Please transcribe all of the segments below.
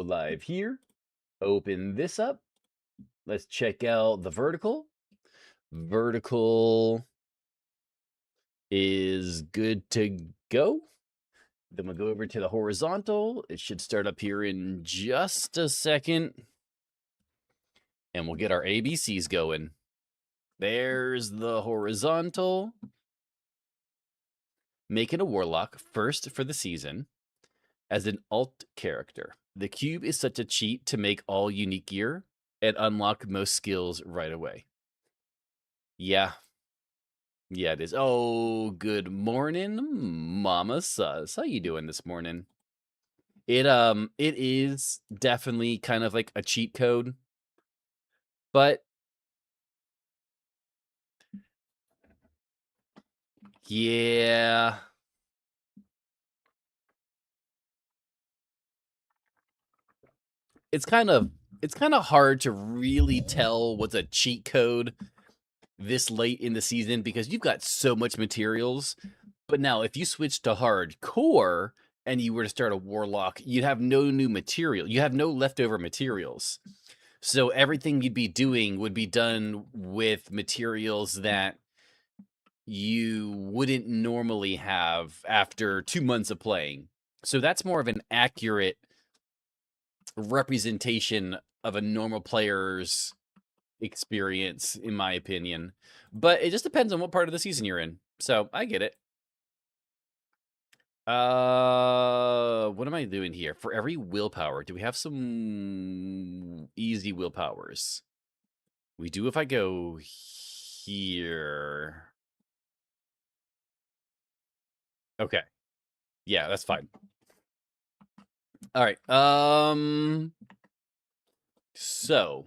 live here. Open this up. Let's check out the vertical. Vertical is good to go. Then we'll go over to the horizontal. It should start up here in just a second. And we'll get our ABCs going. There's the horizontal. Making a warlock first for the season as an alt character. The cube is such a cheat to make all unique gear and unlock most skills right away. Yeah. Yeah, it is. Oh, good morning, Mama Sus. How you doing this morning? It is definitely kind of like a cheat code, but yeah. It's kind of hard to really tell what's a cheat code this late in the season because you've got so much materials. But now if you switch to hardcore and you were to start a warlock, you'd have no new material. You have no leftover materials. So everything you'd be doing would be done with materials that you wouldn't normally have after 2 months of playing. So that's more of an accurate representation of a normal player's experience, in my opinion. But it just depends on what part of the season you're in. So I get it. What am I doing here? For every willpower, do we have some easy willpowers? We do if I go here. Okay. Yeah, that's fine. All right. So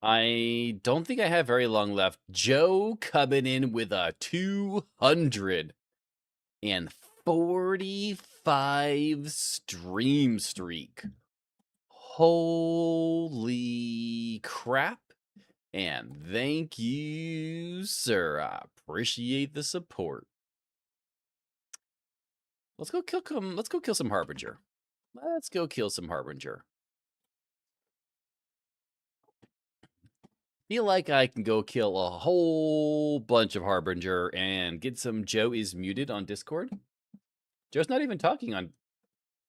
I don't think I have very long left. Joe coming in with a 245 stream streak. Holy crap. And thank you, sir. I appreciate the support. Let's go kill some Harbinger. Let's go kill some Harbinger. Feel like I can go kill a whole bunch of Harbinger and get some. Joe is muted on Discord. Joe's not even talking on.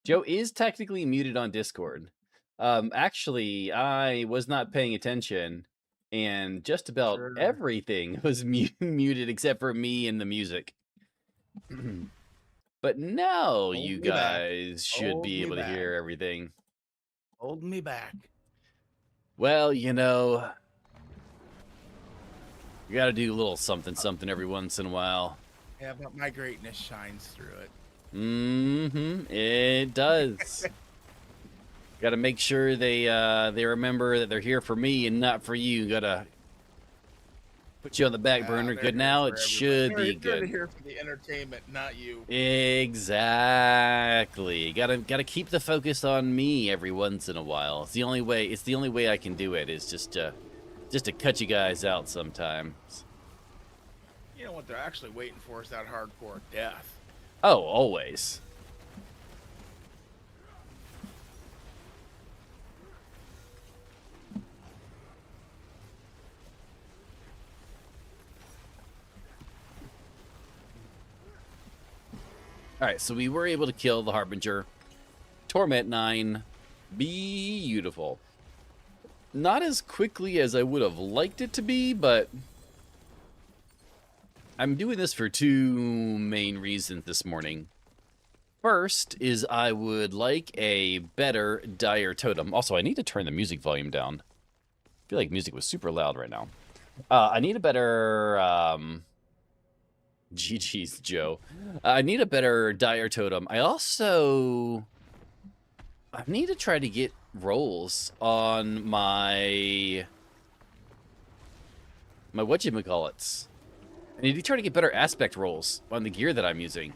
Joe is technically muted on Discord. Actually, I was not paying attention, and just about everything was muted except for me and the music. But now you guys should be able to hear everything. Hold me back. Well, you know, you got to do a little something every once in a while. Yeah, but my greatness shines through it. It does. Got to make sure they remember that they're here for me and not for you. Got to put you on the back burner. Good now. It should be good. They're here for the entertainment, not you. Exactly. Gotta keep the focus on me every once in a while. It's the only way. It's the only way I can do it. Is just to cut you guys out sometimes. You know what they're actually waiting for is that hardcore death. Oh, always. All right, so we were able to kill the Harbinger. Torment 9. Beautiful. Not as quickly as I would have liked it to be, but I'm doing this for two main reasons this morning. First is I would like a better dire totem. Also, I need to turn the music volume down. I feel like music was super loud right now. I need a better... GG's, Joe. I need a better dire totem. I need to try to get rolls on my whatchamacallits. I need to try to get better aspect rolls on the gear that I'm using.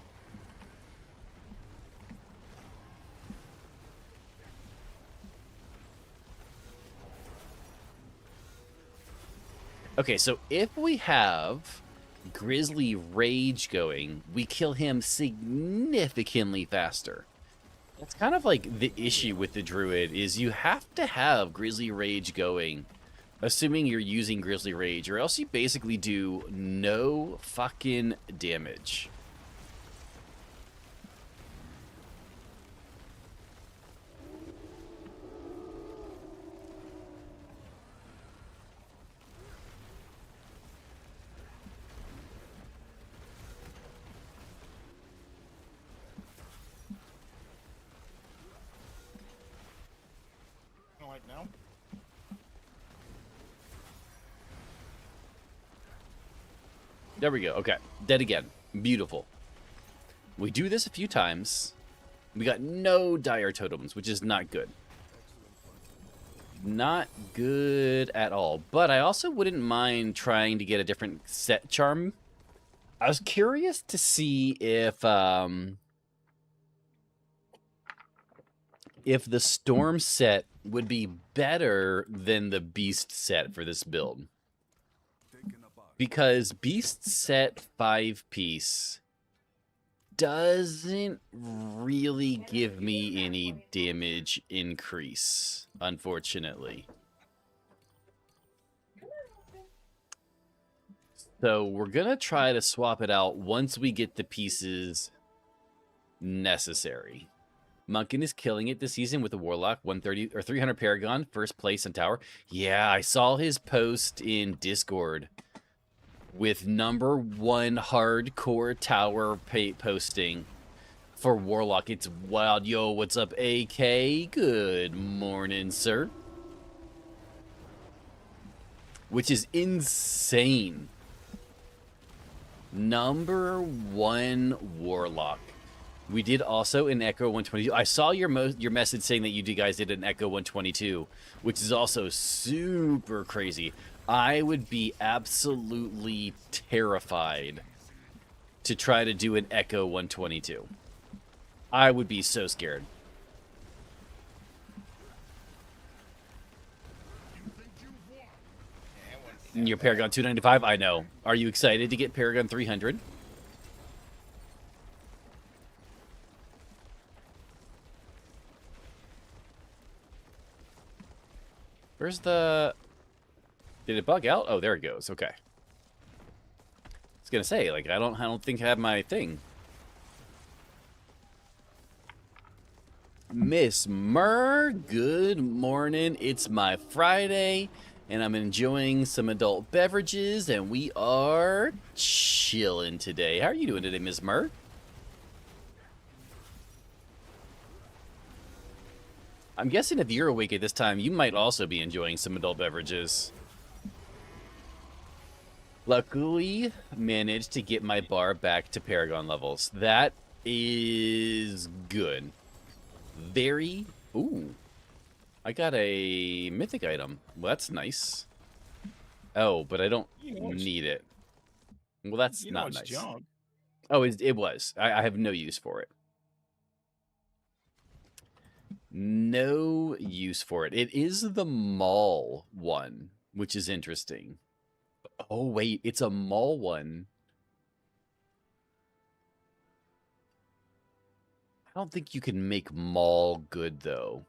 Okay, so if we have Grizzly Rage going, we kill him significantly faster. It's kind of like the issue with the Druid is you have to have Grizzly Rage going, assuming you're using Grizzly Rage, or else you basically do no fucking damage. Like now. There we go. Okay. Dead again. Beautiful. We do this a few times. We got no dire totems, which is not good. Not good at all. But I also wouldn't mind trying to get a different set charm. I was curious to see if the storm set would be better than the beast set for this build. Because beast set 5-piece doesn't really give me any damage increase, unfortunately. So we're going to try to swap it out once we get the pieces necessary. Munkin is killing it this season with the Warlock, 130 or 300 Paragon, first place in Tower. Yeah, I saw his post in Discord with #1 hardcore Tower posting for Warlock. It's wild. Yo, what's up, AK? Good morning, sir. Which is insane. #1 Warlock. We did also an Echo 122. I saw your message saying that you guys did an Echo 122, which is also super crazy. I would be absolutely terrified to try to do an Echo 122. I would be so scared. Your Paragon 295? I know. Are you excited to get Paragon 300? Where's the... Did it bug out? Oh, there it goes. Okay. I was gonna say, like, I don't think I have my thing. Miss Mur, good morning. It's my Friday, and I'm enjoying some adult beverages, and we are chilling today. How are you doing today, Miss Mur? I'm guessing if you're awake at this time, you might also be enjoying some adult beverages. Luckily, managed to get my bar back to Paragon levels. That is good. Very... Ooh. I got a mythic item. Well, that's nice. Oh, but I don't need it. Well, that's not nice. Junk. Oh, it was. I have no use for it. No use for it. It is the mall one, which is interesting. Oh, wait. It's a mall one. I don't think you can make mall good, though.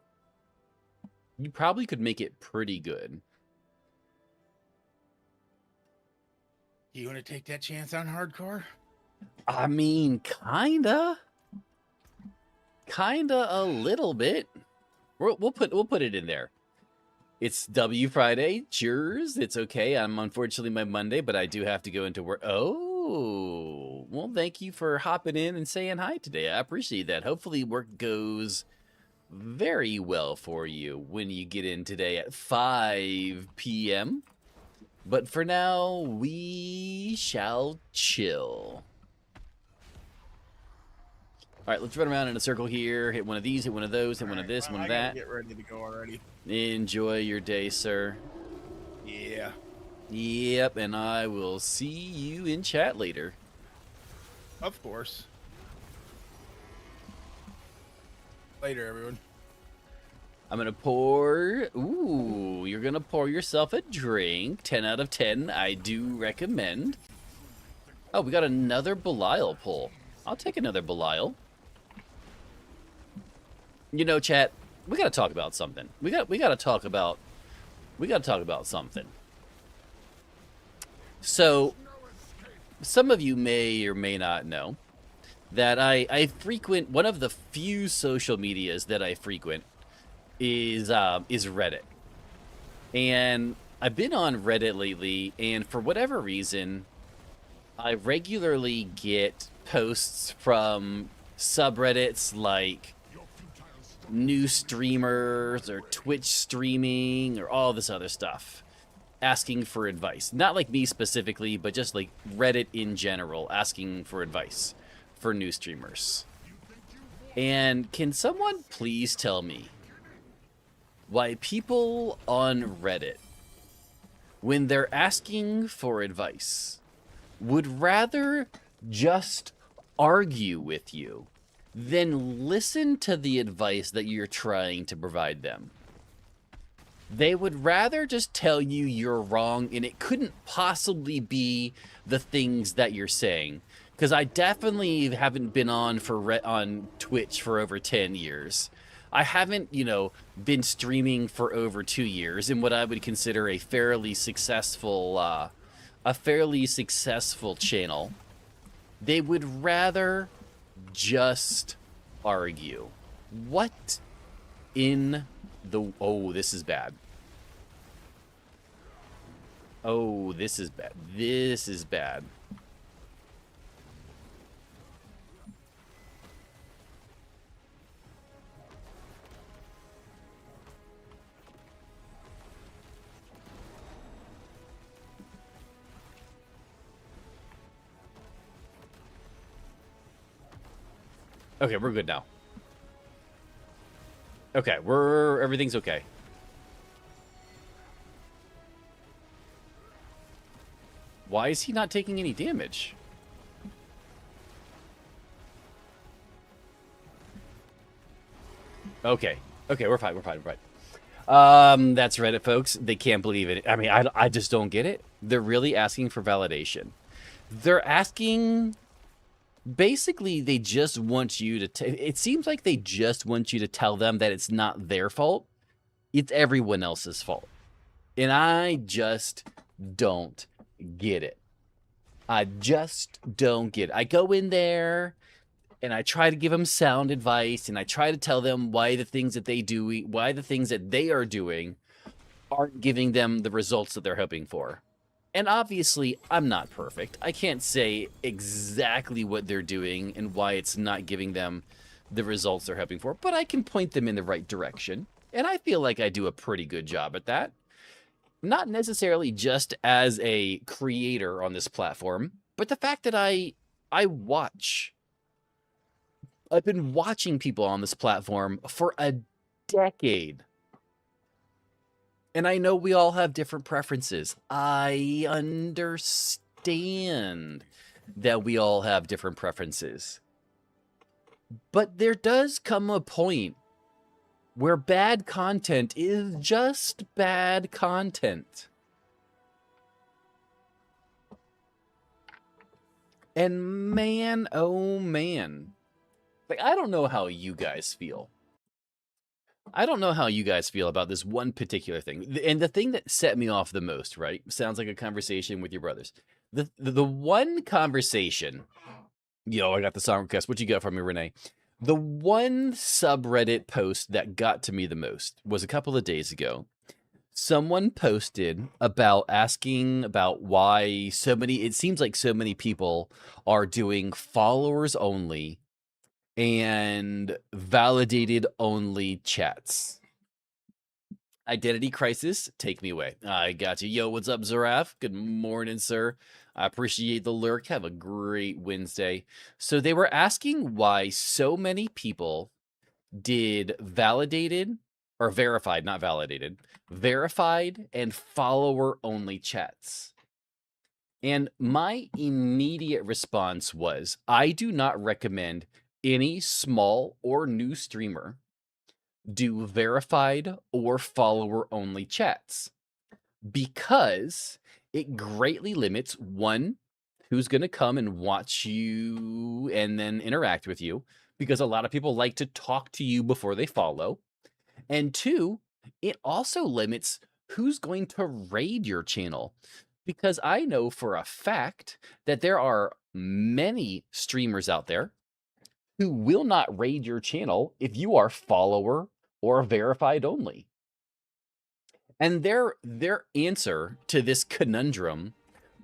You probably could make it pretty good. You want to take that chance on hardcore? I mean, kinda. Kinda a little bit. We'll put it in there. It's W Friday. Cheers. It's okay. I'm unfortunately my Monday, but I do have to go into work. Oh, well, thank you for hopping in and saying hi today. I appreciate that. Hopefully work goes very well for you when you get in today at 5 p.m. But for now, we shall chill. All right, let's run around in a circle here. Hit one of these, hit one of those, hit one of this, one of that. Get ready to go already. Enjoy your day, sir. Yeah. Yep, and I will see you in chat later. Of course. Later, everyone. I'm going to pour... Ooh, you're going to pour yourself a drink. 10 out of 10, I do recommend. Oh, we got another Belial pull. I'll take another Belial. You know, chat, we got to talk about something. We got to talk about something. So, some of you may or may not know that I frequent one of the few social medias that I frequent is Reddit. And I've been on Reddit lately, and for whatever reason, I regularly get posts from subreddits like new streamers or Twitch streaming or all this other stuff asking for advice. Not like me specifically, but just like Reddit in general asking for advice for new streamers. And can someone please tell me why people on Reddit, when they're asking for advice, would rather just argue with you than listen to the advice that you're trying to provide them? They would rather just tell you you're wrong and it couldn't possibly be the things that you're saying. Because I definitely haven't been on on Twitch for over 10 years. I haven't, been streaming for over 2 years in what I would consider a fairly successful channel. They would rather just argue. What in the... Oh, this is bad. Oh, this is bad. This is bad. Okay, we're good now. Okay, everything's okay. Why is he not taking any damage? Okay, we're fine. That's Reddit, folks. They can't believe it. I mean, I just don't get it. They're really asking for validation. They're asking... Basically, they just want you to... It seems like they just want you to tell them that it's not their fault. It's everyone else's fault. And I just don't get it. I just don't get it. I go in there and I try to give them sound advice and I try to tell them why the things that they are doing aren't giving them the results that they're hoping for. And obviously, I'm not perfect. I can't say exactly what they're doing and why it's not giving them the results they're hoping for, but I can point them in the right direction. And I feel like I do a pretty good job at that. Not necessarily just as a creator on this platform, but the fact that I watch. I've been watching people on this platform for a decade. And I know we all have different preferences. I understand that we all have different preferences. But there does come a point where bad content is just bad content. And man, oh man. Like, I don't know how you guys feel. I don't know how you guys feel about this one particular thing. And the thing that set me off the most, right? Sounds like a conversation with your brothers. The one conversation, I got the song request. What you got from me, Renee? The one subreddit post that got to me the most was a couple of days ago. Someone posted about asking about why it seems like so many people are doing followers only and validated only chats. Identity crisis, take me away. I got you. Yo, what's up, Zaraf? Good morning, sir. I appreciate the lurk. Have a great Wednesday. So they were asking why so many people did validated or verified, not validated, verified and follower only chats. And my immediate response was, I do not recommend any small or new streamer do verified or follower only chats because it greatly limits, one, who's going to come and watch you and then interact with you, because a lot of people like to talk to you before they follow. And two, it also limits who's going to raid your channel. Because I know for a fact that there are many streamers out there who will not raid your channel if you are follower or verified only. And their answer to this conundrum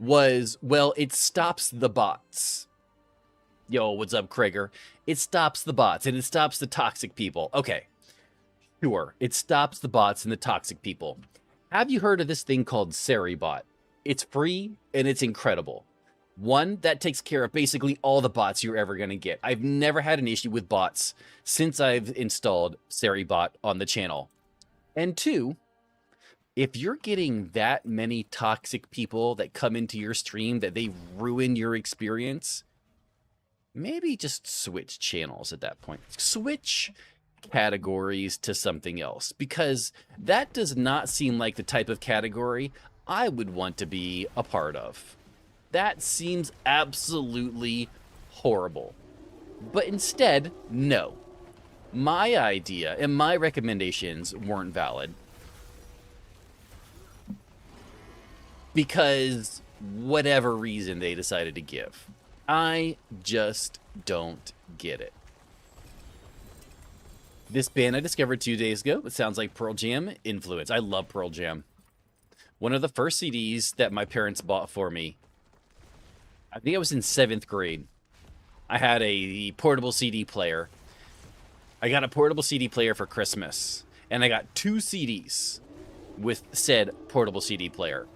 was, well, it stops the bots. Yo, what's up, Krager? It stops the bots and it stops the toxic people. Okay, sure, it stops the bots and the toxic people. Have you heard of this thing called Seribot? It's free and it's incredible. One, that takes care of basically all the bots you're ever going to get. I've never had an issue with bots since I've installed Seribot on the channel. And two, if you're getting that many toxic people that come into your stream that they ruin your experience, maybe just switch channels at that point. Switch categories to something else, because that does not seem like the type of category I would want to be a part of. That seems absolutely horrible. But instead, no. My idea and my recommendations weren't valid. Because whatever reason they decided to give. I just don't get it. This band I discovered 2 days ago, it sounds like Pearl Jam influence. I love Pearl Jam. One of the first CDs that my parents bought for me, I think I was in 7th grade. I had a portable CD player. I got a portable CD player for Christmas, and I got 2 CDs with said portable CD player.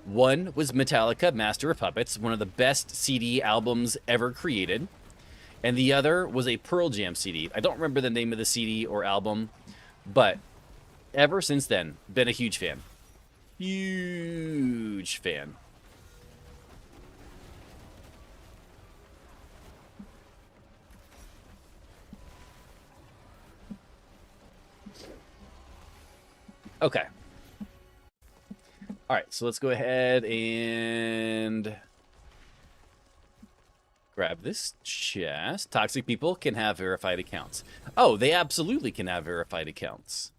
One was Metallica, Master of Puppets, one of the best CD albums ever created. And the other was a Pearl Jam CD. I don't remember the name of the CD or album, but ever since then, been a huge fan. Huge fan. Okay. All right, so let's go ahead and grab this chest. Toxic people can have verified accounts. Oh, they absolutely can have verified accounts.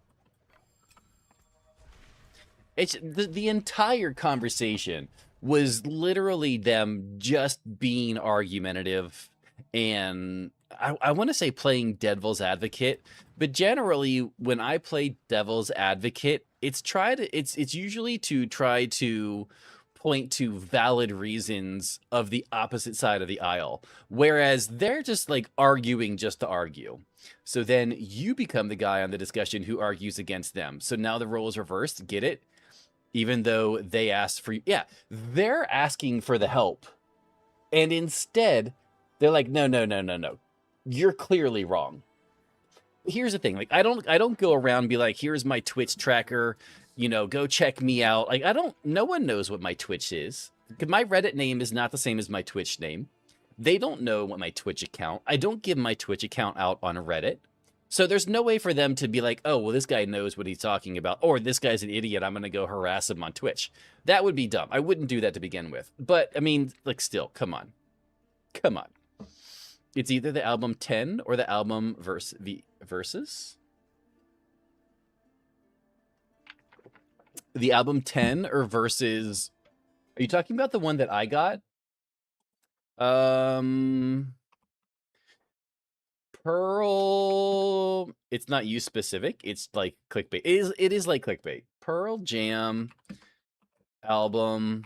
It's the entire conversation was literally them just being argumentative, and I want to say playing devil's advocate, but generally when I play devil's advocate, it's usually to try to point to valid reasons of the opposite side of the aisle, whereas they're just like arguing just to argue. So then you become the guy on the discussion who argues against them. So now the role is reversed. Get it? Even though they asked for, yeah, they're asking for the help. And instead, they're like, no, no, no, no, no. You're clearly wrong. Here's the thing. Like, I don't go around and be like, here's my Twitch tracker, go check me out. Like, no one knows what my Twitch is. My Reddit name is not the same as my Twitch name. They don't know what my Twitch account. I don't give my Twitch account out on Reddit. So there's no way for them to be like, oh, well, this guy knows what he's talking about, or this guy's an idiot, I'm going to go harass him on Twitch. That would be dumb. I wouldn't do that to begin with. But, I mean, like, still, come on. Come on. It's either the album 10 or the album versus. The album 10 or versus. Are you talking about the one that I got? Pearl, it's not you specific. It's like clickbait. It is like clickbait. Pearl Jam album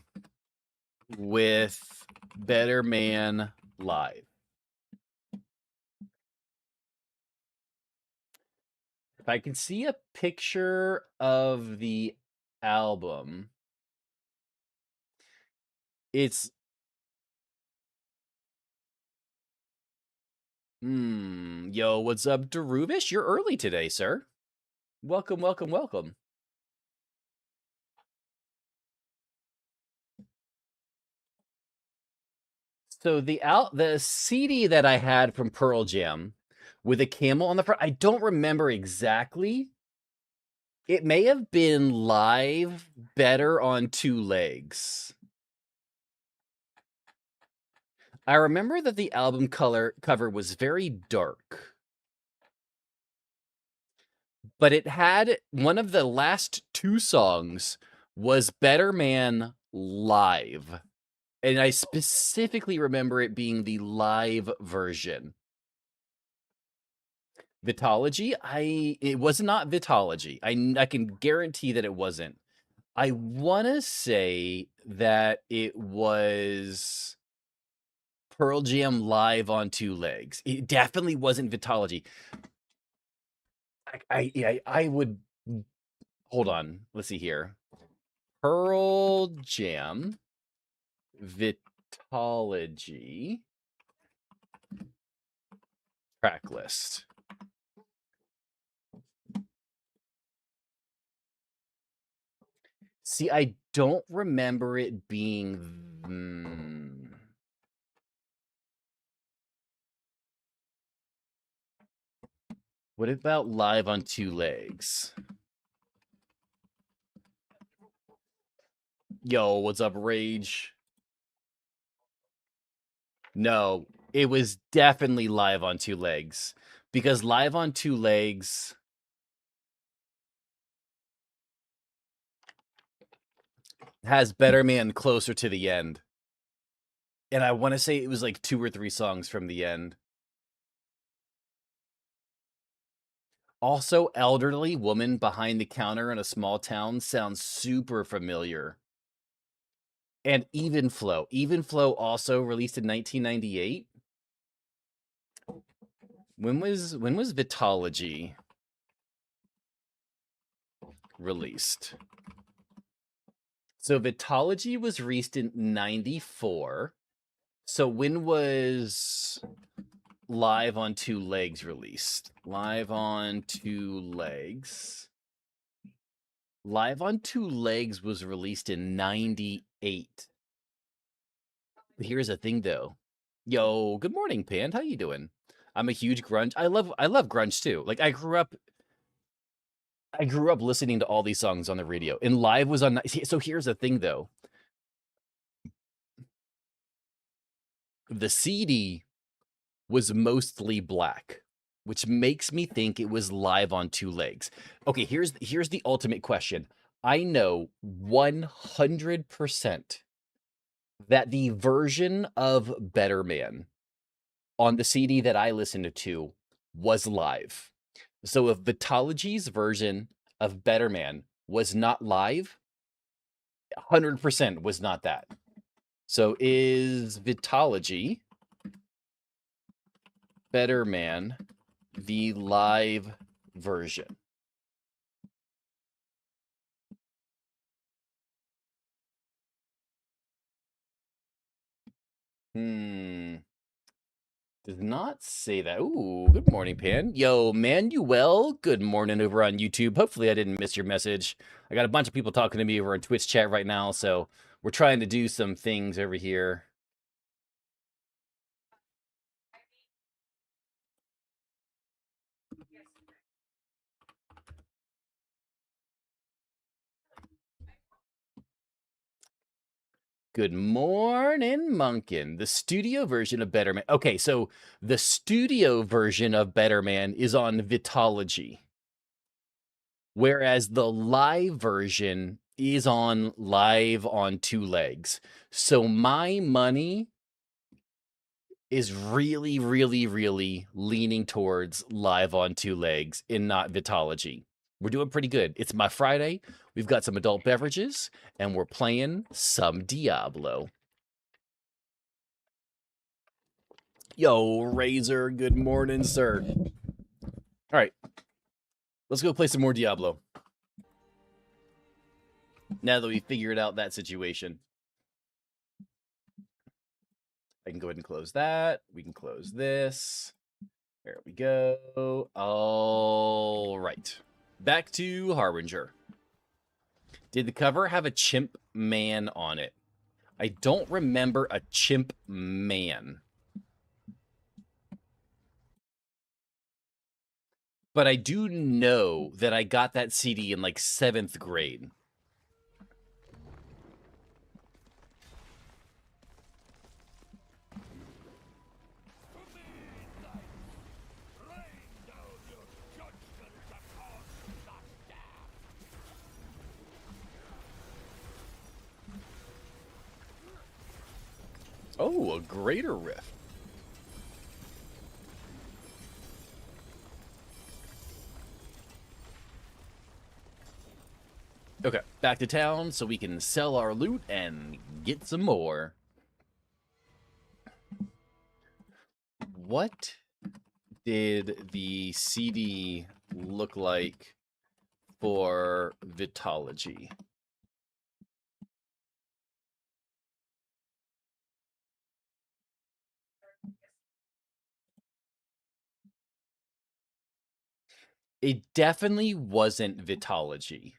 with Better Man Live. If I can see a picture of the album, it's yo, what's up, Deruvish? You're early today, sir. Welcome, welcome, welcome. So the CD that I had from Pearl Jam with a camel on the front, I don't remember exactly. It may have been live better on 2 legs. I remember that the album cover was very dark, but it had one of the last 2 songs was Better Man live. And I specifically remember it being the live version. Vitology? It was not Vitology. I can guarantee that it wasn't. I want to say that it was Pearl Jam live on 2 legs. It definitely wasn't Vitology. I would hold on. Let's see here. Pearl Jam Vitology track list. See, I don't remember it being. What about live on 2 legs? Yo, what's up, Rage? No, it was definitely live on 2 legs. Because live on 2 legs has Better Man closer to the end. And I want to say it was like 2 or 3 songs from the end. Also, elderly woman behind the counter in a small town sounds super familiar. And Even Flow. Even Flow also released in 1998. When was Vitology released? So Vitology was released in 94. So when was Live on 2 Legs released? Live on 2 Legs. Live on 2 Legs was released in 98. Here's the thing though. Yo, good morning, Pand. How you doing? I'm a huge grunge. I love grunge too. Like I grew up listening to all these songs on the radio. And live was on. So here's the thing though. The CD was mostly black, which makes me think it was live on 2 legs. Okay, here's the ultimate question. I know 100% that the version of Better Man on the CD that I listened to was live. So if Vitology's version of Better Man was not live, 100% was not that. So is Vitology Better Man the live version? Does not say that. Ooh, good morning, Pan. Yo, Manuel, good morning over on YouTube. Hopefully I didn't miss your message. I got a bunch of people talking to me over on Twitch chat right now, so we're trying to do some things over here. Good morning, Munkin. The studio version of Better Man. Okay, so the studio version of Better Man is on Vitology, whereas the live version is on live on 2 legs. So my money is really, really, really leaning towards live on 2 legs and not Vitology. We're doing pretty good. It's my Friday. We've got some adult beverages, and we're playing some Diablo. Yo, Razor, good morning, sir. All right, let's go play some more Diablo. Now that we figured out that situation. I can go ahead and close that. We can close this. There we go. All right. Back to Harbinger. Did the cover have a chimp man on it? I don't remember a chimp man. But I do know that I got that CD in like 7th grade. Oh, a greater rift. Okay, back to town so we can sell our loot and get some more. What did the CD look like for Vitology? It definitely wasn't Vitology.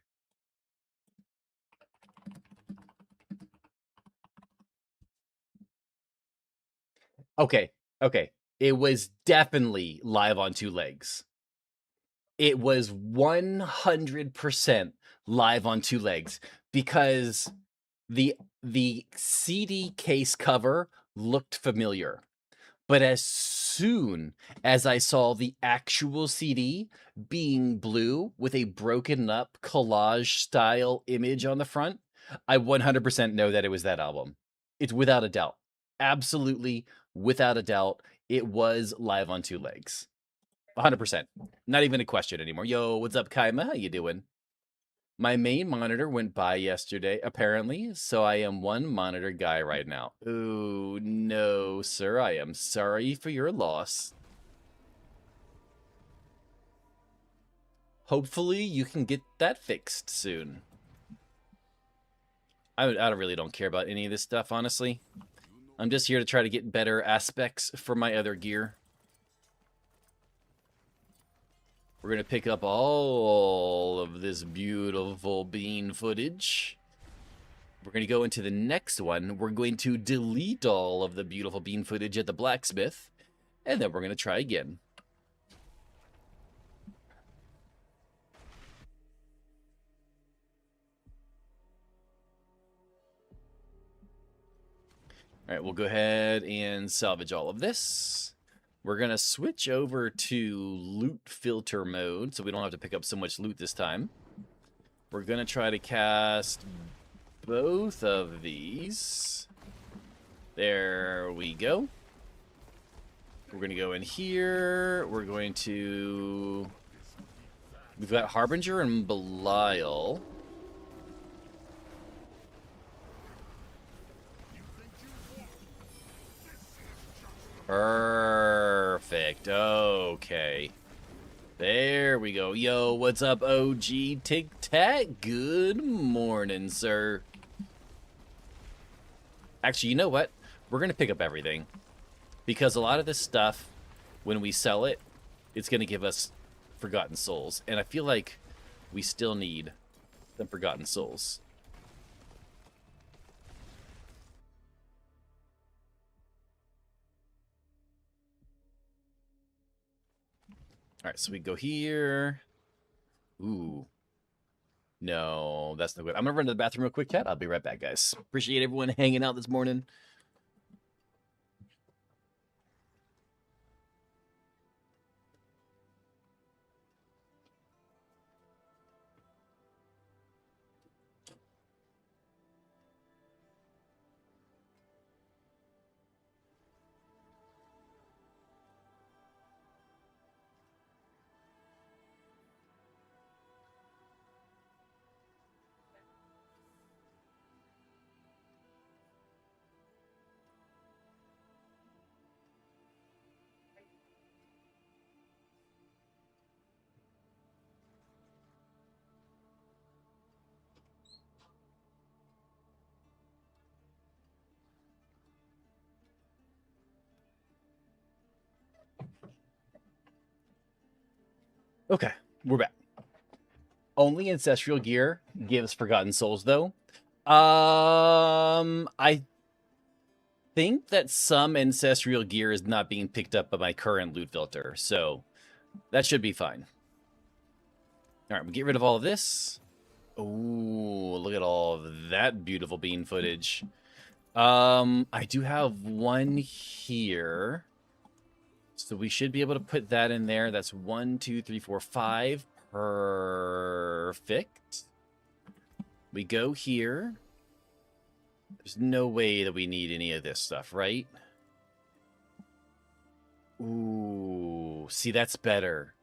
Okay, okay. It was definitely live on two legs. It was 100% live on two legs because the CD case cover looked familiar. But as soon as I saw the actual CD being blue with a broken up collage style image on the front, I 100% know that it was that album. It's without a doubt. Absolutely, without a doubt, it was live on two legs. 100%. Not even a question anymore. Yo, what's up, Kaima? How you doing? My main monitor went by yesterday, apparently, so I am one monitor guy right now. Ooh, no, sir. I am sorry for your loss. Hopefully, you can get that fixed soon. I really don't care about any of this stuff, honestly. I'm just here to try to get better aspects for my other gear. We're going to pick up all of this beautiful bean footage. We're going to go into the next one. We're going to delete all of the beautiful bean footage at the blacksmith. And then we're going to try again. All right, we'll go ahead and salvage all of this. We're going to switch over to loot filter mode so we don't have to pick up so much loot this time. We're going to try to cast both of these. There we go. We're going to go in here. We're going to... We've got Harbinger and Belial. Perfect. Okay. There we go. Yo, what's up, OG Tic Tac? Good morning, sir. Actually, you know what? We're going to pick up everything. Because a lot of this stuff, when we sell it, it's going to give us Forgotten Souls. And I feel like we still need some Forgotten Souls. All right, so we go here. Ooh. No, that's no good. I'm going to run to the bathroom real quick, chat. I'll be right back, guys. Appreciate everyone hanging out this morning. Okay, we're back. Only Ancestral Gear gives Forgotten Souls, though. I think that some Ancestral Gear is not being picked up by my current loot filter, so that should be fine. All right, we'll get rid of all of this. Ooh, look at all of that beautiful bean footage. I do have one here. So we should be able to put that in there. That's 1, 2, 3, 4, 5. Perfect. We go here. There's no way that we need any of this stuff, right? Ooh, see, that's better.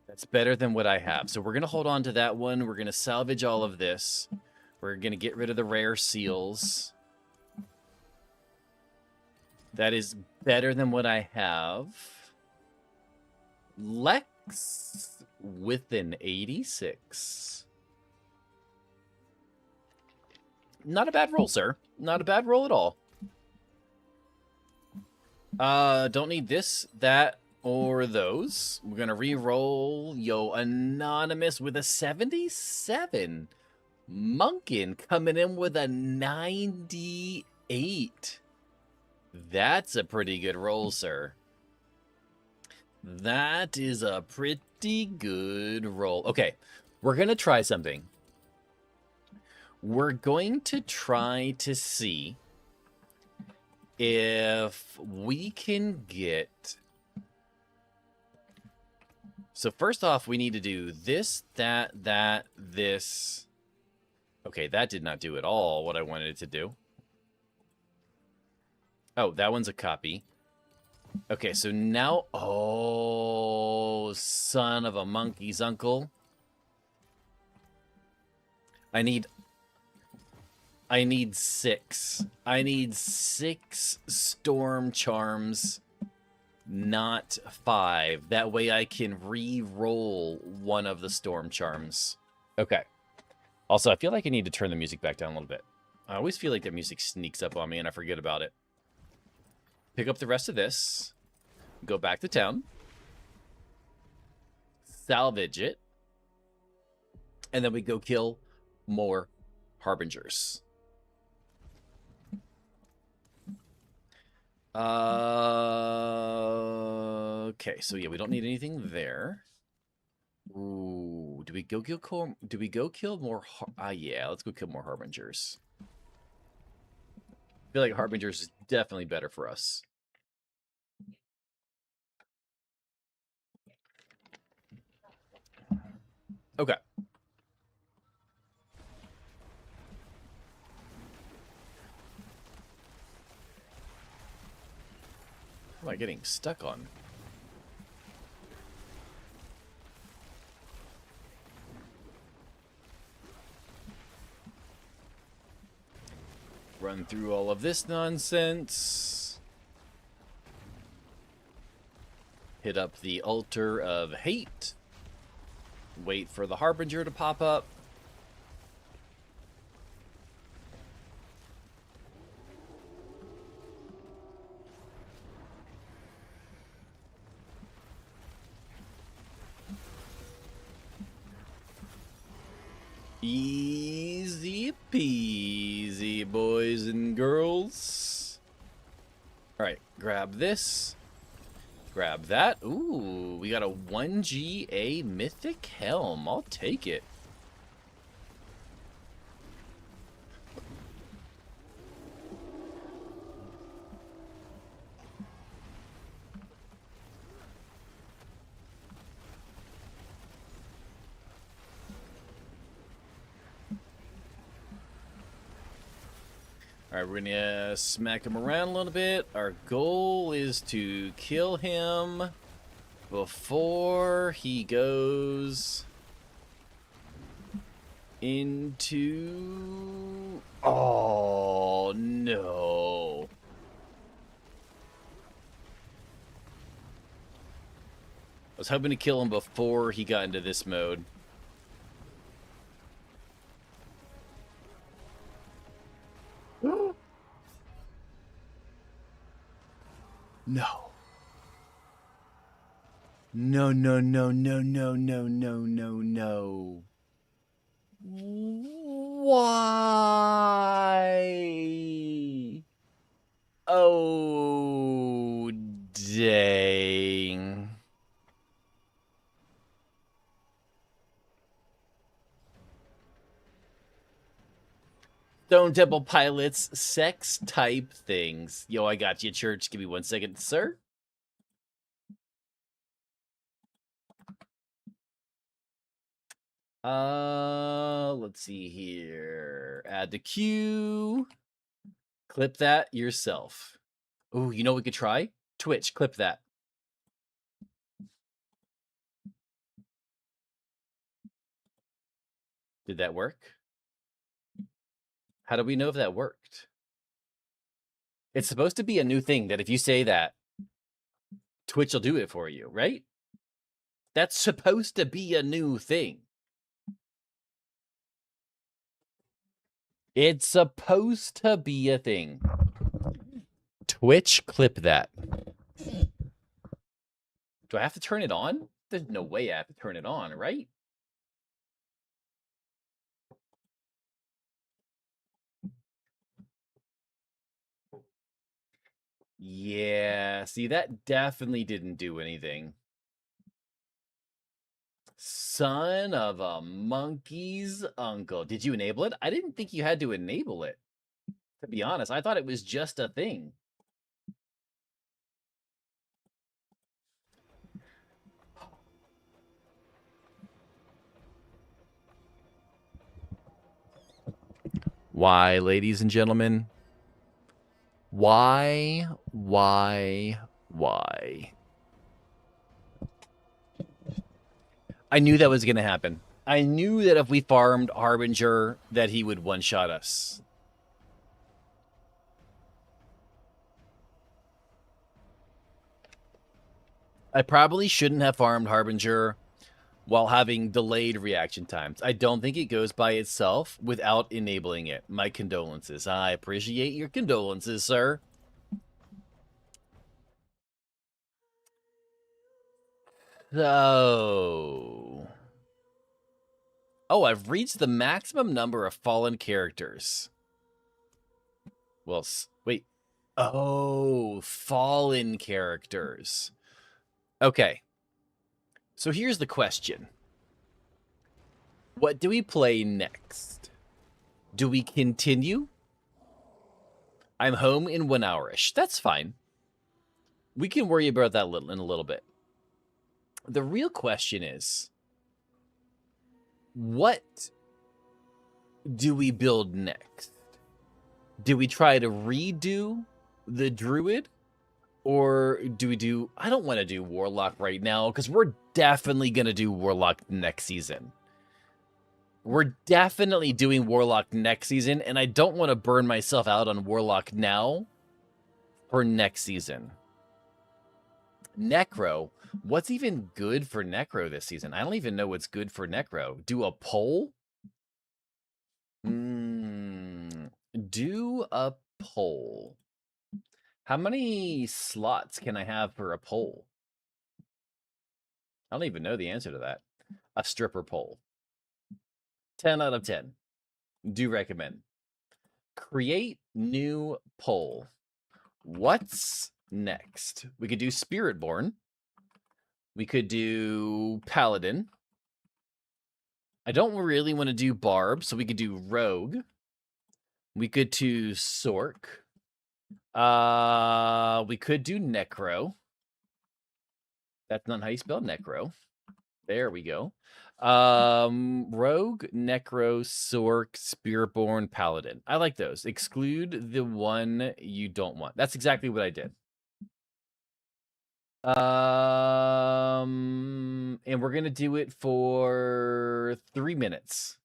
That's better than what I have. So we're going to hold on to that one. We're going to salvage all of this. We're going to get rid of the rare seals. That is better than what I have. Lex with an 86. Not a bad roll, sir. Not a bad roll at all. Don't need this, that, or those. We're gonna re-roll. Yo, Anonymous with a 77. Munkin coming in with a 98. That's a pretty good roll, sir. That is a pretty good roll. Okay, we're gonna try something. We're going to try to see if we can get... So first off, we need to do this, that, this. Okay, that did not do at all what I wanted it to do. Oh, that one's a copy. Okay, so now... Oh, son of a monkey's uncle. I need 6. I need 6 storm charms, not 5. That way I can re-roll one of the storm charms. Okay. Also, I feel like I need to turn the music back down a little bit. I always feel like that music sneaks up on me and I forget about it. Pick up the rest of this. Go back to town. Salvage it. And then we go kill more Harbingers. Okay, so yeah, we don't need anything there. Ooh, do we go kill more? Yeah, let's go kill more Harbingers. I feel like Harbingers is definitely better for us. Okay. What am I getting stuck on? Run through all of this nonsense. Hit up the altar of hate. Wait for the Harbinger to pop up. Easy peasy, boys and girls. All right, grab this. Grab that. Ooh, we got a 1GA Mythic Helm. I'll take it. All right, we're gonna smack him around a little bit. Our goal is to kill him before he goes into... Oh, no. I was hoping to kill him before he got into this mode. No. No, no, no, no, no, no, no, no, no. Why? Oh, dang. Stone Temple Pilots, sex type things. Yo, I got you, church. Give me 1 second, sir. Let's see here. Add to queue. Clip that yourself. Oh, you know what we could try? Twitch, clip that. Did that work? How do we know if that worked? It's supposed to be a new thing that if you say that, Twitch will do it for you, right? That's supposed to be a new thing. It's supposed to be a thing. Twitch, clip that. Do I have to turn it on? There's no way I have to turn it on, right? Yeah, see, that definitely didn't do anything. Son of a monkey's uncle. Did you enable it? I didn't think you had to enable it. To be honest, I thought it was just a thing. Why, ladies and gentlemen? Why? I knew that was going to happen. I knew that if we farmed Harbinger, that he would one-shot us. I probably shouldn't have farmed Harbinger while having delayed reaction times. I don't think it goes by itself without enabling it. My condolences. I appreciate your condolences, sir. So... Oh, I've reached the maximum number of fallen characters. Well, wait. Oh, fallen characters. Okay. So here's the question. What do we play next? Do we continue? I'm home in 1 hour-ish. That's fine. We can worry about that in a little bit. The real question is, what do we build next? Do we try to redo the Druid? Or do we do... I don't want to do Warlock right now, because we're definitely going to do Warlock next season. We're definitely doing Warlock next season, and I don't want to burn myself out on Warlock now for next season. Necro. What's even good for Necro this season? I don't even know what's good for Necro. Do a poll? Do a poll. How many slots can I have for a poll? I don't even know the answer to that. A stripper poll. 10 out of 10. Do recommend. Create new poll. What's next? We could do Spiritborn. We could do Paladin. I don't really want to do Barb, so we could do Rogue. We could do Sork. We could do Necro. That's not how you spell Necro. There we go. Rogue, Necro, Sork, Spiritborn, Paladin. I like those. Exclude the one you don't want. That's exactly what I did. And we're gonna do it for 3 minutes.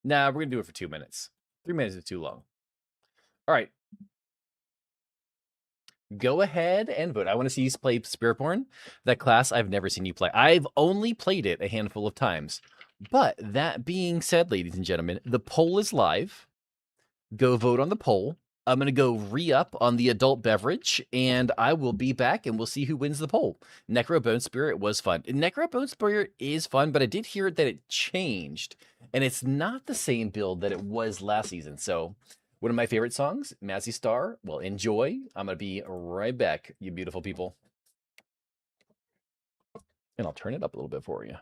Nah, we're gonna do it for 2 minutes. 3 minutes is too long. All right. Go ahead and vote. I want to see you play Spiritborn. That class I've never seen you play. I've only played it a handful of times. But that being said, ladies and gentlemen, the poll is live. Go vote on the poll. I'm going to go re-up on the adult beverage, and I will be back, and we'll see who wins the poll. Necro Bone Spirit was fun. Necro Bone Spirit is fun, but I did hear that it changed, and it's not the same build that it was last season. So one of my favorite songs, Mazzy Star. Well, enjoy. I'm going to be right back, you beautiful people. And I'll turn it up a little bit for you.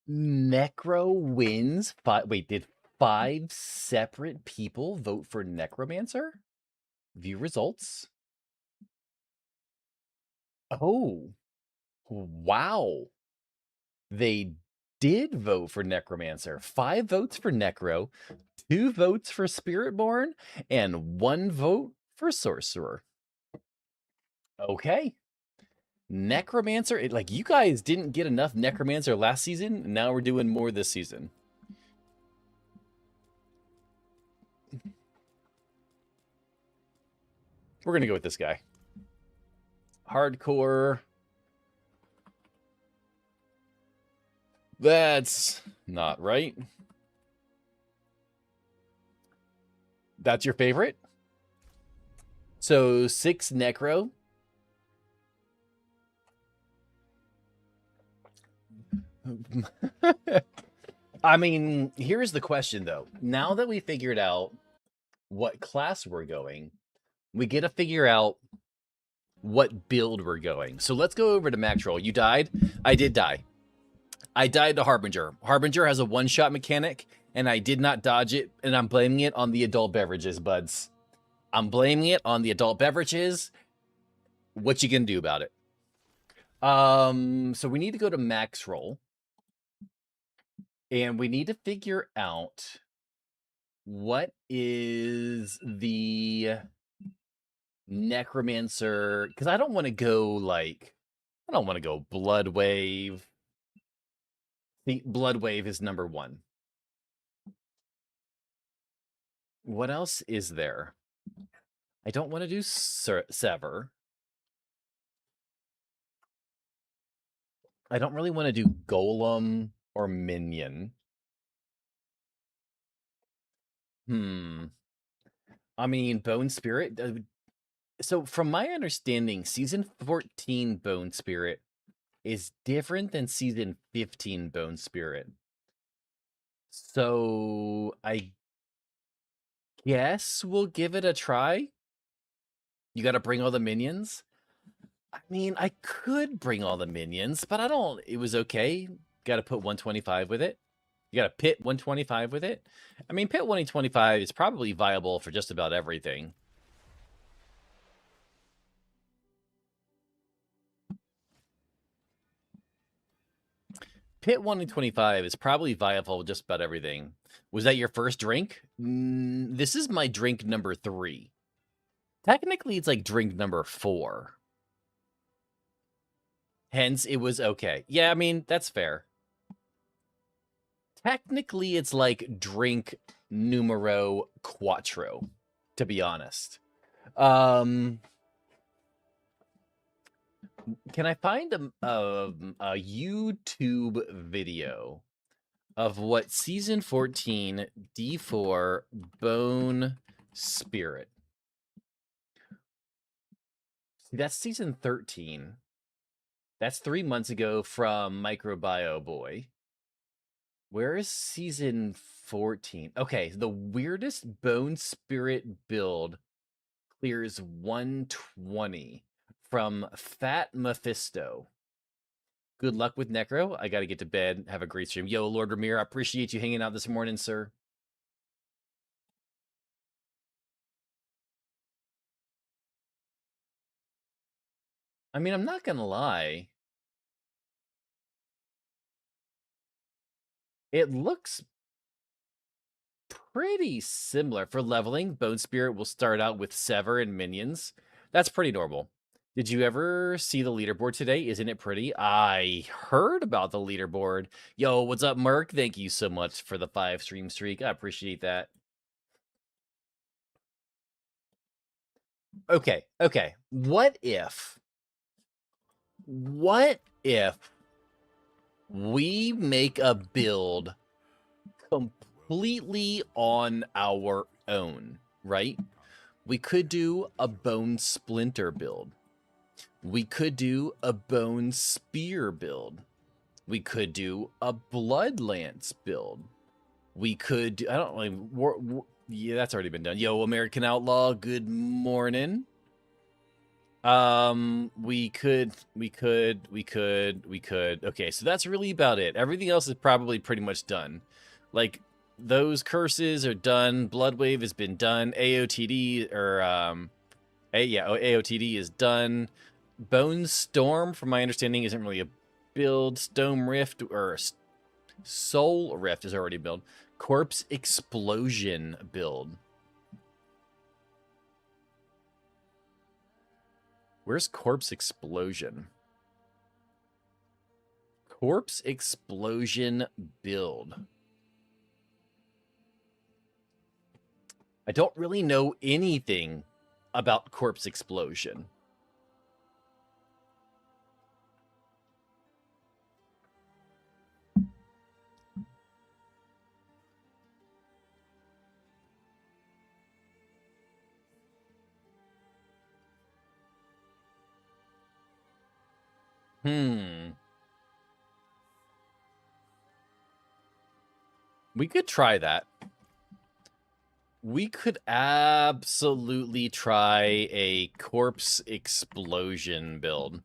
Necro wins. Wait, did 5 separate people vote for Necromancer? View results. Oh, wow. They did vote for Necromancer. 5 votes for Necro, 2 votes for Spiritborn, and 1 vote for Sorcerer. Okay. Necromancer, like you guys didn't get enough Necromancer last season. Now we're doing more this season. We're going to go with this guy. Hardcore. That's not right. That's your favorite? So 6 Necro. I mean, here's the question though. Now that we figured out what class we're going, we get to figure out what build we're going. So let's go over to Max Roll. You died? I did die. I died to Harbinger. Harbinger has a one-shot mechanic, and I did not dodge it, and I'm blaming it on the adult beverages, buds. I'm blaming it on the adult beverages. What you gonna do about it? So we need to go to Max Roll, and we need to figure out what is the Necromancer, because I don't want to go like, I don't want to go Blood Wave. The Blood Wave is number 1. What else is there? I don't want to do Sever. I don't really want to do Golem or Minion. I mean, Bone Spirit. So from my understanding, Season 14 Bone Spirit is different than Season 15 Bone Spirit. So I guess we'll give it a try. You got to bring all the minions. I mean, I could bring all the minions, but I don't. It was okay. Got to put 125 with it. You got to pit 125 with it. I mean, pit 125 is probably viable for just about everything. Pit 125 is probably viable with just about everything. Was that your first drink? This is my drink number 3. Technically, it's like drink number 4. Hence, it was okay. Yeah, I mean, that's fair. Technically, it's like drink numero quattro, to be honest. Can I find a YouTube video of what Season 14 D4 Bone Spirit? See, that's Season 13. That's 3 months ago from Microbio Boy. Where is Season 14? Okay, the weirdest Bone Spirit build clears 120 from Fat Mephisto. Good luck with Necro. I got to get to bed. Have a great stream. Yo, Lord Ramir, I appreciate you hanging out this morning, sir. I mean, I'm not going to lie. It looks pretty similar. For leveling, Bone Spirit will start out with Sever and minions. That's pretty normal. Did you ever see the leaderboard today? Isn't it pretty? I heard about the leaderboard. Yo, what's up, Merc? Thank you so much for the 5 stream streak. I appreciate that. Okay. What if we make a build completely on our own, right? We could do a Bone Splinter build. We could do a Bone Spear build. We could do a Blood Lance build. We could do, I don't like yeah, that's already been done. Yo, American Outlaw, good morning. We could. Okay, so that's really about it. Everything else is probably pretty much done. Like, those curses are done. Bloodwave has been done. AOTD, or, AOTD is done. Bone Storm, from my understanding, isn't really a build. Stone Rift, or Soul Rift is already built. Corpse Explosion build. Where's Corpse Explosion? Corpse Explosion build. I don't really know anything about Corpse Explosion. We could try that. We could absolutely try a Corpse Explosion build.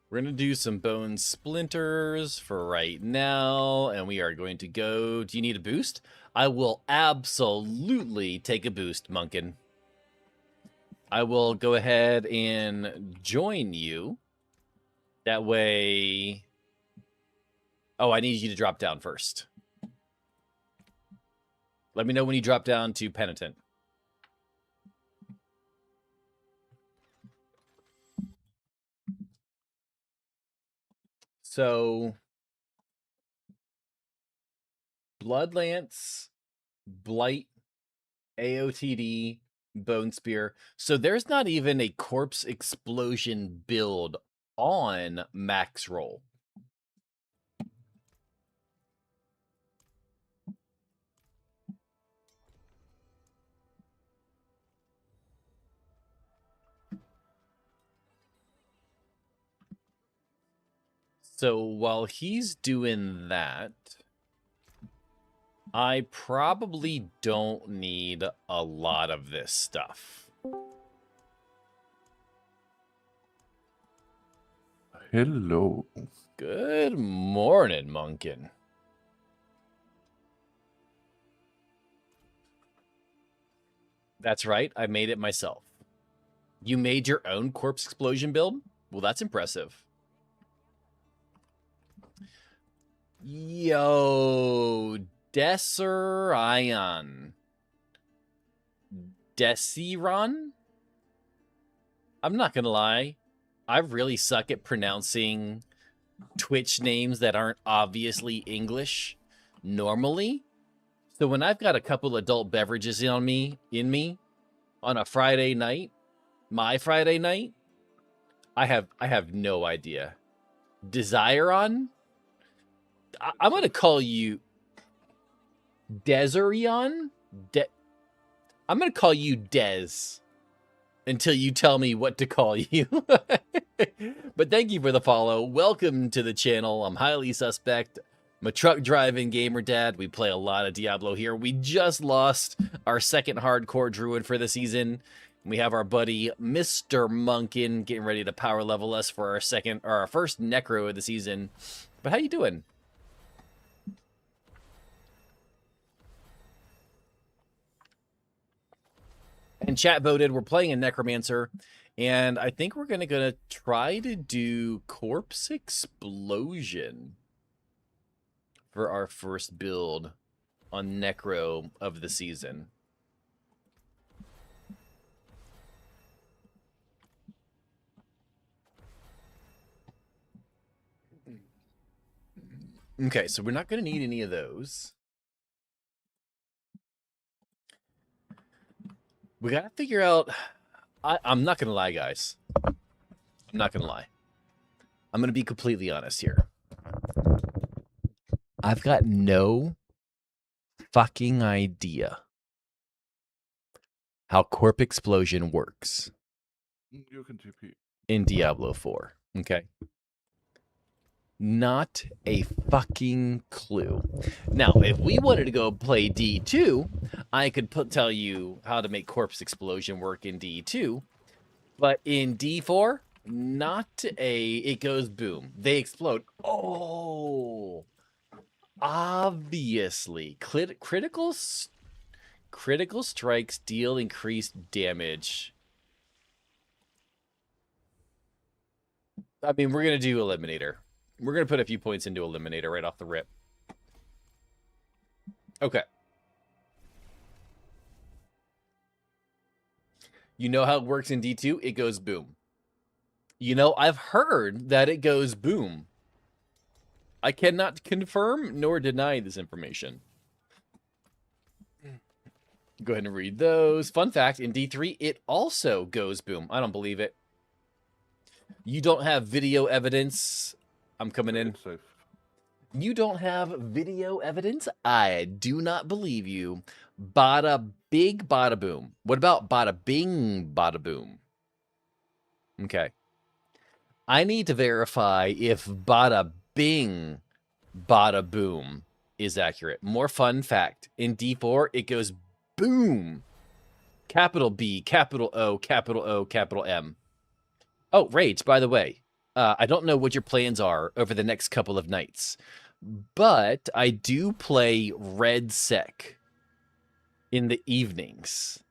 We're going to do some Bone Splinters for right now, and we are going to go... Do you need a boost? I will absolutely take a boost, Munkin. I will go ahead and join you. That way... Oh, I need you to drop down first. Let me know when you drop down to Penitent. So... Blood Lance, Blight, AOTD, Bone Spear. So there's not even a Corpse Explosion build on Max Roll. So while he's doing that, I probably don't need a lot of this stuff. Hello. Good morning, Munkin. That's right, I made it myself. You made your own Corpse Explosion build? Well, that's impressive. Yo, Deserion. Desiron? I'm not gonna lie. I really suck at pronouncing Twitch names that aren't obviously English normally. So when I've got a couple adult beverages in me on a Friday night, my Friday night, I have no idea. Desiron? I'm gonna call you Deserion? I'm gonna call you Dez until you tell me what to call you. But thank you for the follow. Welcome to the channel. I'm Highly Suspect. I'm a truck driving gamer dad. We play a lot of Diablo here. We just lost our second hardcore druid for the season. We have our buddy Mr. Munkin getting ready to power level us for our first necro of the season. But how you doing? And chat voted we're playing a necromancer, and I think we're gonna try to do Corpse Explosion for our first build on necro of the season. Okay, so we're not gonna need any of those. We gotta figure out... I'm not gonna lie, guys. I'm not gonna lie. I'm gonna be completely honest here. I've got no fucking idea how Corp Explosion works You can TP. in Diablo 4. Okay. Not a fucking clue. Now, if we wanted to go play D2, I could tell you how to make Corpse Explosion work in D2. But in D4, not a... It goes boom. They explode. Oh! Obviously. Critical strikes deal increased damage. I mean, we're going to do Eliminator. We're going to put a few points into Eliminator right off the rip. Okay. You know how it works in D2? It goes boom. You know, I've heard that it goes boom. I cannot confirm nor deny this information. Go ahead and read those. Fun fact, in D3, it also goes boom. I don't believe it. You don't have video evidence. I'm coming in. Safe. You don't have video evidence? I do not believe you. Bada big, bada boom. What about bada bing, bada boom? Okay. I need to verify if bada bing, bada boom is accurate. More fun fact. In D4, it goes boom. Capital B, capital O, capital O, capital M. Oh, Rage, by the way. I don't know what your plans are over the next couple of nights, but I do play Red Sec in the evenings.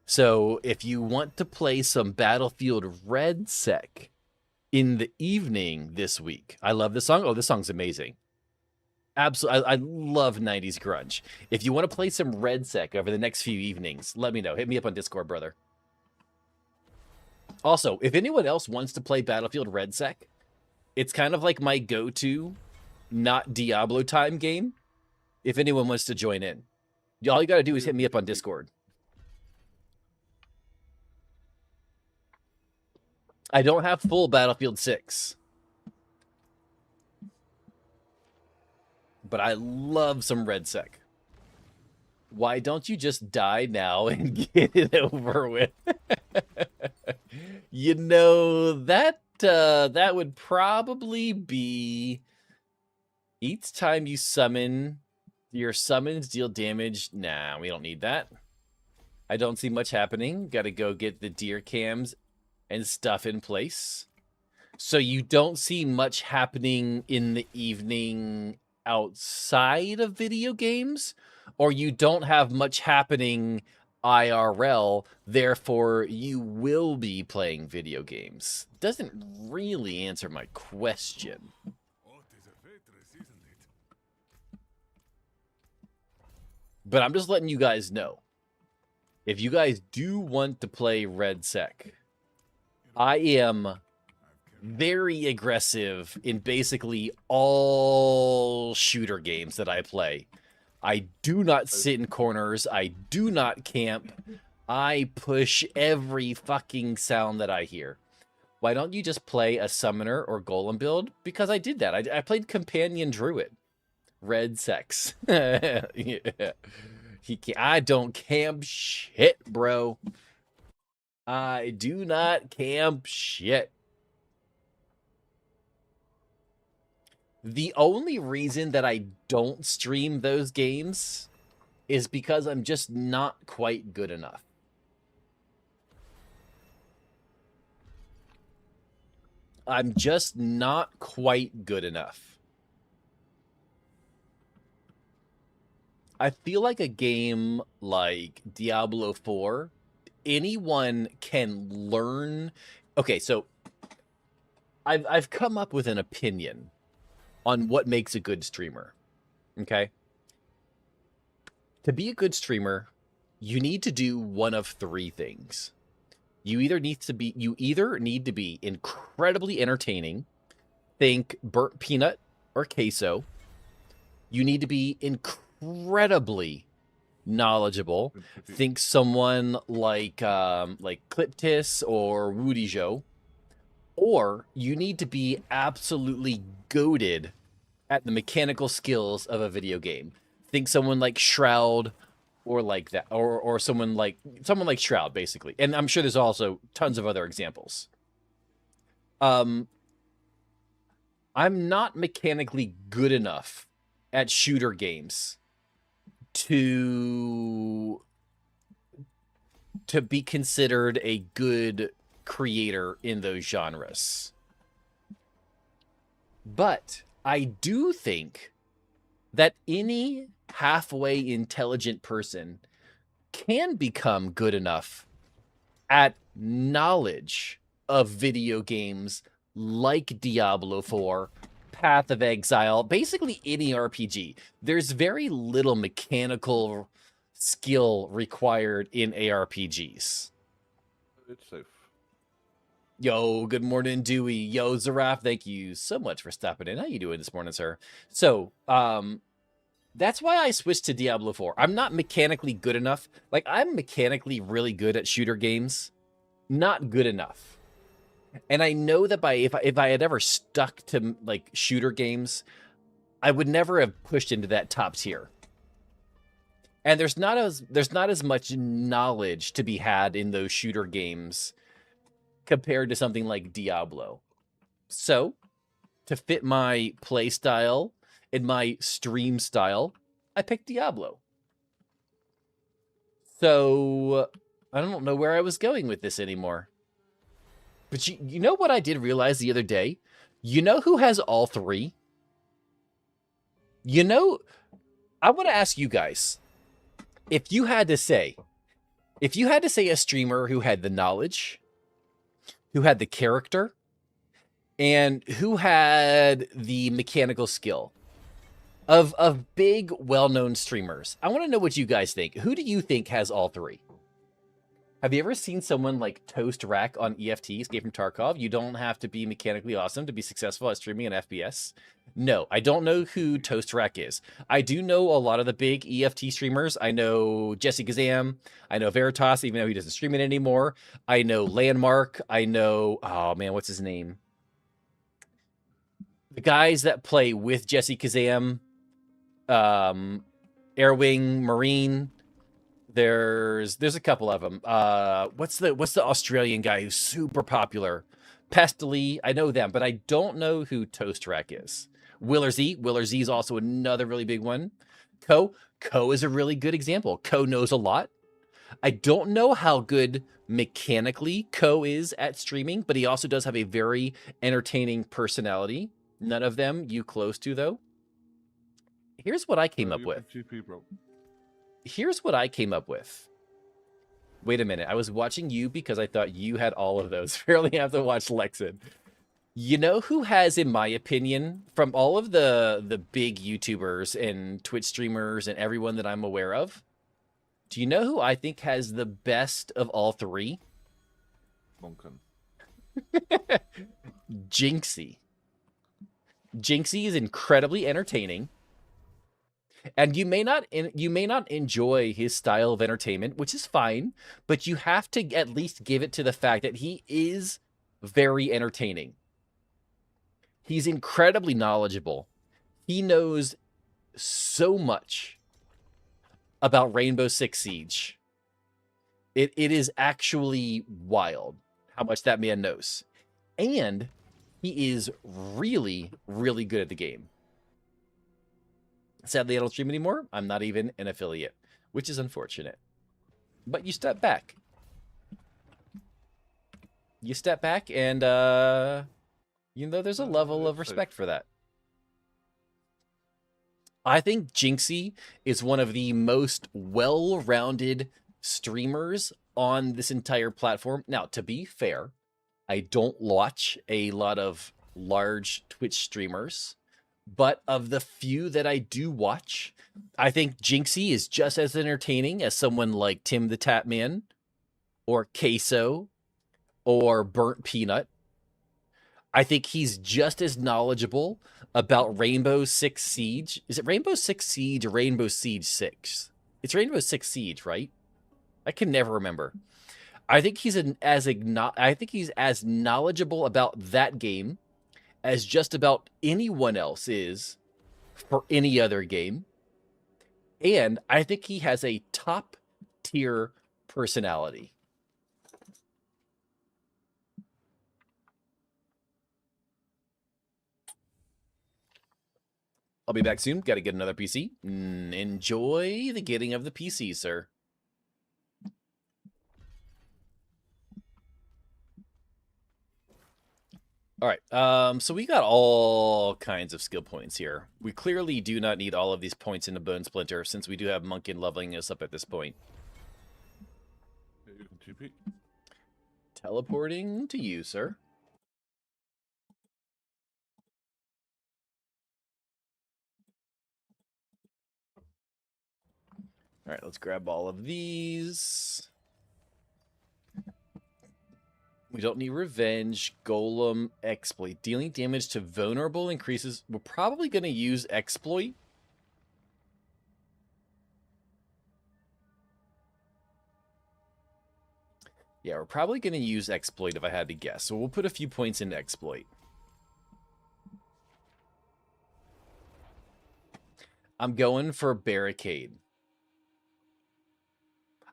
So if you want to play some Battlefield Red Sec in the evening this week, I love this song. Oh, this song's amazing. Absolutely. I love 90s grunge. If you want to play some Red Sec over the next few evenings, let me know. Hit me up on Discord, brother. Also, if anyone else wants to play Battlefield Red Sec, it's kind of like my go-to not Diablo time game. If anyone wants to join in, all you got to do is hit me up on Discord. I don't have full Battlefield 6. But I love some Red Sec. Why don't you just die now and get it over with? You know, that would probably be each time you summon, your summons deal damage. Nah, we don't need that. I don't see much happening. Got to go get the deer cams and stuff in place. So you don't see much happening in the evening outside of video games, or you don't have much happening IRL, therefore you will be playing video games. Doesn't really answer my question. But I'm just letting you guys know. If you guys do want to play Red Sec, I am very aggressive in basically all shooter games that I play. I do not sit in corners. I do not camp. I push every fucking sound that I hear. Why don't you just play a summoner or golem build? Because I did that. I played Companion Druid. Red Sex. Yeah. I don't camp shit, bro. I do not camp shit. The only reason that I don't stream those games is because I'm just not quite good enough. I'm just not quite good enough. I feel like a game like Diablo 4, anyone can learn. Okay, so I've come up with an opinion on what makes a good streamer. Okay? To be a good streamer, you need to do one of three things. You either need to be incredibly entertaining, think burnt peanut or queso. You need to be incredibly knowledgeable, think someone like Cliptis or Woody Joe, or you need to be absolutely goated at the mechanical skills of a video game. Think someone like Shroud or like that, or someone like Shroud, basically. And I'm sure there's also tons of other examples. I'm not mechanically good enough at shooter games to be considered a good creator in those genres. But I do think that any halfway intelligent person can become good enough at knowledge of video games like Diablo 4, Path of Exile, basically any RPG. There's very little mechanical skill required in ARPGs. It's safe. Yo, good morning, Dewey. Yo, Zaraf, thank you so much for stopping in. How you doing this morning, sir? So, that's why I switched to Diablo 4. I'm not mechanically good enough. Like, I'm mechanically really good at shooter games. Not good enough. And I know that if I had ever stuck to, like, shooter games, I would never have pushed into that top tier. And there's not as much knowledge to be had in those shooter games compared to something like Diablo. So, to fit my play style and my stream style, I picked Diablo. So, I don't know where I was going with this anymore. But you know what I did realize the other day? You know who has all three? You know, I want to ask you guys, if you had to say a streamer who had the knowledge, who had the character, and who had the mechanical skill of big, well-known streamers, I want to know what you guys think. Who do you think has all three? Have you ever seen someone like Toast Rack on EFT, Escape from Tarkov? You don't have to be mechanically awesome to be successful at streaming an FPS. No, I don't know who Toast Rack is. I do know a lot of the big EFT streamers. I know Jesse Kazam. I know Veritas, even though he doesn't stream it anymore. I know Landmark. I know, oh man, what's his name? The guys that play with Jesse Kazam, Airwing, Marine. There's a couple of them. What's the Australian guy who's super popular? Pestily, I know them, but I don't know who Toast Rack is. Willer Z is also another really big one. Co is a really good example. Co knows a lot. I don't know how good mechanically Co is at streaming, but he also does have a very entertaining personality. None of them you close to, though. Here's what I came up with. Here's what I came up with. Wait a minute. I was watching you because I thought you had all of those. Barely have to watch Lexin. You know who has, in my opinion, from all of the big YouTubers and Twitch streamers and everyone that I'm aware of, do you know who I think has the best of all three? Monken. Jinxie. Jinxie is incredibly entertaining. And you may not enjoy his style of entertainment, which is fine, but you have to at least give it to the fact that he is very entertaining. He's incredibly knowledgeable. He knows so much about Rainbow Six Siege. It is actually wild how much that man knows. And he is really, really good at the game. Sadly, I don't stream anymore. I'm not even an affiliate, which is unfortunate. But you step back. You step back and, you know, there's a level of respect for that. I think Jinxie is one of the most well-rounded streamers on this entire platform. Now, to be fair, I don't watch a lot of large Twitch streamers. But of the few that I do watch, I think Jinxie is just as entertaining as someone like Tim the Tatman or Queso or Burnt Peanut. I think he's just as knowledgeable about Rainbow Six Siege. Is it Rainbow Six Siege or Rainbow Siege 6? It's Rainbow Six Siege, right? I can never remember. I think he's as knowledgeable about that game as just about anyone else is for any other game. And I think he has a ton top tier personality. I'll be back soon. Got to get another PC. Enjoy the getting of the PC, sir. All right. So we got all kinds of skill points here. We clearly do not need all of these points in the Bone Splinter since we do have Monkin leveling us up at this point. Yeah, you can TP. Teleporting to you, sir. All right, let's grab all of these. We don't need revenge. Golem, exploit. Dealing damage to vulnerable increases. We're probably going to use exploit. Yeah, we're probably going to use exploit if I had to guess. So we'll put a few points into exploit. I'm going for barricade.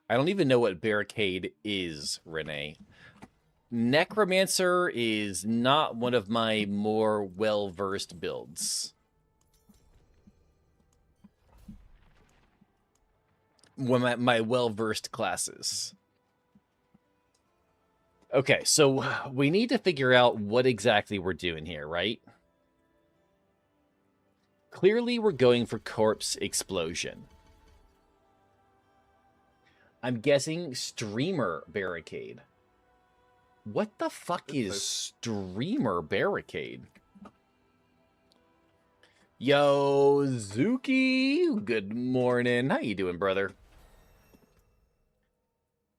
I don't even know what barricade is, Renee. Necromancer is not one of my more well-versed builds. One of my well-versed classes. Okay, so we need to figure out what exactly we're doing here, right? Clearly, we're going for Corpse Explosion. I'm guessing Streamer Barricade. What the fuck is Streamer Barricade? Yo, Zuki, good morning. How you doing, brother?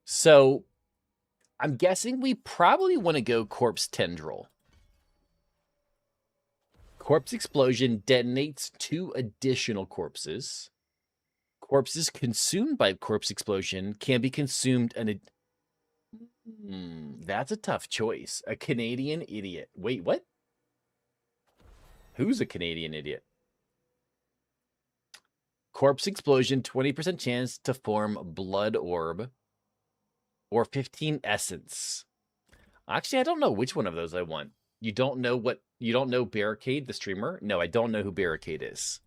So, I'm guessing we probably want to go Corpse Tendril. Corpse Explosion detonates 2 additional corpses. Corpses consumed by Corpse Explosion can be consumed that's a tough choice. A Canadian idiot. Wait, what? Who's a Canadian idiot? Corpse Explosion, 20% chance to form Blood Orb. Or 15 Essence. Actually, I don't know which one of those I want. You don't know Barricade, the streamer? No, I don't know who Barricade is.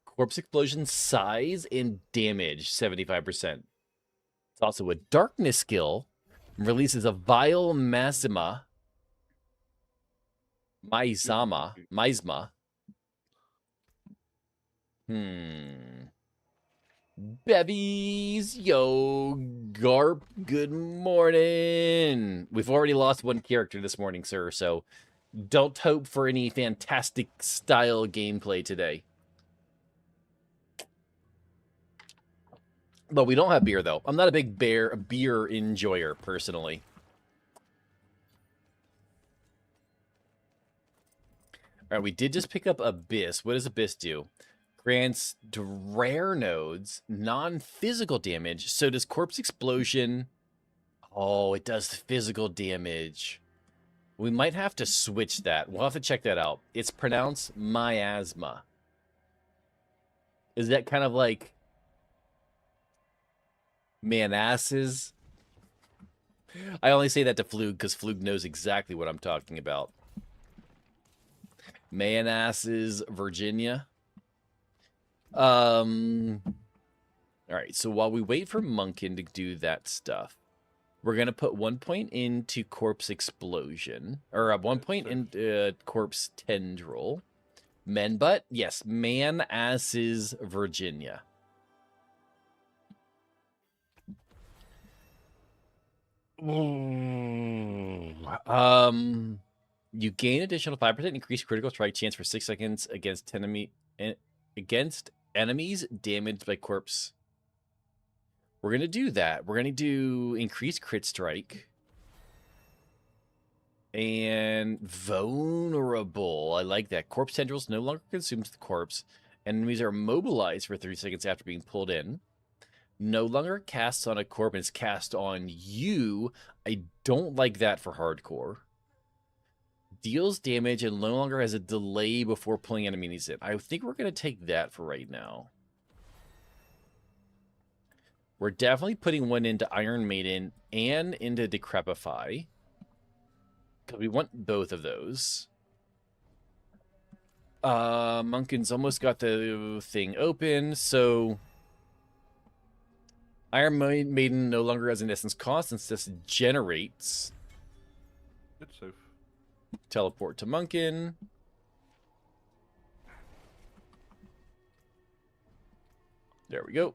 Corpse Explosion size and damage, 75%. It's also a darkness skill. Releases a vile Misma. Bevies, yo, Garp, good morning. We've already lost one character this morning, sir, so don't hope for any fantastic style gameplay today. But we don't have beer, though. I'm not a big beer enjoyer, personally. All right, we did just pick up Abyss. What does Abyss do? Grants rare nodes non-physical damage. So does Corpse Explosion. Oh, it does physical damage. We might have to switch that. We'll have to check that out. It's pronounced miasma. Is that kind of like manasses? I only say that to Flug because Flug knows exactly what I'm talking about. Manasses, Virginia. All right, so while we wait for Monkin to do that stuff, we're going to put 1 point into Corpse Explosion, or 1 point into Corpse Tendril. Menbutt, yes, Manasses, Virginia. You gain additional 5% increased critical strike chance for 6 seconds against enemies damaged by corpse. We're going to do that. We're going to do increased crit strike. And vulnerable. I like that. Corpse tendrils no longer consumes the corpse. Enemies are mobilized for 3 seconds after being pulled in. No longer casts on a corpse, it's cast on you. I don't like that for hardcore. Deals damage and no longer has a delay before pulling enemies in. I think we're going to take that for right now. We're definitely putting one into Iron Maiden and into Decrepify. Because we want both of those. Munkin's almost got the thing open, so Iron Maiden no longer has an essence cost, and just generates. It's safe. Teleport to Munkin. There we go.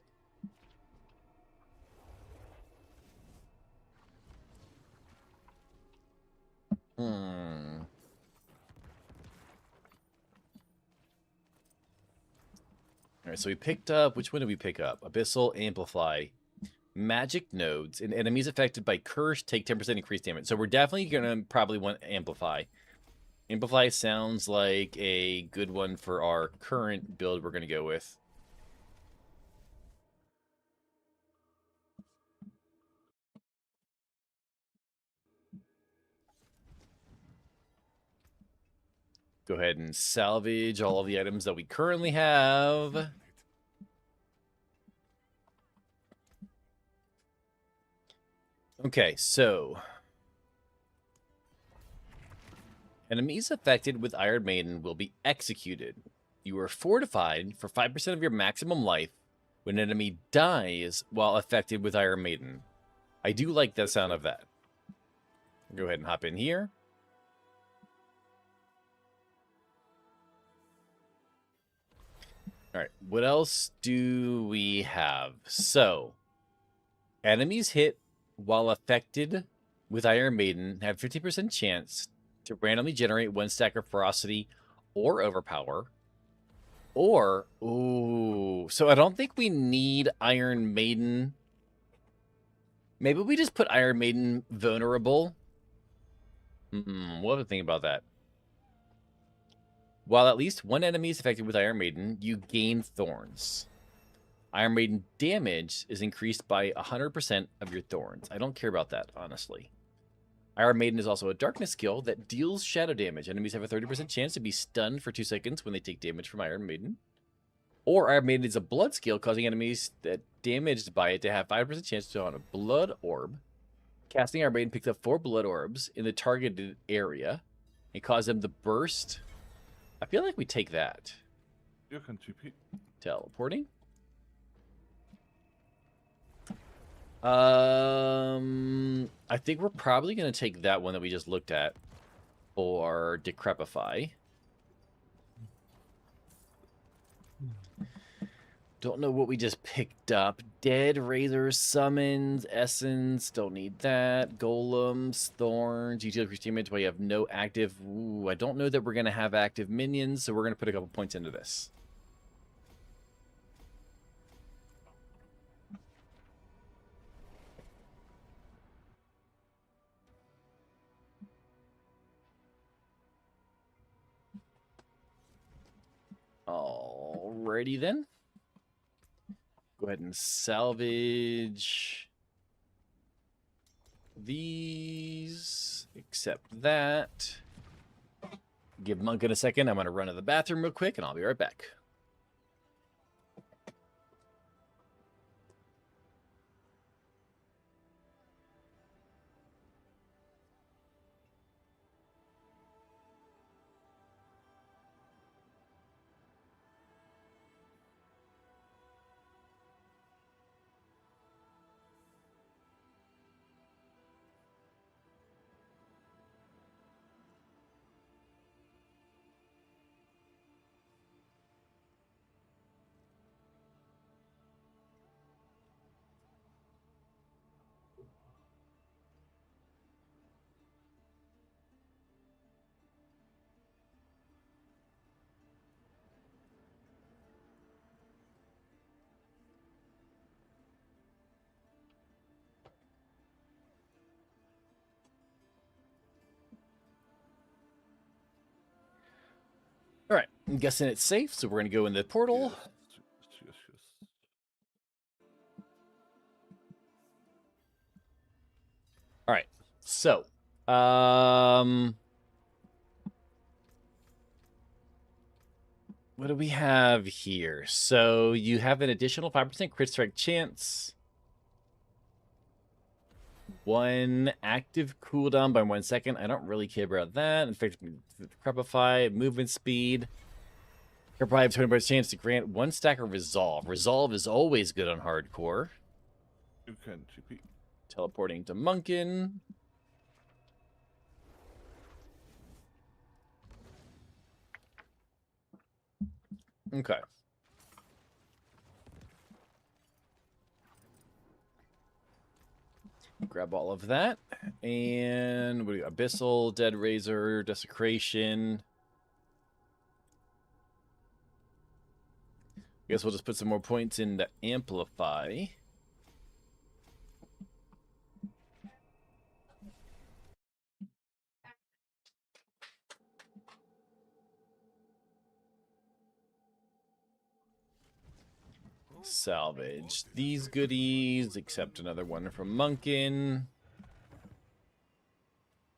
All right, so we picked up, which one did we pick up? Abyssal, Amplify, Magic Nodes, and enemies affected by Curse take 10% increased damage. So we're definitely going to probably want Amplify. Amplify sounds like a good one for our current build we're going to go with. Go ahead and salvage all of the items that we currently have. Okay, so enemies affected with Iron Maiden will be executed. You are fortified for 5% of your maximum life when an enemy dies while affected with Iron Maiden. I do like the sound of that. Go ahead and hop in here. All right, what else do we have? So, enemies hit while affected with Iron Maiden have 50% chance to randomly generate one stack of Ferocity or Overpower. Or, ooh, so I don't think we need Iron Maiden. Maybe we just put Iron Maiden vulnerable. We'll have to think about that. While at least one enemy is affected with Iron Maiden, you gain Thorns. Iron Maiden damage is increased by 100% of your Thorns. I don't care about that, honestly. Iron Maiden is also a darkness skill that deals shadow damage. Enemies have a 30% chance to be stunned for 2 seconds when they take damage from Iron Maiden. Or Iron Maiden is a blood skill, causing enemies that damaged by it to have 5% chance to on a blood orb. Casting Iron Maiden picks up 4 blood orbs in the targeted area and cause them to burst. I feel like we take that. You can TP. Teleporting. I think we're probably going to take that one that we just looked at for Decrepify. Don't know what we just picked up. Dead, Razors, Summons, Essence. Don't need that. Golems, Thorns. You deal increased damage while you have no active. Ooh, I don't know that we're going to have active minions, so we're going to put a couple points into this. Alrighty then. Go ahead and salvage these. Accept that. Give Munkin a second. I'm going to run to the bathroom real quick, and I'll be right back. All right, I'm guessing it's safe, so we're going to go in the portal. Yes. All right, so, What do we have here? So you have an additional 5% crit strike chance. 1 active cooldown by 1 second. I don't really care about that. In fact, Crepify, movement speed. Crepify have 20% chance to grant 1 stack of Resolve. Resolve is always good on hardcore. You can TP. Teleporting to Munkin. Okay. Grab all of that. And what do we got? Abyssal, Dead Razor, Desecration. Guess we'll just put some more points in to Amplify. Salvage these goodies, accept another one from Munkin.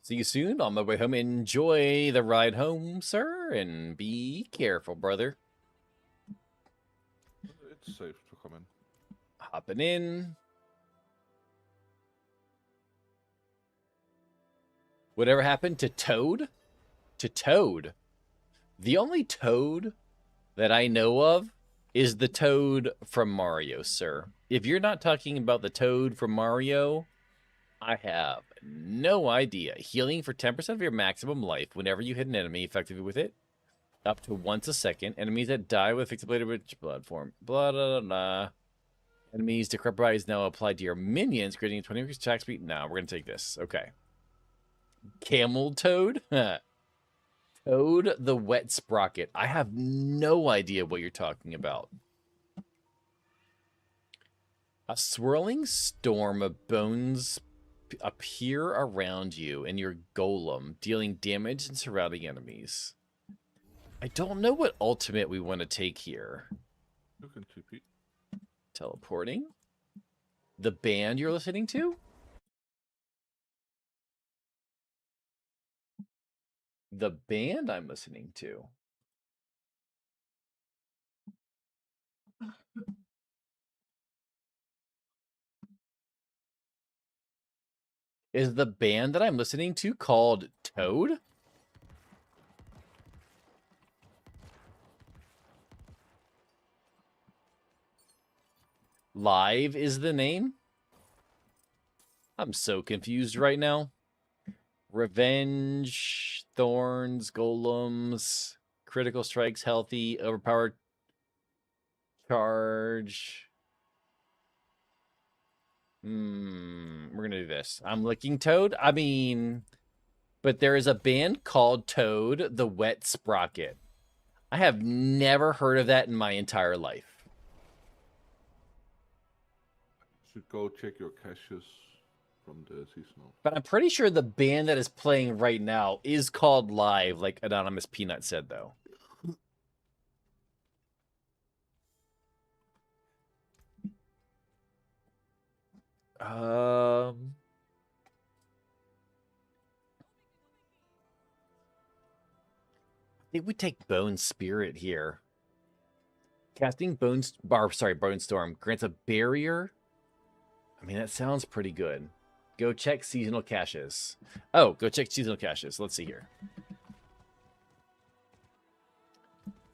See you soon on my way home. Enjoy the ride home, sir, and be careful, brother. It's safe to come in. Hopping in. Whatever happened to Toad? To Toad. The only Toad that I know of is the Toad from Mario, sir. If you're not talking about the Toad from Mario, I have no idea. Healing for 10% of your maximum life whenever you hit an enemy effectively with it. Up to once a second. Enemies that die with fixed ablated blood form. Blah, blah, blah, blah. Enemies Decrepify is now applied to your minions, creating a 20% attack speed. No, we're going to take this. Okay. Camel Toad? Toad the Wet Sprocket. I have no idea what you're talking about. A swirling storm of bones appear around you and your golem, dealing damage and surrounding enemies. I don't know what ultimate we want to take here. You can TP. Teleporting. The band you're listening to? The band I'm listening to. Is the band that I'm listening to called Toad? Live is the name? I'm so confused right now. Revenge, Thorns, Golems, Critical Strikes, Healthy, Overpowered Charge. We're going to do this. I'm looking Toad. I mean, but there is a band called Toad, the Wet Sprocket. I have never heard of that in my entire life. Should go check your caches from the seasonal. But I'm pretty sure the band that is playing right now is called Live, like Anonymous Peanut said, though. I think we take Bone Spirit here. Casting Bone Storm grants a barrier. I mean, that sounds pretty good. Go check seasonal caches. Oh, go check seasonal caches. Let's see here.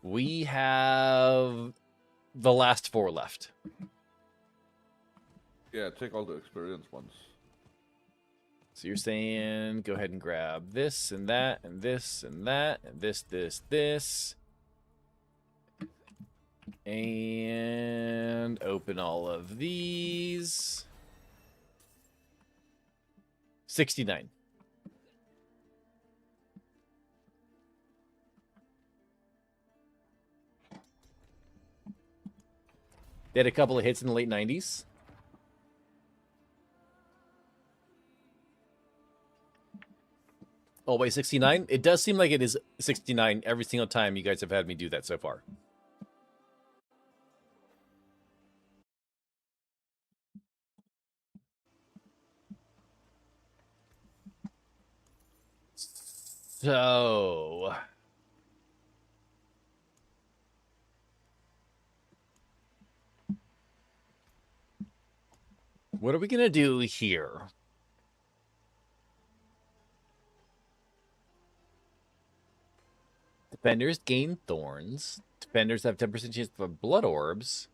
We have the last 4 left. Yeah, take all the experience ones. So you're saying go ahead and grab this and that and this and that and this. And open all of these. 69. They had a couple of hits in the late 90s. Oh, wait, 69? It does seem like it is 69 every single time you guys have had me do that so far. So... What are we going to do here? Defenders gain thorns. Defenders have 10% chance for blood orbs.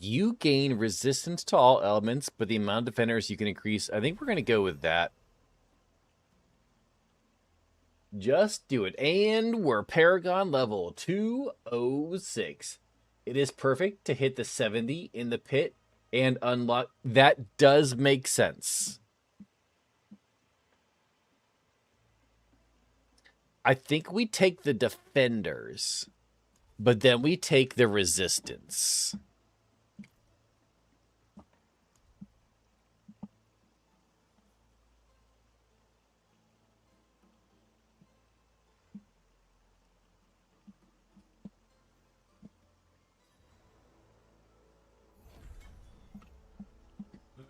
You gain resistance to all elements, but the amount of defenders you can increase. I think we're going to go with that. Just do it. And we're Paragon level 206. It is perfect to hit the 70 in the pit and unlock. That does make sense. I think we take the defenders, but then we take the resistance.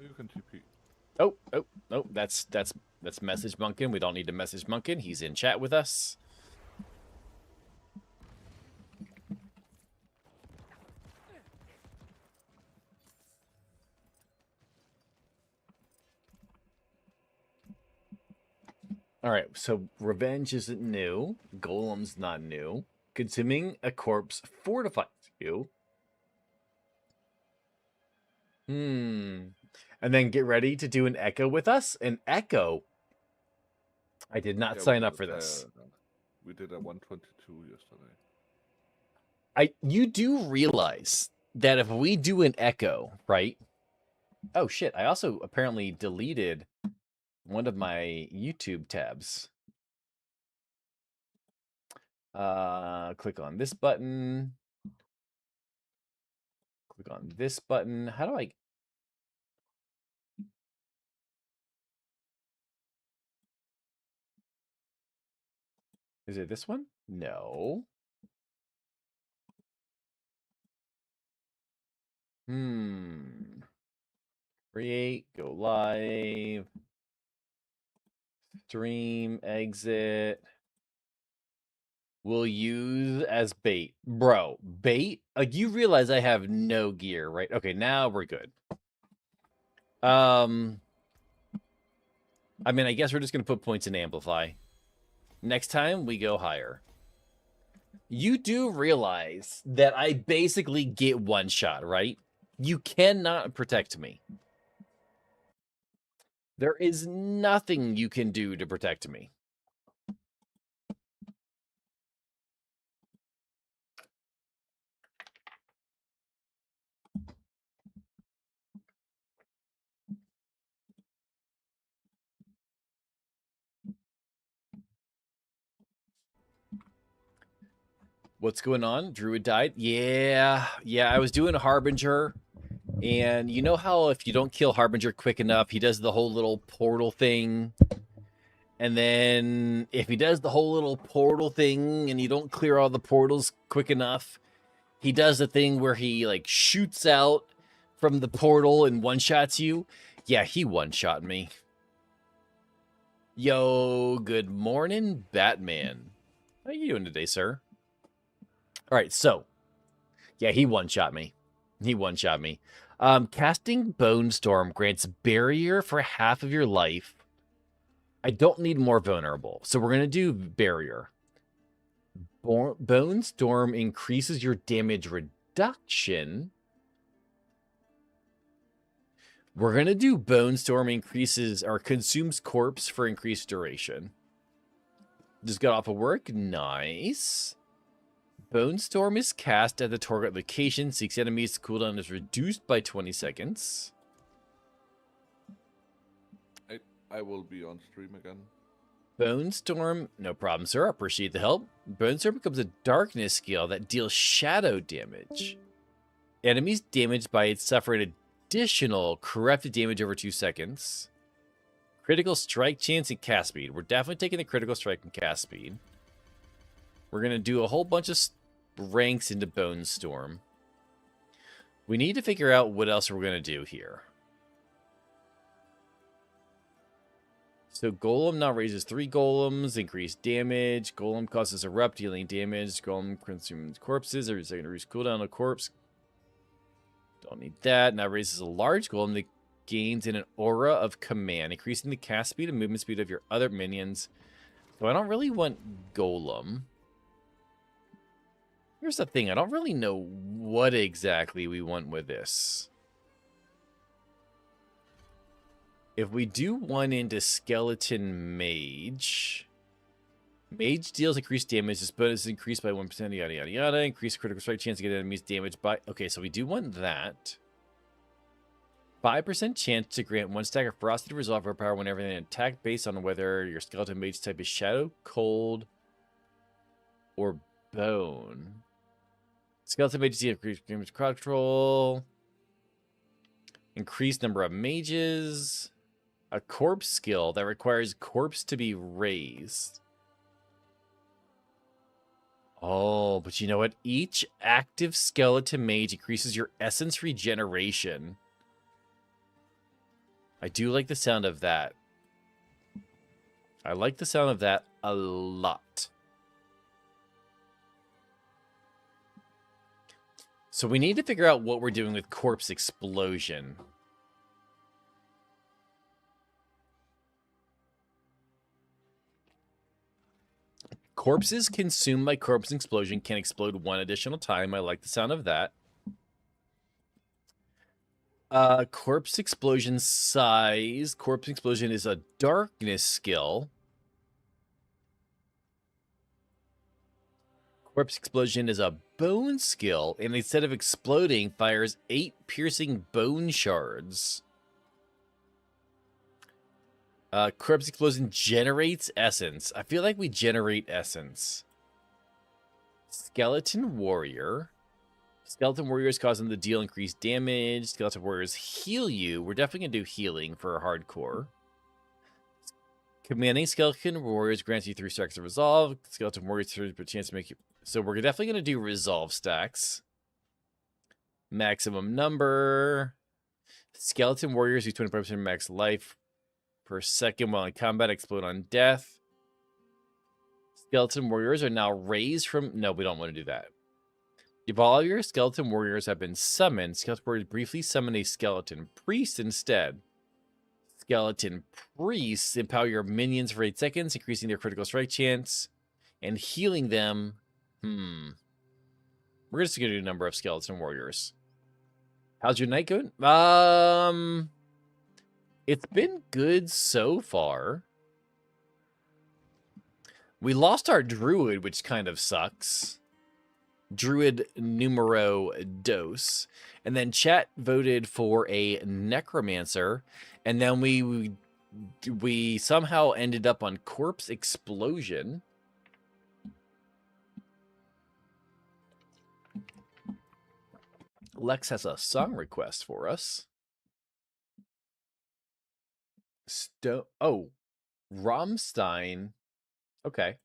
You can TP. Oh, that's Message Munkin. We don't need to Message Munkin. He's in chat with us. All right, so Revenge isn't new. Golem's not new. Consuming a corpse fortifies you. And then get ready to do an Echo with us. An Echo. I did not sign up for this. We did a 122 yesterday. You do realize that if we do an Echo, right? Oh shit! I also apparently deleted one of my YouTube tabs. Click on this button. Click on this button. How do I? Is it this one? No. Create, go live, stream, exit. We'll use as bait. Bro, bait? Like, you realize I have no gear, right? Okay, now we're good. I mean, I guess we're just going to put points in Amplify. Next time, we go higher. You do realize that I basically get one shot, right? You cannot protect me. There is nothing you can do to protect me. What's going on? Druid died? Yeah, I was doing a Harbinger. And you know how if you don't kill Harbinger quick enough, he does the whole little portal thing? And then if he does the whole little portal thing and you don't clear all the portals quick enough, he does the thing where he like shoots out from the portal and one-shots you. Yeah, he one-shot me. Yo, good morning, Batman. How you doing today, sir? All right, so yeah, he one-shot me. Casting Bone Storm grants barrier for half of your life. I don't need more vulnerable, so we're going to do barrier. Bone Storm increases your damage reduction. We're going to do Bone Storm increases or consumes corpse for increased duration. Just got off of work. Nice. Bone Storm is cast at the target location. 6 enemies. Cooldown is reduced by 20 seconds. I will be on stream again. Bone Storm, no problem, sir. Appreciate the help. Bone Storm becomes a darkness skill that deals shadow damage. Enemies damaged by it suffer an additional corrupted damage over 2 seconds. Critical strike chance and cast speed. We're definitely taking the critical strike and cast speed. We're going to do a whole bunch of ranks into Bone Storm. We need to figure out what else we're going to do here. So Golem now raises 3 golems, increased damage. Golem causes erupt, dealing damage. Golem consumes corpses. Every second reduce cooldown of corpse. Don't need that. Now raises a large golem. gains in an aura of command, increasing the cast speed and movement speed of your other minions. So I don't really want Golem. Here's the thing, I don't really know what exactly we want with this. If we do one into Skeleton Mage, Mage deals increased damage. This bonus is increased by 1%, yada, yada, yada. Increase critical strike chance to get enemies damaged by... Okay, so we do want that. 5% chance to grant 1 stack of Ferocity Resolve or power whenever an attack based on whether your Skeleton Mage type is Shadow, Cold, or Bone. Skeleton Mage deals increased damage control. Increased number of mages. A corpse skill that requires corpse to be raised. Oh, but you know what? Each active skeleton mage increases your essence regeneration. I do like the sound of that. I like the sound of that a lot. So we need to figure out what we're doing with corpse explosion. Corpses consumed by corpse explosion can explode 1 additional time. I like the sound of that. Corpse explosion size. Corpse explosion is a darkness skill. Corpse explosion is a bone skill, and instead of exploding, fires 8 piercing bone shards. Corpse explosion generates essence. I feel like we generate essence. Skeleton warrior. Skeleton warriors cause them to deal increased damage. Skeleton warriors heal you. We're definitely going to do healing for hardcore. Commanding skeleton warriors grants you 3 stacks of resolve. Skeleton warriors have a chance to make you... So we're definitely going to do resolve stacks. Maximum number. Skeleton warriors do 25% max life per second while in combat, explode on death. Skeleton warriors are now raised from... No, we don't want to do that. If all of your skeleton warriors have been summoned, skeleton warriors briefly summon a skeleton priest instead. Skeleton priests empower your minions for 8 seconds, increasing their critical strike chance and healing them. We're just going to do a number of skeleton warriors. How's your night going? It's been good so far. We lost our druid, which kind of sucks. Druid numero dos. And then chat voted for a necromancer. And then we somehow ended up on corpse explosion. Lex has a song request for us. Rammstein. Okay.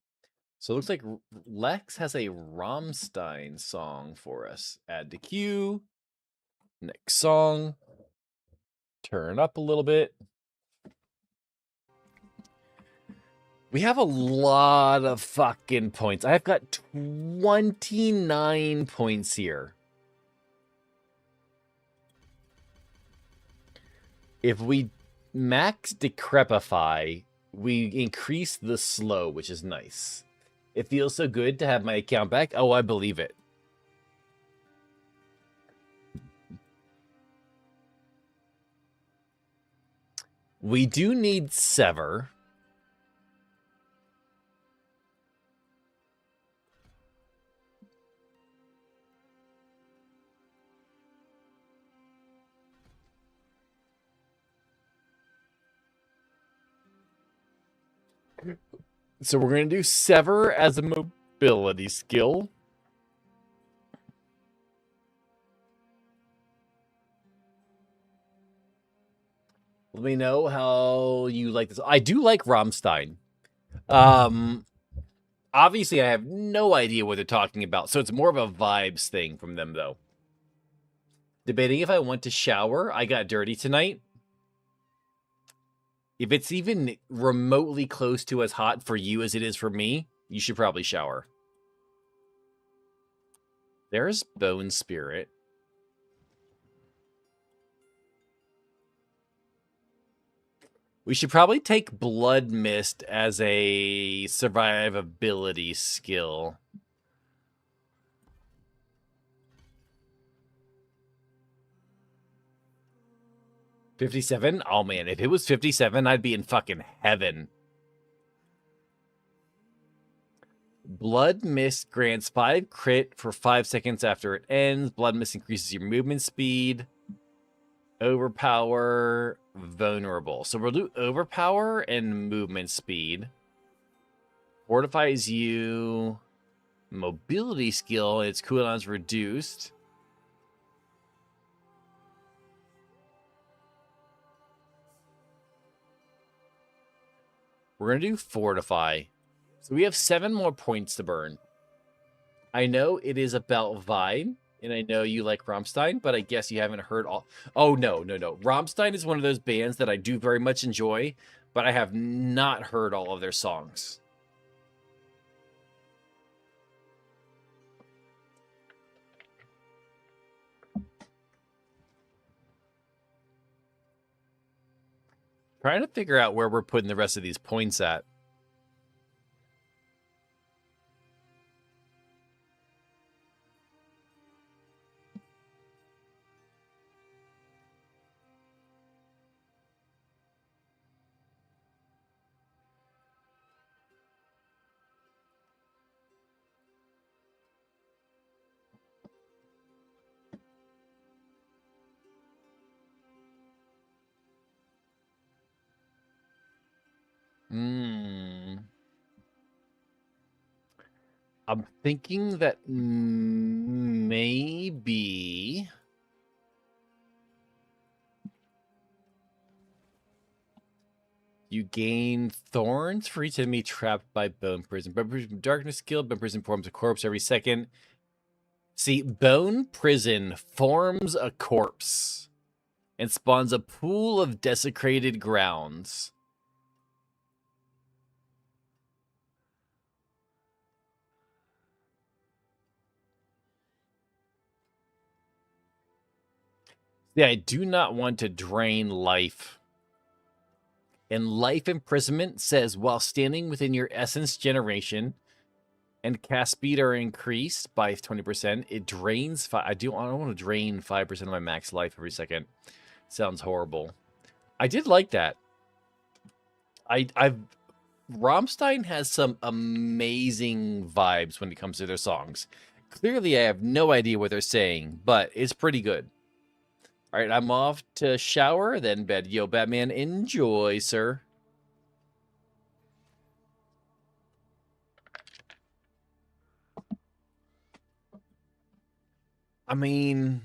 So it looks like Lex has a Rammstein song for us. Add to queue. Next song. Turn up a little bit. We have a lot of fucking points. I've got 29 points here. If we max Decrepify, we increase the slow, which is nice. It feels so good to have my account back. Oh, I believe it. We do need Sever. So we're going to do Sever as a mobility skill. Let me know how you like this. I do like Rammstein. Obviously, I have no idea what they're talking about, so it's more of a vibes thing from them, though. Debating if I want to shower. I got dirty tonight. If it's even remotely close to as hot for you as it is for me, you should probably shower. There's Bone Spirit. We should probably take Blood Mist as a survivability skill. $57? Oh man, if it was 57, I'd be in fucking heaven. Blood Mist grants 5 crit for 5 seconds after it ends. Blood Mist increases your movement speed. Overpower, vulnerable. So we'll do overpower and movement speed. Fortifies you. Mobility skill. Its cooldown's reduced. We're going to do fortify. So we have 7 more points to burn. I know it is about vibe, and I know you like Rammstein, but I guess you haven't heard all. Oh, no. Rammstein is one of those bands that I do very much enjoy, but I have not heard all of their songs. Trying to figure out where we're putting the rest of these points at. I'm thinking that maybe you gain thorns for each enemy trapped by Bone Prison. Bone Prison Darkness skill. Bone Prison forms a corpse every second. See, Bone Prison forms a corpse and spawns a pool of desecrated grounds. Yeah, I do not want to drain life. And life imprisonment says while standing within your essence generation and cast speed are increased by 20%, it drains I don't want to drain 5% of my max life every second. Sounds horrible. I did like that. Rammstein has some amazing vibes when it comes to their songs. Clearly, I have no idea what they're saying, but it's pretty good. All right, I'm off to shower, then bed. Yo, Batman, enjoy, sir. I mean,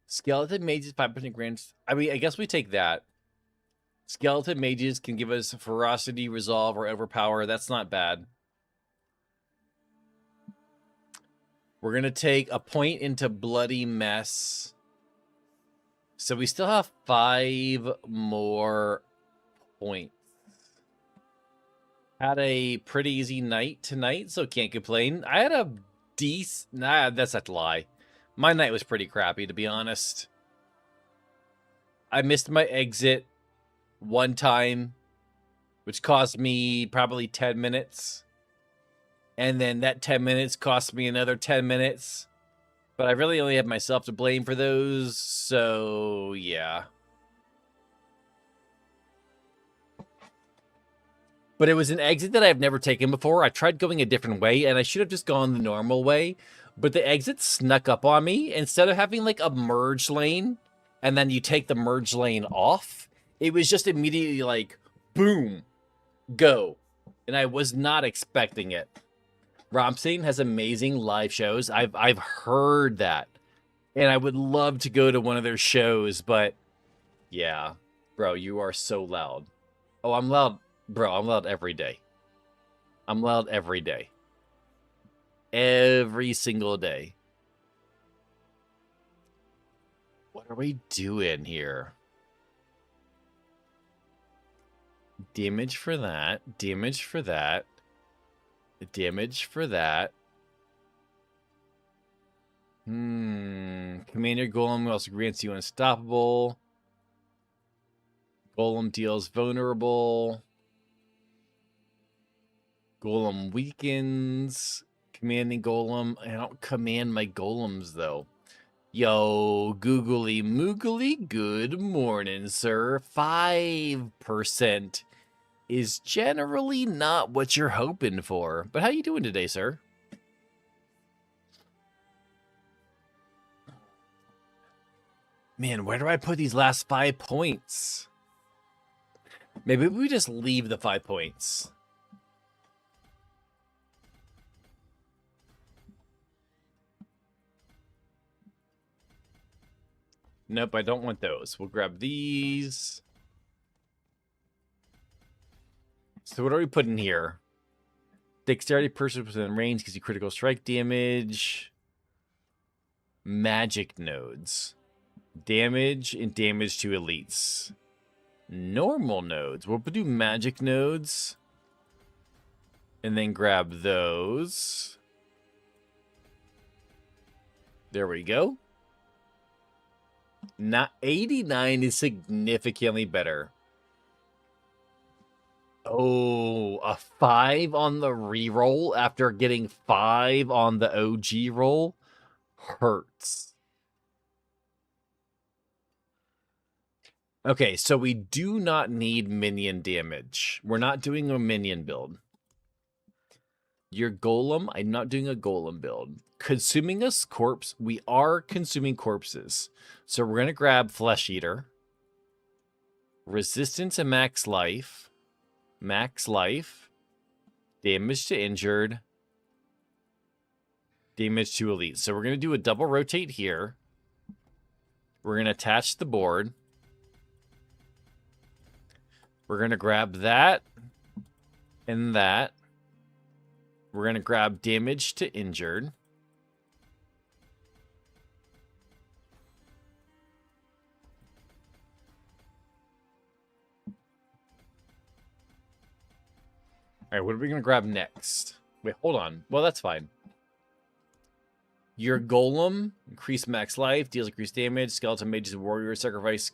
Skeleton Mages 5% grants. I mean, I guess we take that. Skeleton Mages can give us Ferocity, Resolve, or Overpower. That's not bad. We're going to take a point into Bloody Mess. So we still have 5 more points. Had a pretty easy night tonight, so can't complain. I had a decent... Nah, that's a lie. My night was pretty crappy, to be honest. I missed my exit one time, which cost me probably 10 minutes. And then that 10 minutes cost me another 10 minutes. But I really only have myself to blame for those, so yeah. But it was an exit that I've never taken before. I tried going a different way, and I should have just gone the normal way. But the exit snuck up on me. Instead of having like a merge lane, and then you take the merge lane off, it was just immediately like, boom, go. And I was not expecting it. Rammstein has amazing live shows. I've heard that. And I would love to go to one of their shows, but yeah. Bro, you are so loud. Oh, I'm loud. Bro, I'm loud every day. I'm loud every day. Every single day. What are we doing here? Damage for that. Damage for that. Damage for that. Commander Golem also grants you unstoppable. Golem deals vulnerable. Golem weakens. Commanding golem. I don't command my golems, though. Yo, googly moogly, good morning, sir. 5% is generally not what you're hoping for. But how you doing today, sir? Man, where do I put these last 5 points? Maybe we just leave the 5 points. Nope, I don't want those. We'll grab these. So what are we putting here? Dexterity person within range gives you critical strike damage. Magic nodes. Damage and damage to elites. Normal nodes. We'll do magic nodes. And then grab those. There we go. Not 89 is significantly better. Oh, a 5 on the reroll after getting 5 on the OG roll hurts. Okay, so we do not need minion damage. We're not doing a minion build. Your golem, I'm not doing a golem build. Consuming a corpse, we are consuming corpses. So we're going to grab Flesh Eater. Resistance and max life. Max life. Damage to injured. Damage to elite. So we're going to do a double rotate here. We're going to attach the board. We're going to grab that and that. We're going to grab damage to injured. All right, what are we going to grab next? Wait, hold on. Well, that's fine. Your golem, increased max life, deals increased damage. Skeleton mage's warrior sacrifice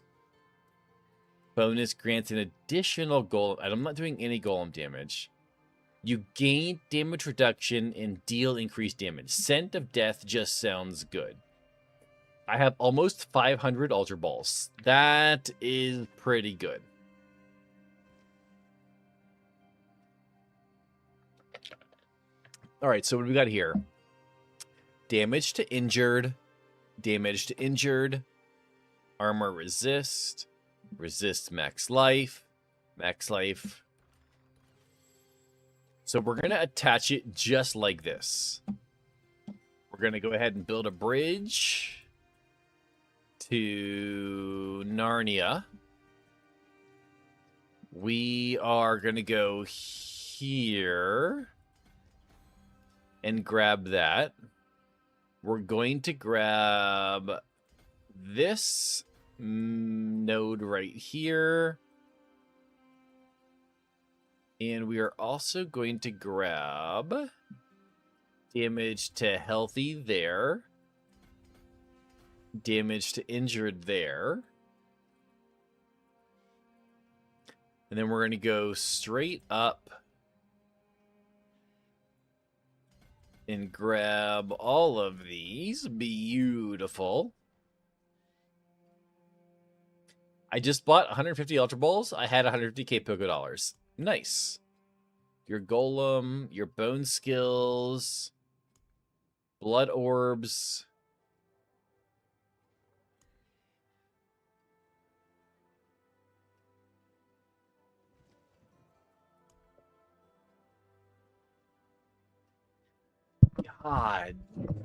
bonus grants an additional golem. I'm not doing any golem damage. You gain damage reduction and deal increased damage. Scent of Death just sounds good. I have almost 500 Ultra Balls. That is pretty good. All right, so what do we got here? Damage to injured. Damage to injured. Armor resist. Resist max life. Max life. So we're going to attach it just like this. We're going to go ahead and build a bridge to Narnia. We are going to go here and grab that. We're going to grab this node right here. And we are also going to grab damage to healthy there. Damage to injured there. And then we're going to go straight up and grab all of these. Beautiful. I just bought 150 Ultra Balls. I had 150k Poké Dollars. Nice. Your golem, your bone skills, blood orbs. God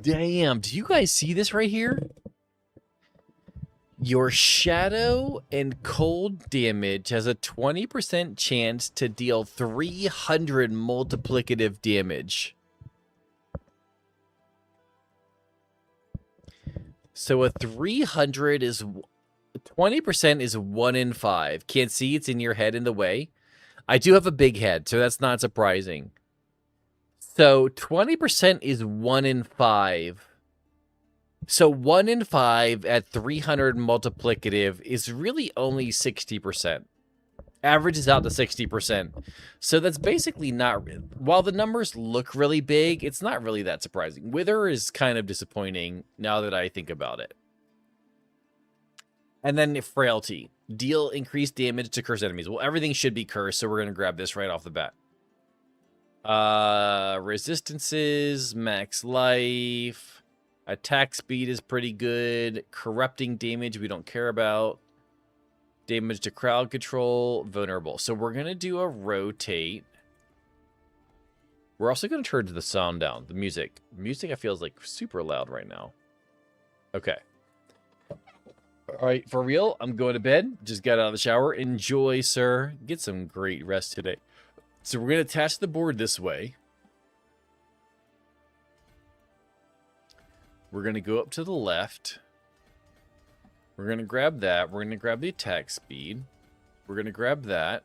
damn. Do you guys see this right here? Your shadow and cold damage has a 20% chance to deal 300 multiplicative damage. So a 300 is 20% is 1 in 5. Can't see, it's in your head in the way. I do have a big head, so that's not surprising. So 20% is 1 in 5. So 1 in 5 at 300 multiplicative is really only 60%. averages out to 60%. So that's basically not, while the numbers look really big, it's not really that surprising. Wither is kind of disappointing now that I think about it. And then Frailty. Deal increased damage to cursed enemies. Well, everything should be cursed, so we're going to grab this right off the bat. Resistances, max life. Attack speed is pretty good. Corrupting damage we don't care about. Damage to crowd control, vulnerable. So we're going to do a rotate. We're also going to turn the sound down, the music. Music I feel is like super loud right now. Okay. All right, for real, I'm going to bed. Just got out of the shower. Enjoy, sir. Get some great rest today. So we're going to attach the board this way. We're going to go up to the left. We're going to grab that. We're going to grab the attack speed. We're going to grab that.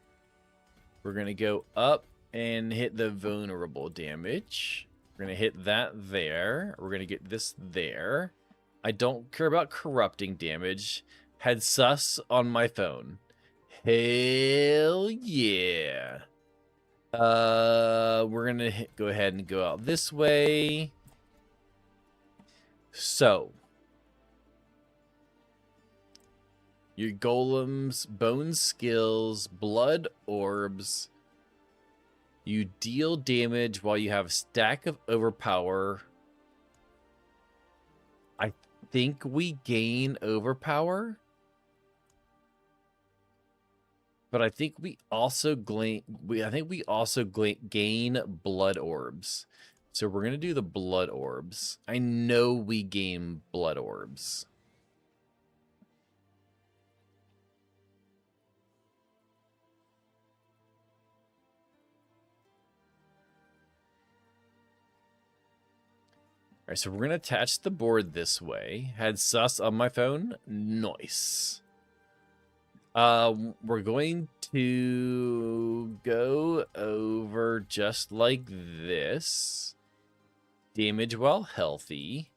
We're going to go up and hit the vulnerable damage. We're going to hit that there. We're going to get this there. I don't care about corrupting damage. Had sus on my phone. Hell yeah. We're going to go ahead and go out this way. So, your golems, bone skills, blood orbs. You deal damage while you have a stack of overpower. I think we gain overpower. But I think we also gain blood orbs. So we're going to do the blood orbs. I know we gain blood orbs. All right, so we're going to attach the board this way. Had sus on my phone. Nice. We're going to go over just like this. Damage while healthy.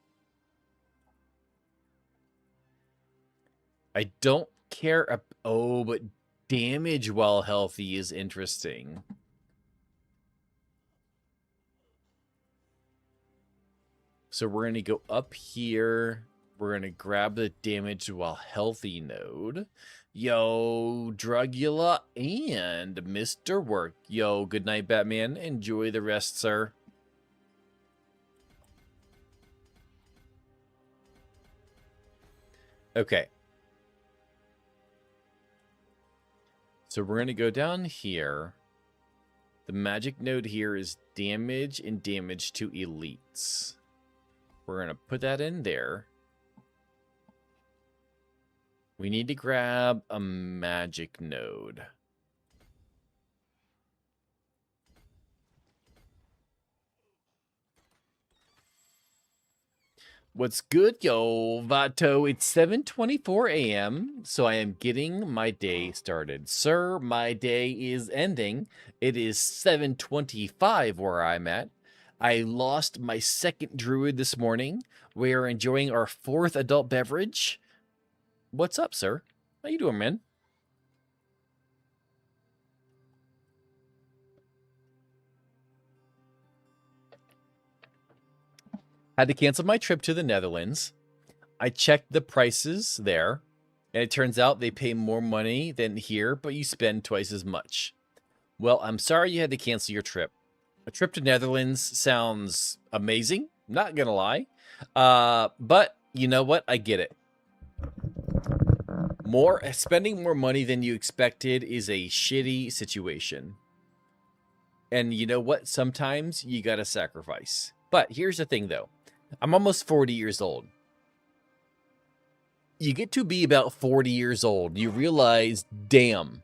I don't care. Oh, but damage while healthy is interesting. So we're going to go up here. We're going to grab the damage while healthy node. Yo, Drugula and Mr. Work. Yo, good night, Batman. Enjoy the rest, sir. Okay. So we're going to go down here. The magic node here is damage and damage to elites. We're going to put that in there. We need to grab a magic node. What's good, yo, Vato? It's 7:24 a.m., so I am getting my day started. Sir, my day is ending. It is 7:25 where I'm at. I lost my second druid this morning. We are enjoying our fourth adult beverage. What's up, sir? How you doing, man? Had to cancel my trip to the Netherlands. I checked the prices there, and it turns out they pay more money than here, but you spend twice as much. Well, I'm sorry you had to cancel your trip. A trip to Netherlands sounds amazing, not gonna lie. But you know what? I get it. Spending more money than you expected is a shitty situation. And you know what? Sometimes you gotta sacrifice. But here's the thing, though. I'm almost 40 years old. You get to be about 40 years old. You realize, damn,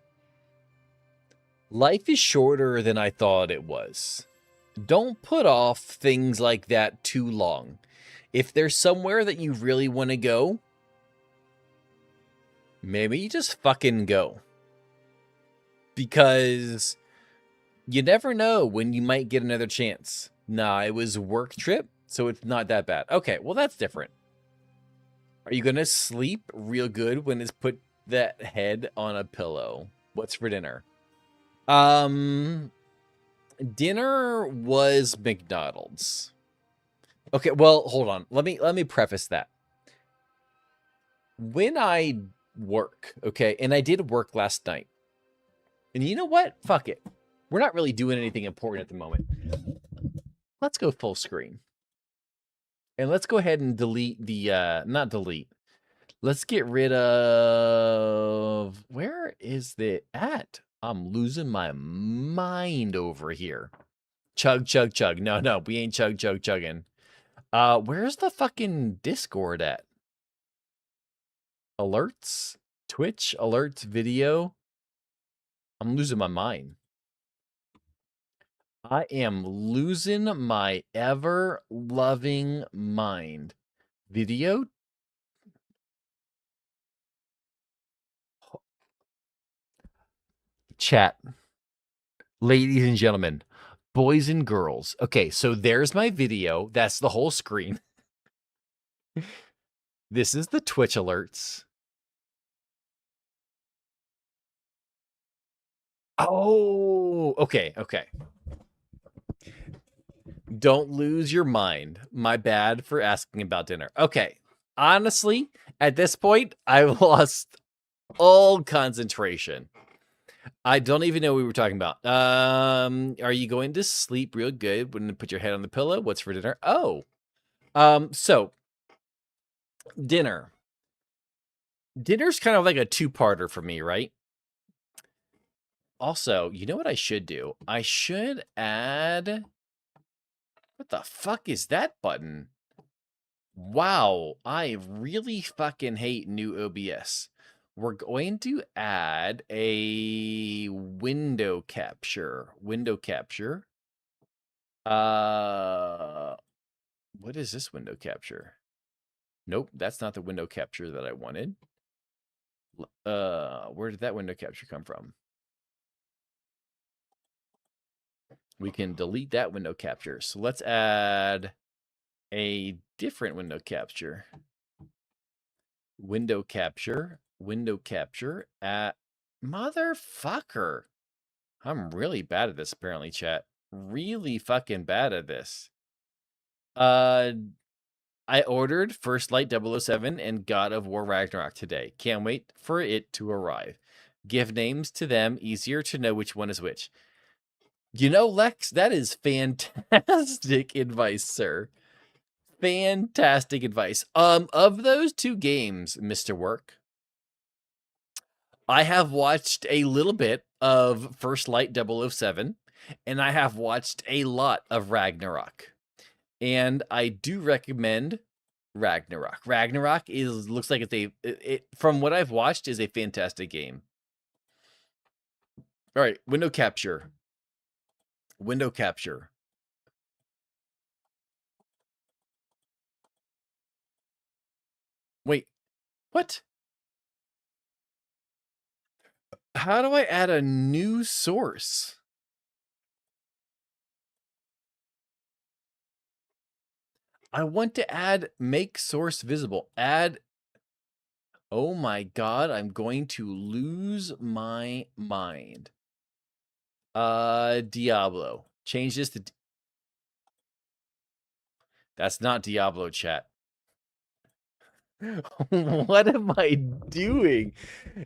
life is shorter than I thought it was. Don't put off things like that too long. If there's somewhere that you really want to go, maybe you just fucking go. Because you never know when you might get another chance. Nah, it was a work trip, so it's not that bad. Okay, well, that's different. Are you going to sleep real good when it's put that head on a pillow? What's for dinner? Dinner was McDonald's. Okay, well, hold on. Let me preface that. When I work, okay, and I did work last night. And you know what? Fuck it. We're not really doing anything important at the moment. Let's go full screen. And let's go ahead and delete the not delete. Let's get rid of, where is the at? I'm losing my mind over here. Chug, chug, chug. No, we ain't chug, chug, chugging. Where's the fucking Discord at? Alerts? Twitch? Alerts? Video? I'm losing my mind. I am losing my ever-loving mind. Video? Chat. Ladies and gentlemen, boys and girls. Okay, so there's my video. That's the whole screen. This is the Twitch alerts. Oh, okay. Don't lose your mind. My bad for asking about dinner. Okay. Honestly, at this point, I've lost all concentration. I don't even know what we were talking about. Are you going to sleep real good when you put your head on the pillow? What's for dinner? Oh. So dinner. Dinner's kind of like a two-parter for me, right? Also, you know what I should do? I should add... What the fuck is that button? Wow, I really fucking hate new OBS. We're going to add a window capture. Window capture. What is this window capture? Nope, that's not the window capture that I wanted. Where did that window capture come from? We can delete that window capture. So let's add a different window capture. Window capture at motherfucker. I'm really bad at this, apparently, chat. Really fucking bad at this. I ordered First Light 007 and God of War Ragnarok today. Can't wait for it to arrive. Give names to them, easier to know which one is which. You know, Lex, that is fantastic advice, sir. Fantastic advice. Of those two games, Mr. Work, I have watched a little bit of First Light 007, and I have watched a lot of Ragnarok. And I do recommend Ragnarok. Ragnarok looks like it's from what I've watched, is a fantastic game. All right, window capture. Window capture. Wait, what? How do I add a new source? I want to add make source visible. Add. Oh my God, I'm going to lose my mind. Diablo. Change this to... That's not Diablo, chat. What am I doing?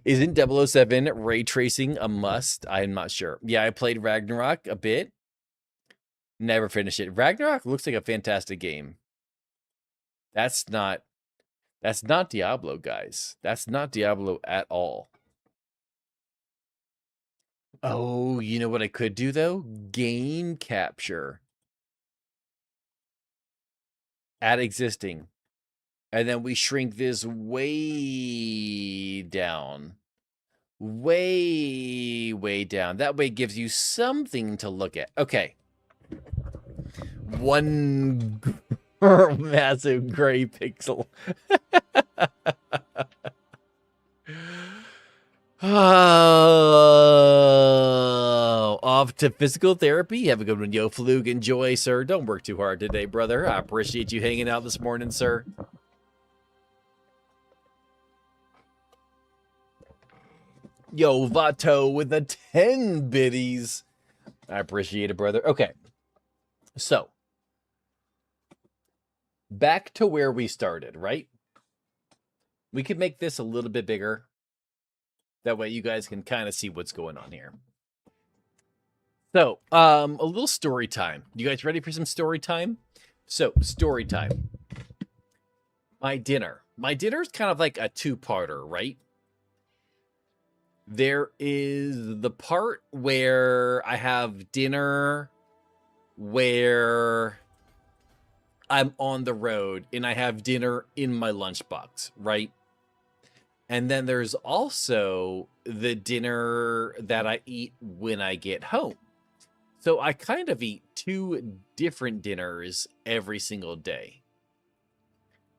Isn't 007 ray tracing a must? I'm not sure. Yeah, I played Ragnarok a bit. Never finished it. Ragnarok looks like a fantastic game. That's not Diablo, guys. That's not Diablo at all. Oh, you know what I could do, though? Game capture. Add existing. And then we shrink this way down. Way down. That way it gives you something to look at. Okay. One massive gray pixel. Oh, off to physical therapy. Have a good one, Yo Flug. Enjoy, sir. Don't work too hard today, brother. I appreciate you hanging out this morning, sir. Yo, Vato with the 10 biddies. I appreciate it, brother. Okay. So, back to where we started, right? We could make this a little bit bigger. That way you guys can kind of see what's going on here. So, a little story time. You guys ready for some story time? So, story time. My dinner. My dinner is kind of like a two-parter, right? There is the part where I have dinner where I'm on the road and I have dinner in my lunchbox, right? And then there's also the dinner that I eat when I get home. So I kind of eat two different dinners every single day.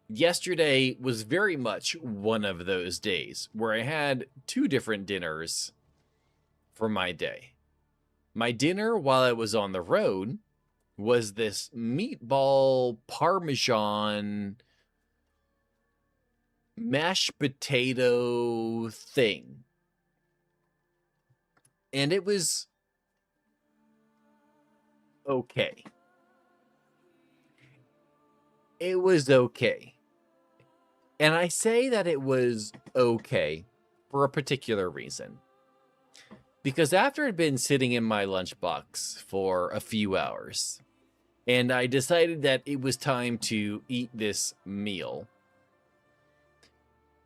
Yesterday was very much one of those days where I had two different dinners for my day. My dinner while I was on the road was this meatball parmesan mashed potato thing. And it was okay. It was okay. And I say that it was okay for a particular reason. Because after it had been sitting in my lunchbox for a few hours, and I decided that it was time to eat this meal,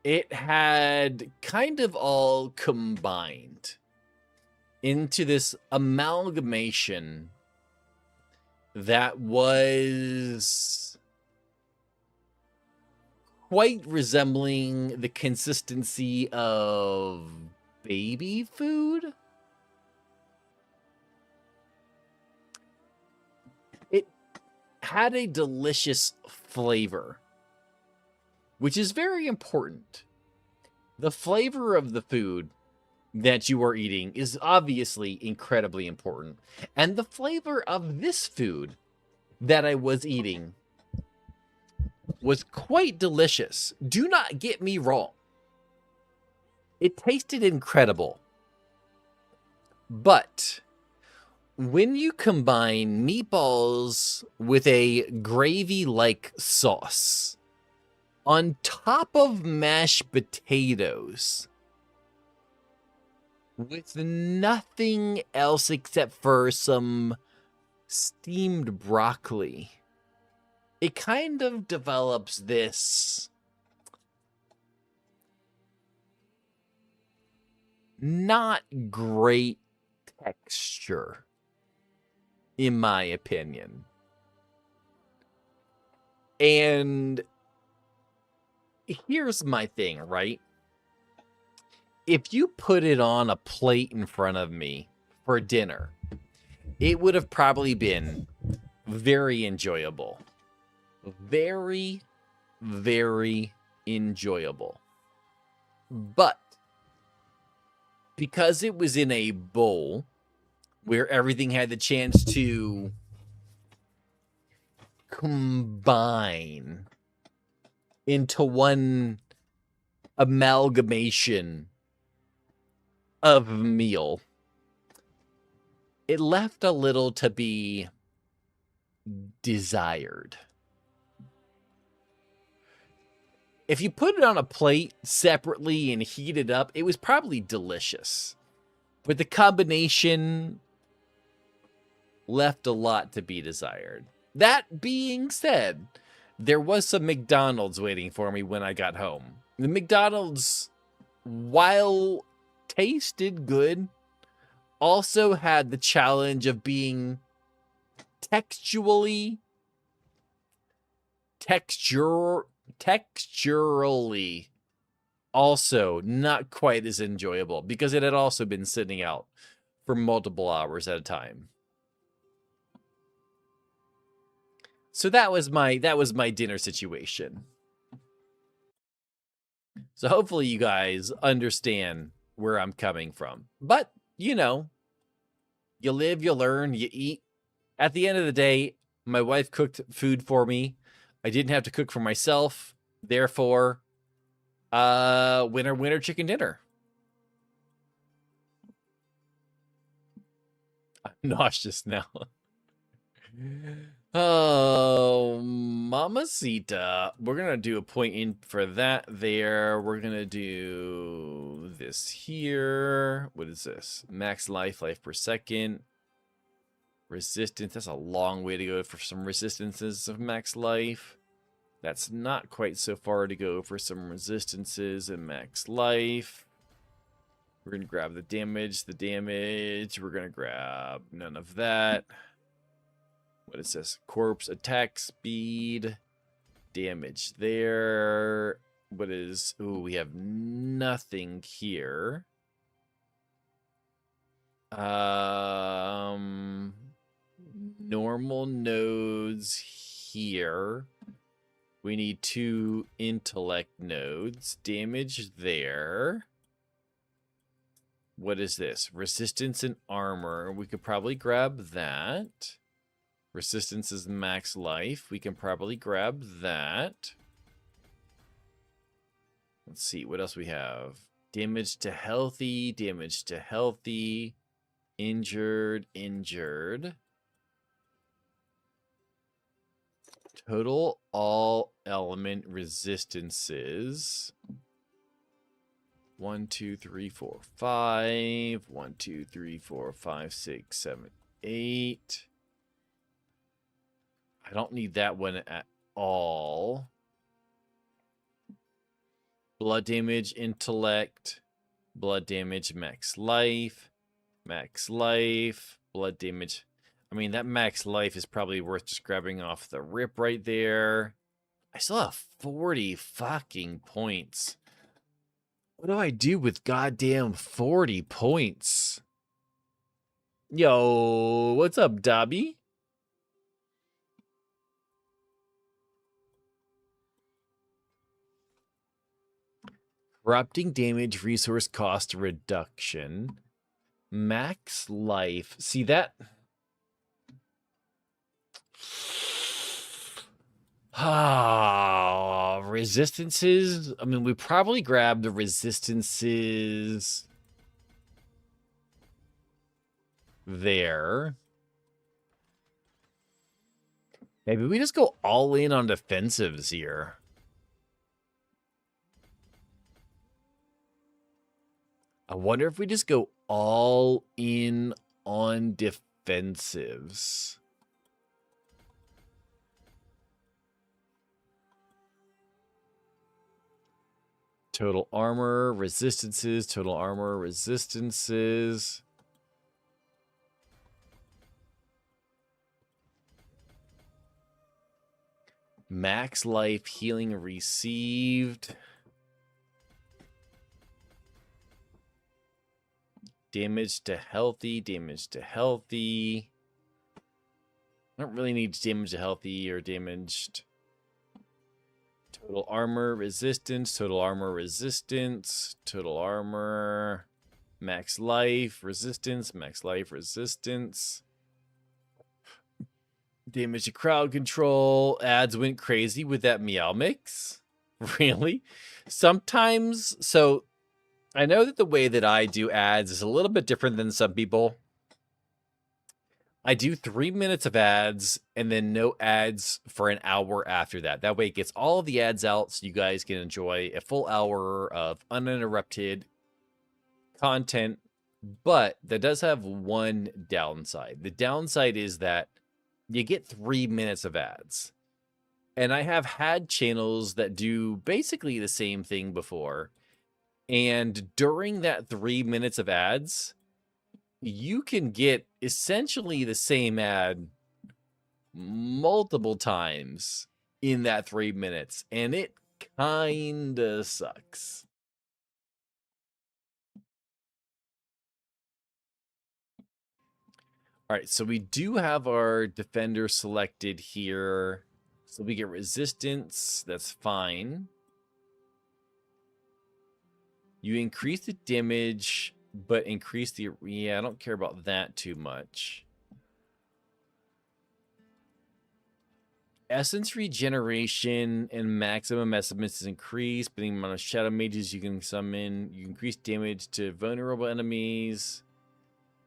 it had kind of all combined into this amalgamation that was quite resembling the consistency of baby food. It had a delicious flavor, which is very important. The flavor of the food that you are eating is obviously incredibly important. And the flavor of this food that I was eating was quite delicious. Do not get me wrong. It tasted incredible. But when you combine meatballs with a gravy-like sauce on top of mashed potatoes with nothing else except for some steamed broccoli, it kind of develops this not great texture, in my opinion. And here's my thing, right? If you put it on a plate in front of me for dinner, it would have probably been very enjoyable. Very, very enjoyable. But because it was in a bowl where everything had the chance to combine into one amalgamation of meal, it left a little to be desired. If you put it on a plate separately and heat it up, it was probably delicious. But the combination left a lot to be desired. That being said, there was some McDonald's waiting for me when I got home. The McDonald's, while tasted good, also had the challenge of being texturally also not quite as enjoyable because it had also been sitting out for multiple hours at a time. So that was my dinner situation. So hopefully you guys understand where I'm coming from. But, you know, you live, you learn, you eat. At the end of the day, my wife cooked food for me. I didn't have to cook for myself. Therefore, winner, winner, chicken dinner. nauseous now. Oh, Mamacita. We're going to do a point in for that there. We're going to do this here. What is this? Max life per second. Resistance. That's a long way to go for some resistances of max life. That's not quite so far to go for some resistances and max life. We're going to grab the damage. We're going to grab none of that. What is this? Corpse attack speed. Damage there. What is... Ooh, we have nothing here. Normal nodes here. We need 2 intellect nodes. Damage there. What is this? Resistance and armor. We could probably grab that. Resistance is max life. We can probably grab that. Let's see. What else we have? Damage to healthy. Damage to healthy. Injured. Injured. Total all element resistances. 1, 2, 3, 4, 5. 1, 2, 3, 4, 5, 6, 7, 8. I don't need that one at all. Blood damage, intellect. Blood damage, max life. Max life. Blood damage. I mean, that max life is probably worth just grabbing off the rip right there. I still have 40 fucking points. What do I do with goddamn 40 points? Yo, what's up, Dobby? Corrupting damage, resource cost reduction. Max life. See that? Resistances. I mean, we probably grab the resistances there. Maybe we just go all in on defensives here. I wonder if we just go all in on defensives. Total armor, resistances, total armor, resistances. Max life, healing received. Damage to healthy, damage to healthy. I don't really need damage to healthy or damaged. Total armor, resistance, total armor, resistance, total armor, max life, resistance, max life, resistance. Damage to crowd control. Ads went crazy with that meow mix. Really? Sometimes, so I know that the way that I do ads is a little bit different than some people. I do 3 minutes of ads and then no ads for an hour after that. That way it gets all of the ads out so you guys can enjoy a full hour of uninterrupted content. But that does have one downside. The downside is that you get 3 minutes of ads. And I have had channels that do basically the same thing before. And during that 3 minutes of ads, you can get essentially the same ad multiple times in that 3 minutes. And it kinda sucks. All right, so we do have our defender selected here. So we get resistance. That's fine. You increase the damage, but increase the... Yeah, I don't care about that too much. Essence regeneration and maximum essence is increased. Depending on the shadow mages you can summon. You increase damage to vulnerable enemies.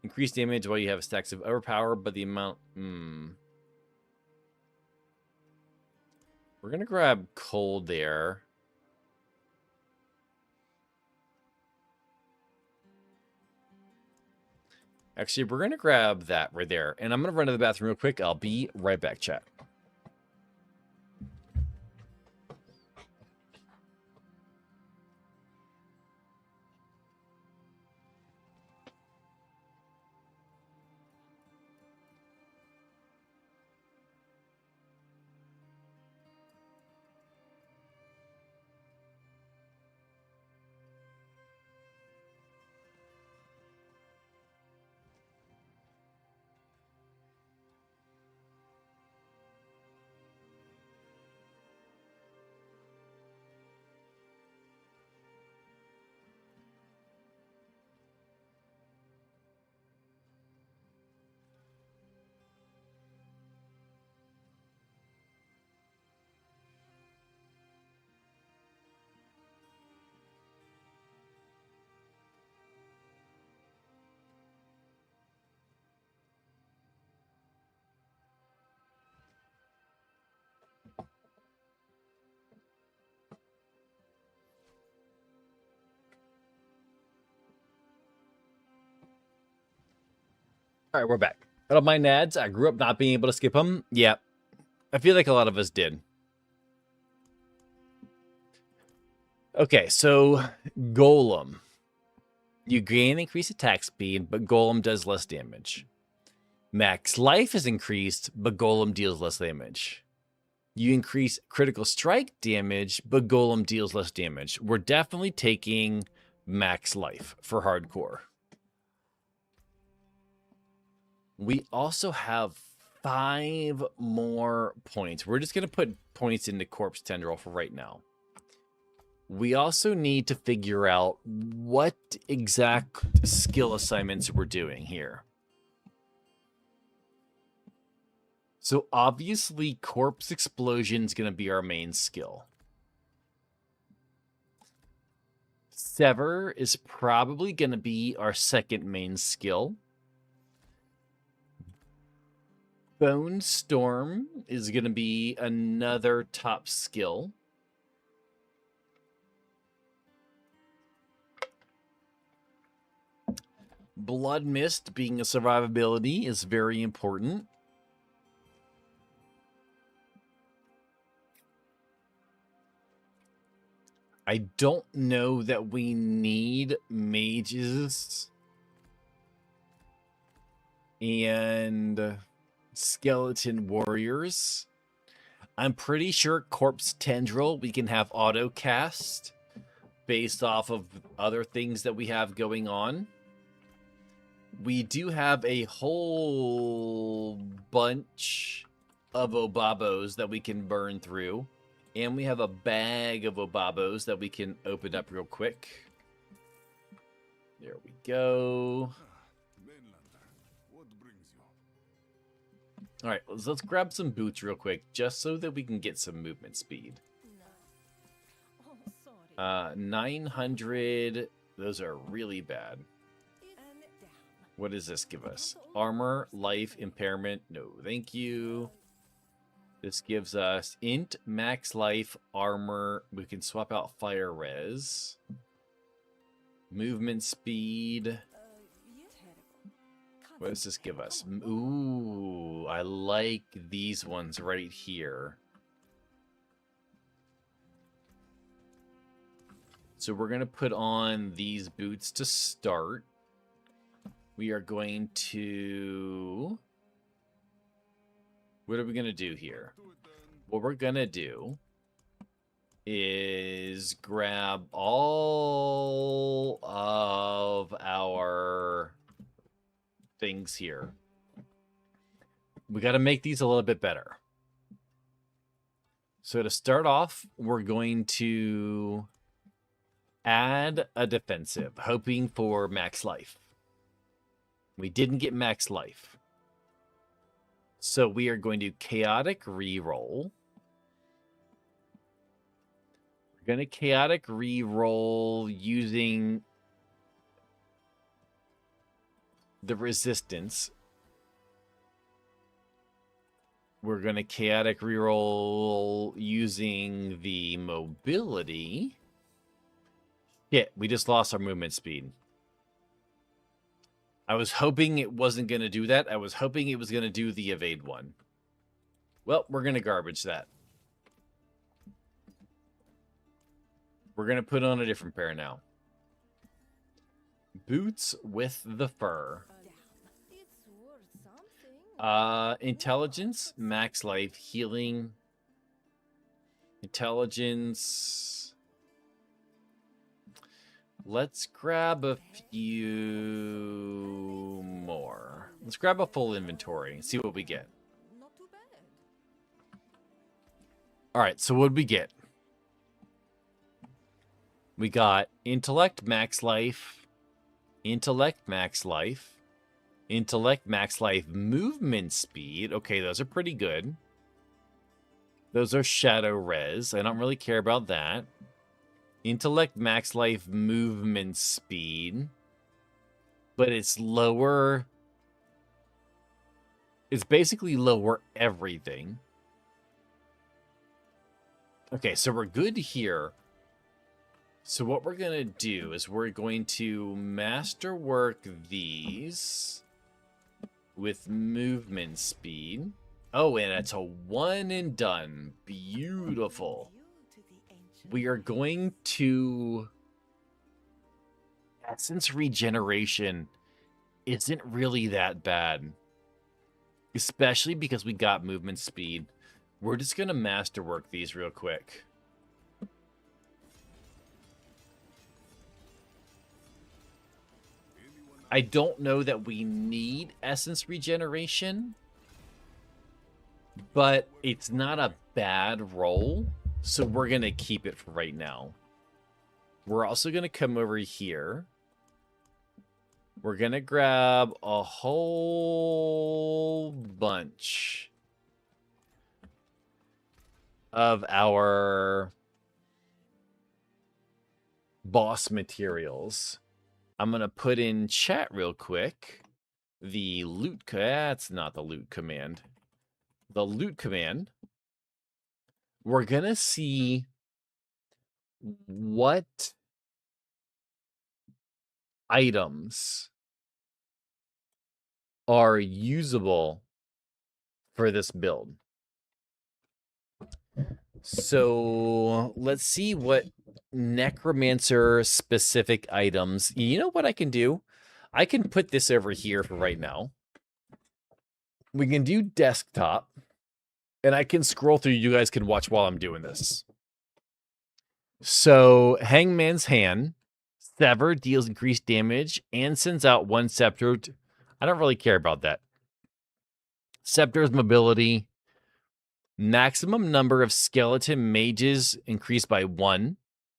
Increase damage while you have stacks of overpower, but the amount... We're going to grab cold there. Actually, we're going to grab that right there. And I'm going to run to the bathroom real quick. I'll be right back, chat. All right, we're back. I don't mind ads. I grew up not being able to skip them. Yeah, I feel like a lot of us did. Okay, so Golem. You gain increased attack speed, but Golem does less damage. Max life is increased, but Golem deals less damage. You increase critical strike damage, but Golem deals less damage. We're definitely taking max life for hardcore. We also have 5 more points. We're just going to put points into Corpse Tendril for right now. We also need to figure out what exact skill assignments we're doing here. So obviously, Corpse Explosion is going to be our main skill. Sever is probably going to be our second main skill. Bone Storm is going to be another top skill. Blood Mist being a survivability is very important. I don't know that we need mages and skeleton warriors. I'm pretty sure Corpse Tendril we can have auto cast based off of other things that we have going on. We do have a whole bunch of Obabos that we can burn through. And we have a bag of Obabos that we can open up real quick. There we go. All right, let's grab some boots real quick, just so that we can get some movement speed. 900, those are really bad. What does this give us? Armor, life, impairment, no thank you. This gives us int, max life, armor. We can swap out fire res. Movement speed. What does this give us? Ooh, I like these ones right here. So we're going to put on these boots to start. We are going to... What are we going to do here? What we're going to do is grab all of our things here. We got to make these a little bit better. So to start off, we're going to add a defensive, hoping for max life. We didn't get max life. So we are going to chaotic reroll. We're going to chaotic reroll using the resistance. We're going to chaotic reroll using the mobility. Yeah, we just lost our movement speed. I was hoping it wasn't going to do that. I was hoping it was going to do the evade one. Well, we're going to garbage that. We're going to put on a different pair now. Boots with the fur. Intelligence, max life, healing. Intelligence. Let's grab a few more. Let's grab a full inventory and see what we get. All right, so what did we get? We got intellect, max life, intellect, max life, intellect, max life, movement speed. Okay, those are pretty good. Those are shadow res. I don't really care about that. Intellect, max life, movement speed. But it's lower. It's basically lower everything. Okay, so we're good here. So what we're going to do is we're going to masterwork these with movement speed. Oh, and it's a one and done. Beautiful. We are going to... Essence regeneration isn't really that bad. Especially because we got movement speed. We're just going to masterwork these real quick. I don't know that we need essence regeneration, but it's not a bad roll, so we're going to keep it for right now. We're also going to come over here. We're going to grab a whole bunch of our boss materials. I'm going to put in chat real quick the loot. That's not the loot command. The loot command. We're going to see what items are usable for this build. So let's see what necromancer specific items. You know what I can do? I can put this over here for right now. We can do desktop, and I can scroll through. You guys can watch while I'm doing this. So Hangman's Hand, Sever deals increased damage and sends out one scepter. I don't really care about that. Scepter's mobility. Maximum number of skeleton mages increased by 1,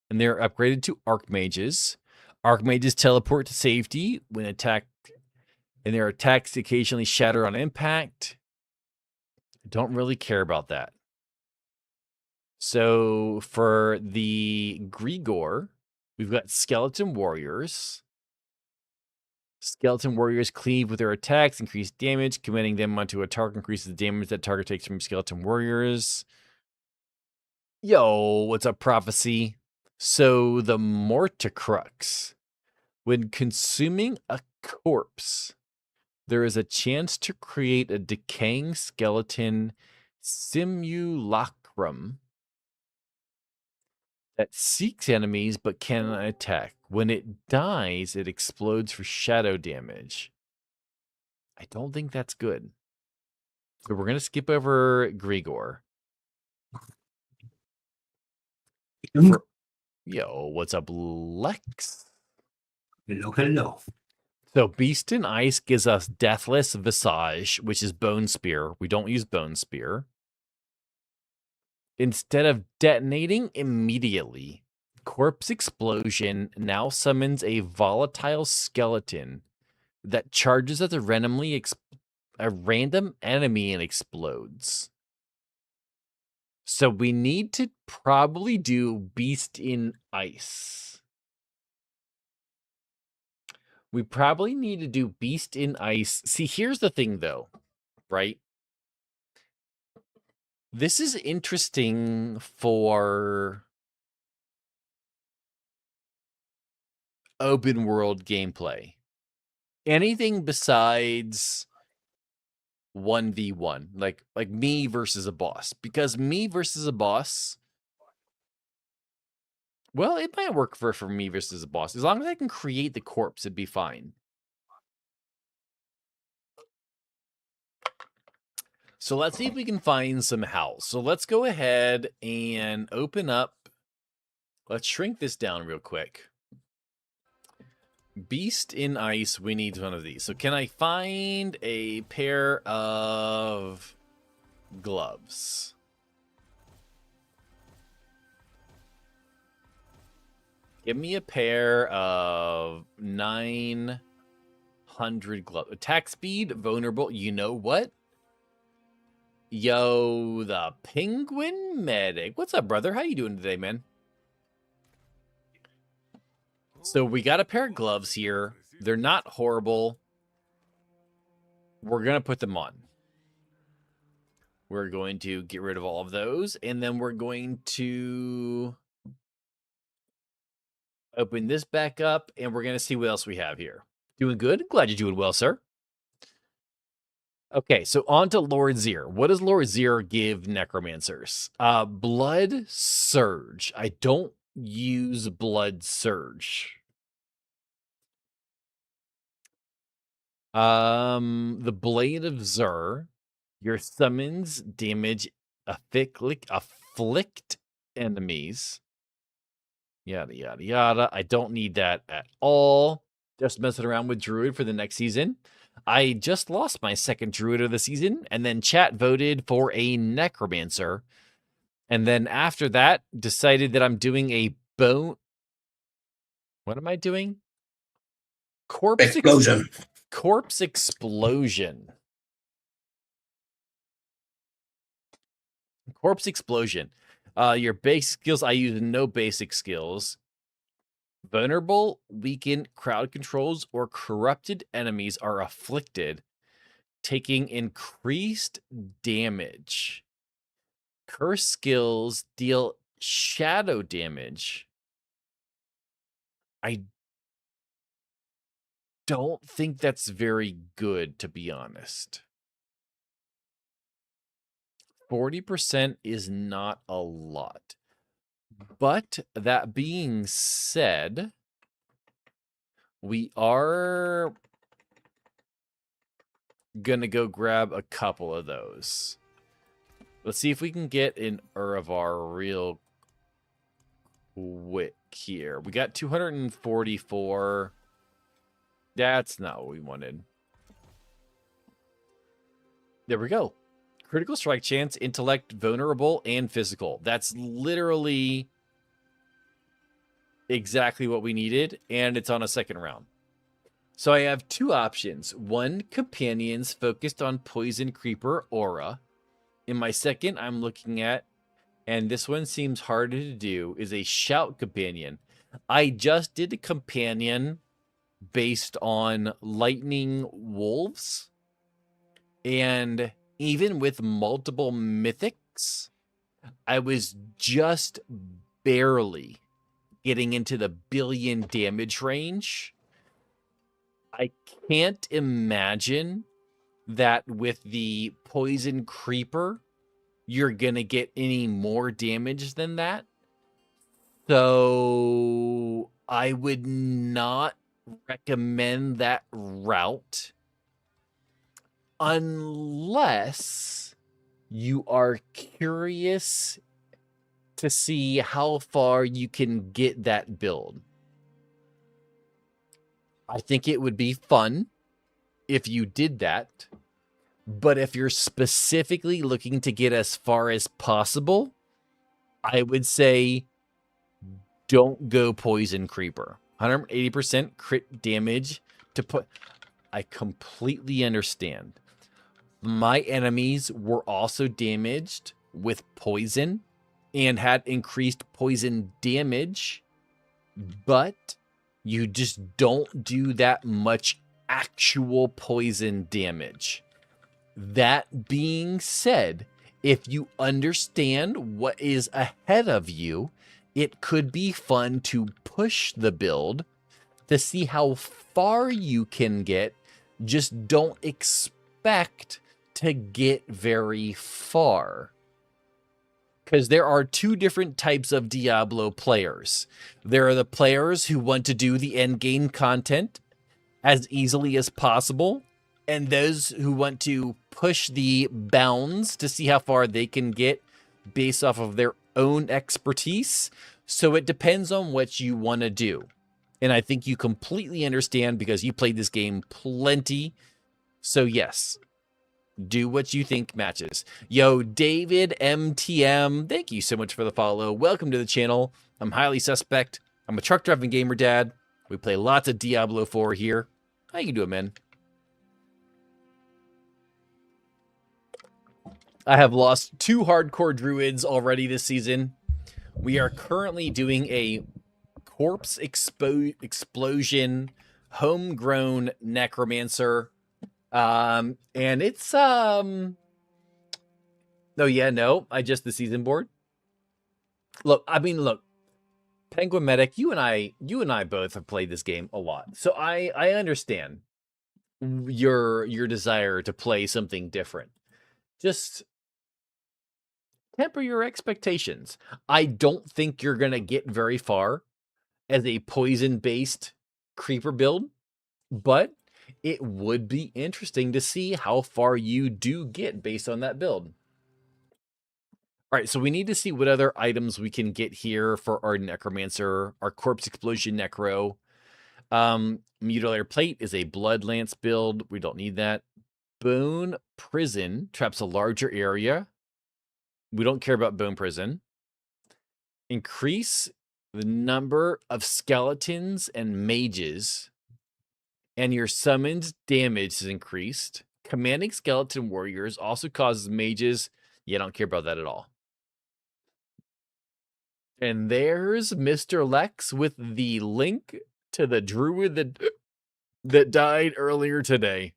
and they're upgraded to archmages. Archmages teleport to safety when attacked, and their attacks occasionally shatter on impact. Don't really care about that. So for the Grigor, we've got skeleton warriors. Skeleton warriors cleave with their attacks, increase damage, committing them onto a target increases the damage that target takes from skeleton warriors. Yo, what's up, Prophecy? So the Morticrux. When consuming a corpse, there is a chance to create a decaying skeleton simulacrum that seeks enemies but cannot attack. When it dies, it explodes for shadow damage. I don't think that's good. So we're going to skip over Grigor. Yo, what's up, Lex? Hello, hello. So Beast in Ice gives us Deathless Visage, which is Bone Spear. We don't use Bone Spear. Instead of detonating immediately, Corpse Explosion now summons a volatile skeleton that charges at a random enemy and explodes. So we need to probably do Beast in Ice. We probably need to do Beast in Ice. See, here's the thing, though, right? This is interesting for open world gameplay. Anything besides 1v1, like me versus a boss. Because me versus a boss, well, it might work for me versus a boss. As long as I can create the corpse, it'd be fine. So let's see if we can find some howls. So let's go ahead and open up. Let's shrink this down real quick. Beast in Ice, we need one of these. So can I find a pair of gloves? Give me a pair of 900 gloves. Attack speed, vulnerable. You know what? Yo, the Penguin Medic. What's up, brother? How you doing today, man? So we got a pair of gloves here. They're not horrible. We're going to put them on. We're going to get rid of all of those. And then we're going to open this back up. And we're going to see what else we have here. Doing good? Glad you're doing well, sir. Okay, so on to Lord Zir. What does Lord Zir give necromancers? Blood Surge. I don't use Blood Surge. The Blade of Zur. Your summons damage afflict enemies. Yada, yada, yada. I don't need that at all. Just messing around with Druid for the next season. I just lost my second Druid of the season, and then chat voted for a Necromancer. And then after that, decided that I'm doing a bone... What am I doing? Corpse Explosion. Corpse Explosion. Corpse Explosion. Your base skills, I use no basic skills. Vulnerable, weakened, crowd controls, or corrupted enemies are afflicted, taking increased damage. Curse skills deal shadow damage. I don't think that's very good, to be honest. 40% is not a lot. But that being said, we are going to go grab a couple of those. Let's see if we can get an Uravar real quick here. We got 244. That's not what we wanted. There we go. Critical strike chance, intellect, vulnerable, and physical. That's literally exactly what we needed, and it's on a second round. So I have two options. One, companions focused on poison creeper aura. In my second, I'm looking at, and this one seems harder to do, is a shout companion. I just did a companion based on lightning wolves, and even with multiple mythics, I was just barely getting into the billion damage range. I can't imagine that with the poison creeper, you're going to get any more damage than that. So I would not recommend that route unless you are curious to see how far you can get that build. I think it would be fun if you did that. But if you're specifically looking to get as far as possible, I would say don't go poison creeper. 180% crit damage to put... I completely understand. My enemies were also damaged with poison and had increased poison damage, but You just don't do that much actual poison damage. That being said, if you understand what is ahead of you, it could be fun to push the build to see how far you can get. Just don't expect to get very far. Because there are two different types of Diablo players. There are the players who want to do the end game content as easily as possible, and those who want to push the bounds to see how far they can get based off of their own expertise. So it depends on what you want to do. And I think you completely understand because you played this game plenty. So yes, do what you think matches. Yo, David MTM, thank you so much for the follow. Welcome to the channel. I'm highly suspect. I'm a truck driving gamer dad. We play lots of Diablo 4 here. How you doing, man? I have lost 2 hardcore druids already this season. We are currently doing a corpse explosion homegrown necromancer. And it's no, I just the season board. Look, Penguin Medic, you and I both have played this game a lot. So I understand your desire to play something different. Just temper your expectations. I don't think you're going to get very far as a poison-based creeper build, but it would be interesting to see how far you do get based on that build. All right, so we need to see what other items we can get here for our Necromancer, our Corpse Explosion Necro. Mutilator Plate is a Blood Lance build. We don't need that. Bone Prison traps a larger area. We don't care about Bone Prison. Increase the number of skeletons and mages, and your summoned damage is increased. Commanding skeleton warriors also causes mages. Yeah, I don't care about that at all. And there's Mr. Lex with the link to the druid that died earlier today.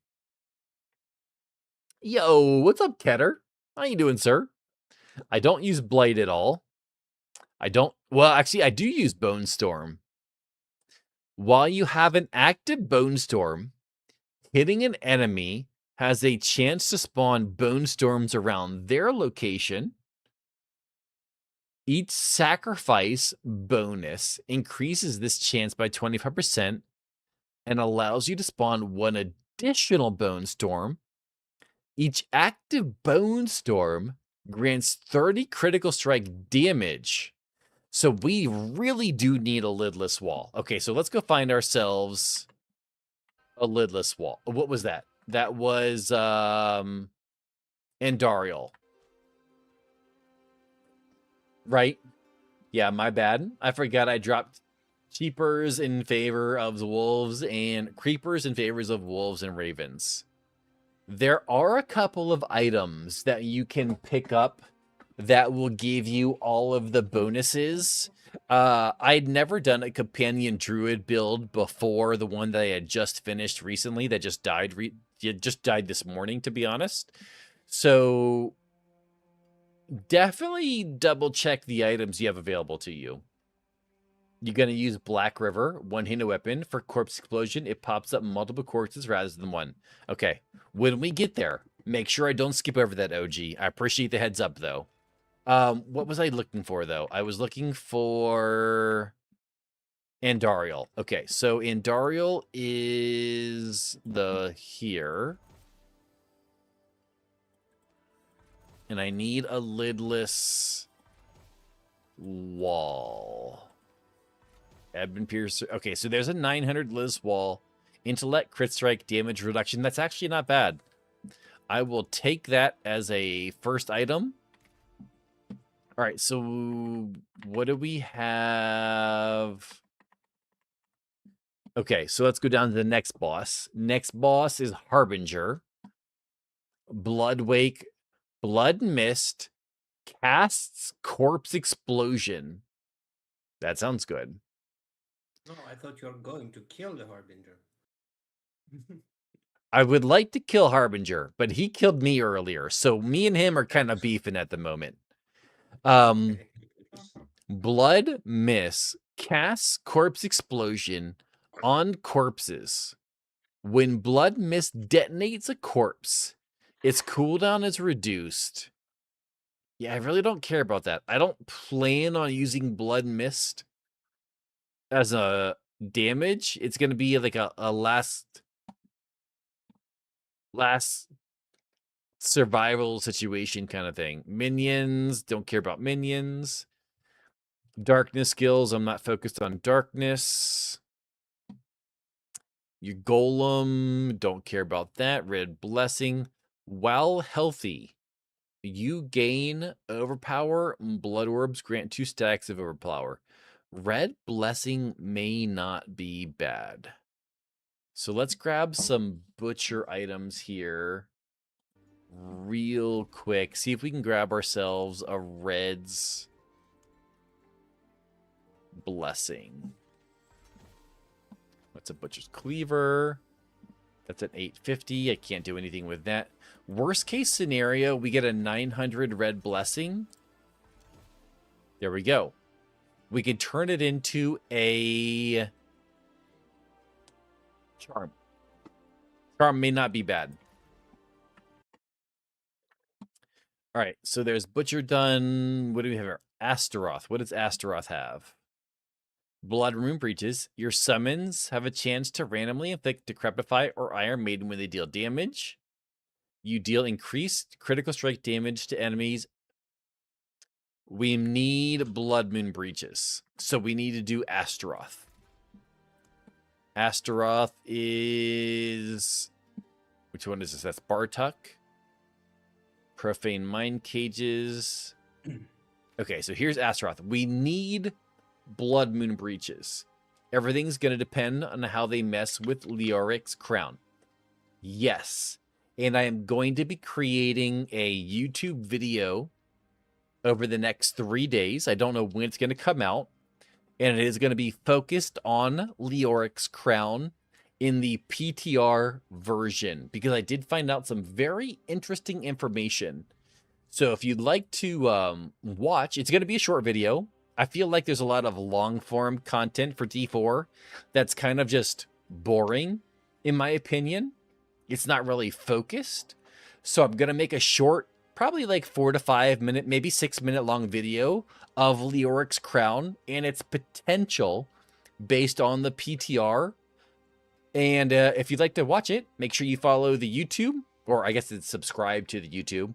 Yo, what's up, Ketter? How you doing, sir? I don't use Blight at all. Well, actually, I do use Bone Storm. While you have an active Bone Storm, hitting an enemy has a chance to spawn Bone Storms around their location. Each sacrifice bonus increases this chance by 25% and allows you to spawn one additional Bone Storm. Each active Bone Storm grants 30 critical strike damage. So we really do need a lidless wall. Okay, so let's go find ourselves a lidless wall. What was that? That was Andariel. Right? Yeah, my bad. I forgot I dropped Keepers in favor of the wolves and creepers in favors of wolves and ravens. There are a couple of items that you can pick up that will give you all of the bonuses. I'd never done a Companion Druid build before the one that I had just finished recently that just died. Just died this morning, to be honest. So definitely double check the items you have available to you. You're going to use Black River, one-handed weapon. For Corpse Explosion, it pops up multiple corpses rather than one. Okay, when we get there, make sure I don't skip over that, OG. I appreciate the heads up, though. What was I looking for, though? I was looking for Andariel. Okay, so Andariel is here. And I need a lidless wall. Edmund Piercer. Okay, so there's a 900 lidless wall. Intellect, crit strike, damage reduction. That's actually not bad. I will take that as a first item. All right, so what do we have? Okay, so let's go down to the next boss. Next boss is Harbinger. Blood Wake, Blood Mist, casts Corpse Explosion. That sounds good. No, I thought you were going to kill the Harbinger. I would like to kill Harbinger, but he killed me earlier, so me and him are kind of beefing at the moment. Okay. Blood Miss casts Corpse Explosion on corpses. When Blood Mist detonates a corpse, its cooldown is reduced. Yeah, I really don't care about that. I don't plan on using Blood Mist as a damage. It's going to be like a last survival situation kind of thing. Minions, don't care about minions. Darkness skills, I'm not focused on darkness. Your golem, don't care about that. Red blessing. While healthy, you gain overpower. Blood orbs grant 2 stacks of overpower. Red blessing may not be bad. So let's grab some butcher items here real quick. See if we can grab ourselves a red's blessing. What's a butcher's cleaver? That's at 850. I can't do anything with that. Worst case scenario, we get a 900 red blessing. There we go. We can turn it into a charm. Charm may not be bad. All right, so there's Butcher done. What do we have here? Astaroth. What does Astaroth have? Blood Room Breaches. Your summons have a chance to randomly inflict Decrepify or Iron Maiden when they deal damage. You deal increased critical strike damage to enemies. We need Blood Moon Breaches. So we need to do Astaroth. Astaroth is... Which one is this? That's Bartuk. Profane Mind Cages. Okay, so here's Astaroth. We need Blood Moon Breaches. Everything's going to depend on how they mess with Leoric's crown. Yes. And I am going to be creating a YouTube video over the next 3 days. I don't know when it's going to come out. And it is going to be focused on Leoric's crown in the PTR version. Because I did find out some very interesting information. So if you'd like to watch, it's going to be a short video. I feel like there's a lot of long-form content for D4 that's kind of just boring, in my opinion. It's not really focused. So I'm going to make a short, probably like 4 to 5 minute, maybe 6 minute long video of Leoric's crown and its potential based on the PTR. And if you'd like to watch it, make sure you follow the YouTube, or I guess it's subscribe to the YouTube.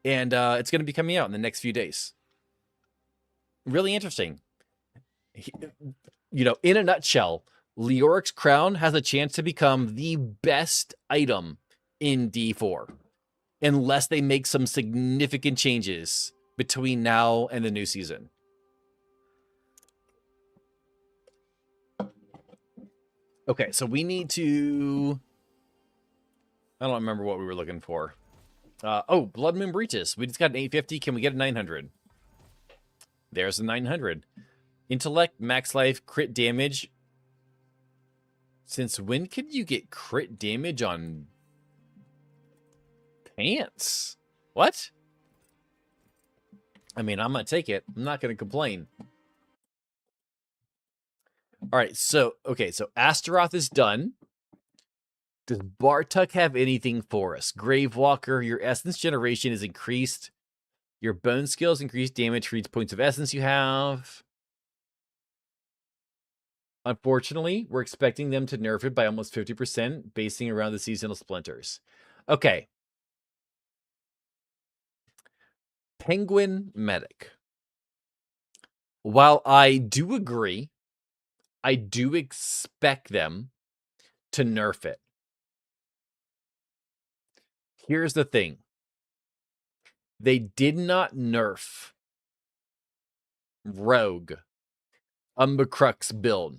And it's going to be coming out in the next few days. Really interesting. You know, in a nutshell, Leoric's crown has a chance to become the best item in D4. Unless they make some significant changes between now and the new season. Okay, so we need to... I don't remember what we were looking for. Oh, Blood Moon Breaches. We just got an 850. Can we get a 900? There's a 900. Intellect, max life, crit damage. Since when can you get crit damage on pants? What? I mean, I'm going to take it. I'm not going to complain. All right, so, okay, so Astaroth is done. Does Bartuk have anything for us? Gravewalker, your essence generation is increased. Your bone skills increase damage for each points of essence you have. Unfortunately, we're expecting them to nerf it by almost 50%, basing around the seasonal splinters. Okay. Penguin Medic. While I do agree, I do expect them to nerf it. Here's the thing. They did not nerf Rogue Umbacrux build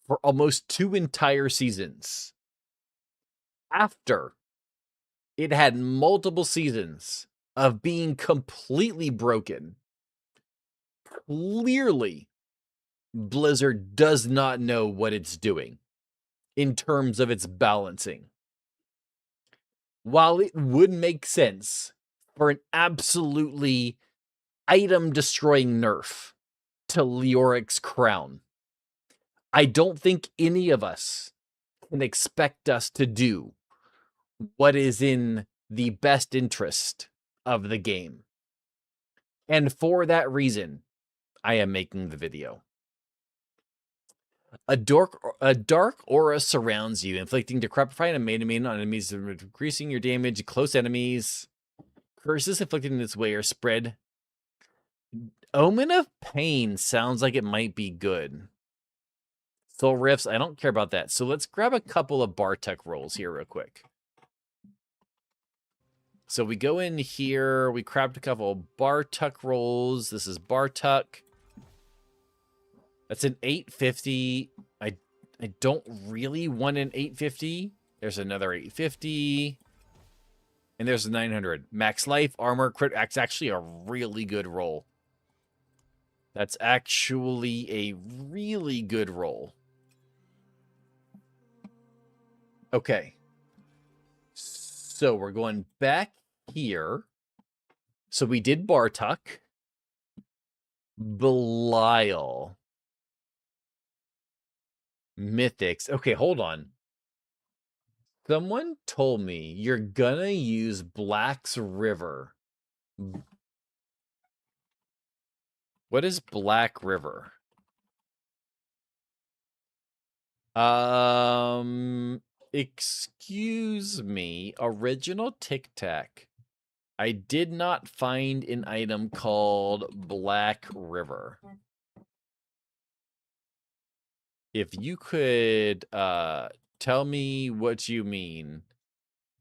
for almost 2 entire seasons. After it had multiple seasons of being completely broken. Clearly, Blizzard does not know what it's doing in terms of its balancing. While it would make sense for an absolutely item-destroying nerf to Leoric's crown, I don't think any of us can expect us to do what is in the best interest of the game. And for that reason, I am making the video. A dark aura surrounds you, inflicting decrepifying and main on enemies, increasing your damage. Close enemies. Curses inflicted in this way are spread. Omen of Pain sounds like it might be good. Soul Rifts, I don't care about that. So let's grab a couple of Bartek rolls here real quick. So we go in here, we grabbed a couple of Bartek rolls. This is Bartek. That's an 850. I don't really want an 850. There's another 850. And there's a 900. Max life, armor, crit. That's actually a really good roll. That's actually a really good roll. Okay. So we're going back here. So we did Bartok. Belial. Mythics. Okay, hold on. Someone told me you're gonna use Black's River. What is Black River? Excuse me. Original Tic Tac. I did not find an item called Black River. If you could tell me what you mean,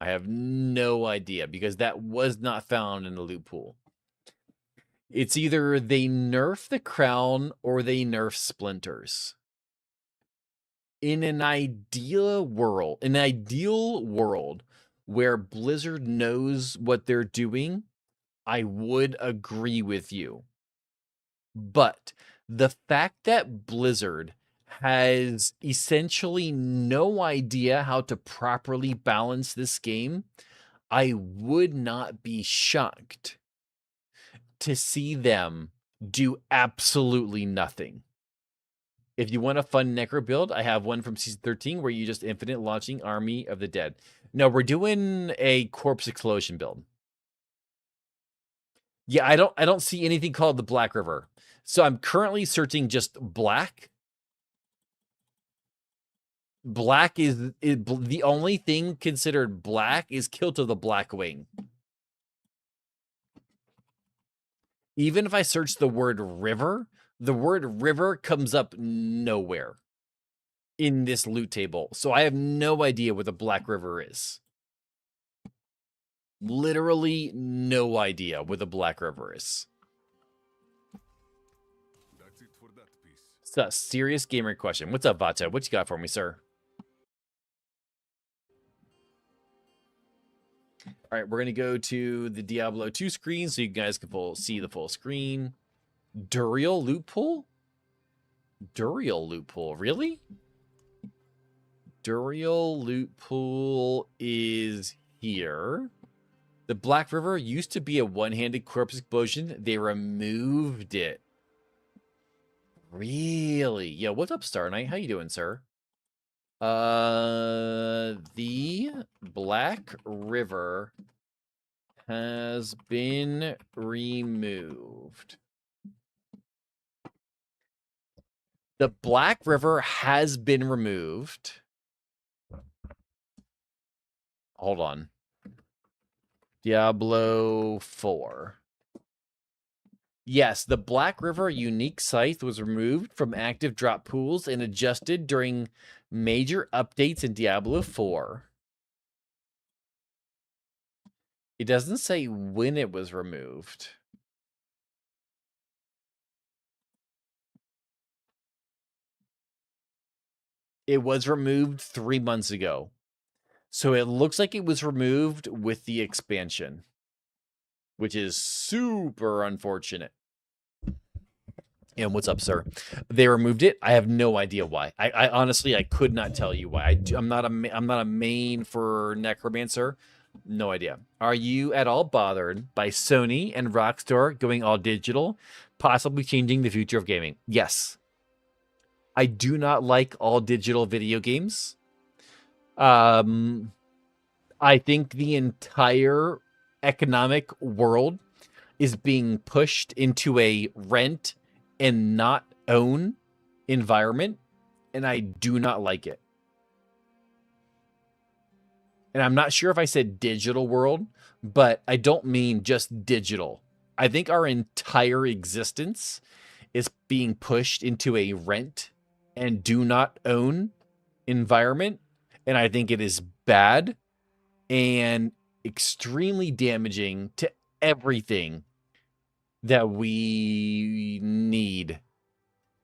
I have no idea, because that was not found in the loot pool. It's either they nerf the crown or they nerf splinters. In an ideal world where Blizzard knows what they're doing, I would agree with you. But the fact that Blizzard has essentially no idea how to properly balance this game, I would not be shocked to see them do absolutely nothing. If you want a fun Necro build, I have one from Season 13 where you just infinite launching Army of the Dead. No, we're doing a Corpse Explosion build. Yeah, I don't see anything called the Black River. So I'm currently searching just black. Black is the only thing considered black is Kilt of the Black Wing. Even if I search the word river, the word river comes up nowhere in this loot table. So I have no idea what the Black River is. Literally no idea what the Black River is. That's it for that piece. It's a serious gamer question. What's up, Vato? What you got for me, sir? All right, we're going to go to the Diablo 2 screen so you guys can see the full screen. Duriel loot pool? Duriel loot pool, really? Duriel loot pool is here. The Black River used to be a one-handed corpse explosion. They removed it. Really? Yeah, what's up, Star Knight? How you doing, sir? The Black River has been removed. The Black River has been removed. Hold on. Diablo 4. Yes, the Black River unique scythe was removed from active drop pools and adjusted during major updates in Diablo 4. It doesn't say when it was removed. It was removed 3 months ago. So it looks like it was removed with the expansion, which is super unfortunate. And what's up, sir? They removed it. I have no idea why. I honestly, I could not tell you why. I'm not a main for Necromancer. No idea. Are you at all bothered by Sony and Rockstar going all digital, possibly changing the future of gaming? Yes. I do not like all digital video games. I think the entire economic world is being pushed into a rent and not own environment, and I do not like it. And I'm not sure if I said digital world, but I don't mean just digital. I think our entire existence is being pushed into a rent and do not own environment, and I think it is bad and extremely damaging to everything that we need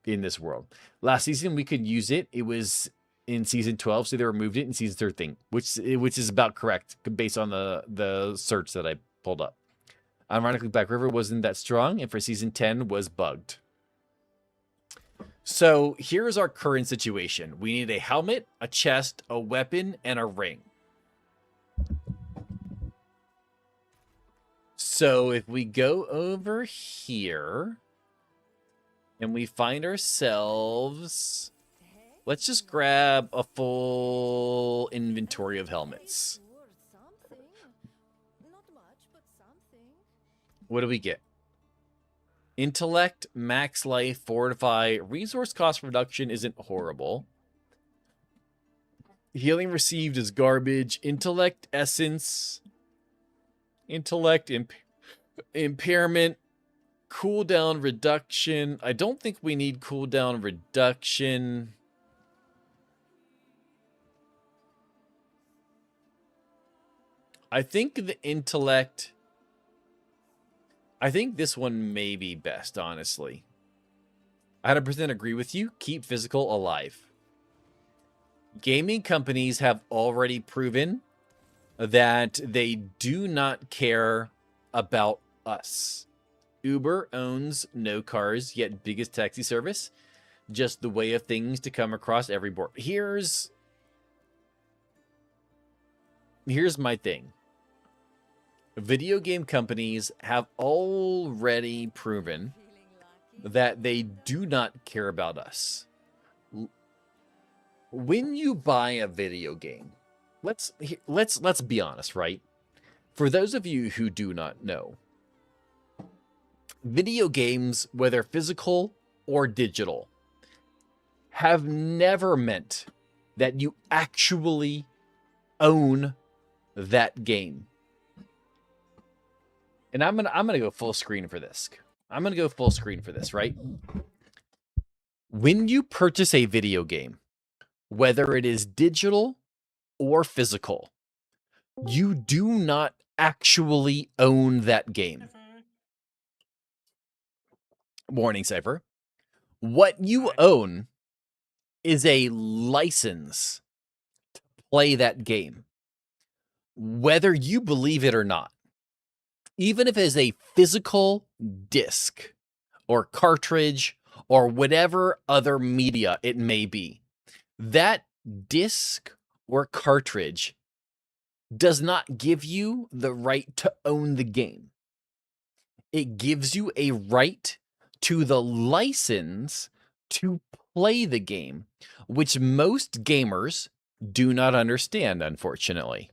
in this world. Last season we could use it. It was in season 12, so they removed it in season 13, which is about correct based on the search that I pulled up. Ironically, Black River wasn't that strong, and for season 10 was bugged. So here's our current situation. We need a helmet, a chest, a weapon, and a ring. So if we go over here and we find ourselves, let's just grab a full inventory of helmets. What do we get? Intellect, max life, fortify, resource cost reduction isn't horrible. Healing received is garbage. Intellect, essence, intellect, impairment, cooldown reduction. I don't think we need cooldown reduction. I think the intellect, I think this one may be best, honestly. I 100% agree with you. Keep physical alive. Gaming companies have already proven that they do not care about us. Uber owns no cars, yet biggest taxi service. Just the way of things to come across every board. Here's my thing. Video game companies have already proven that they do not care about us. When you buy a video game, let's be honest, right? For those of you who do not know, video games, whether physical or digital, have never meant that you actually own that game. And I'm gonna go full screen for this. I'm gonna go full screen for this, right? When you purchase a video game, whether it is digital or physical, you do not actually own that game. Morning, Cypher. What you own is a license to play that game, whether you believe it or not. Even if it is a physical disc or cartridge or whatever other media it may be, that disc or cartridge does not give you the right to own the game. It gives you a right to the license to play the game, which most gamers do not understand, unfortunately.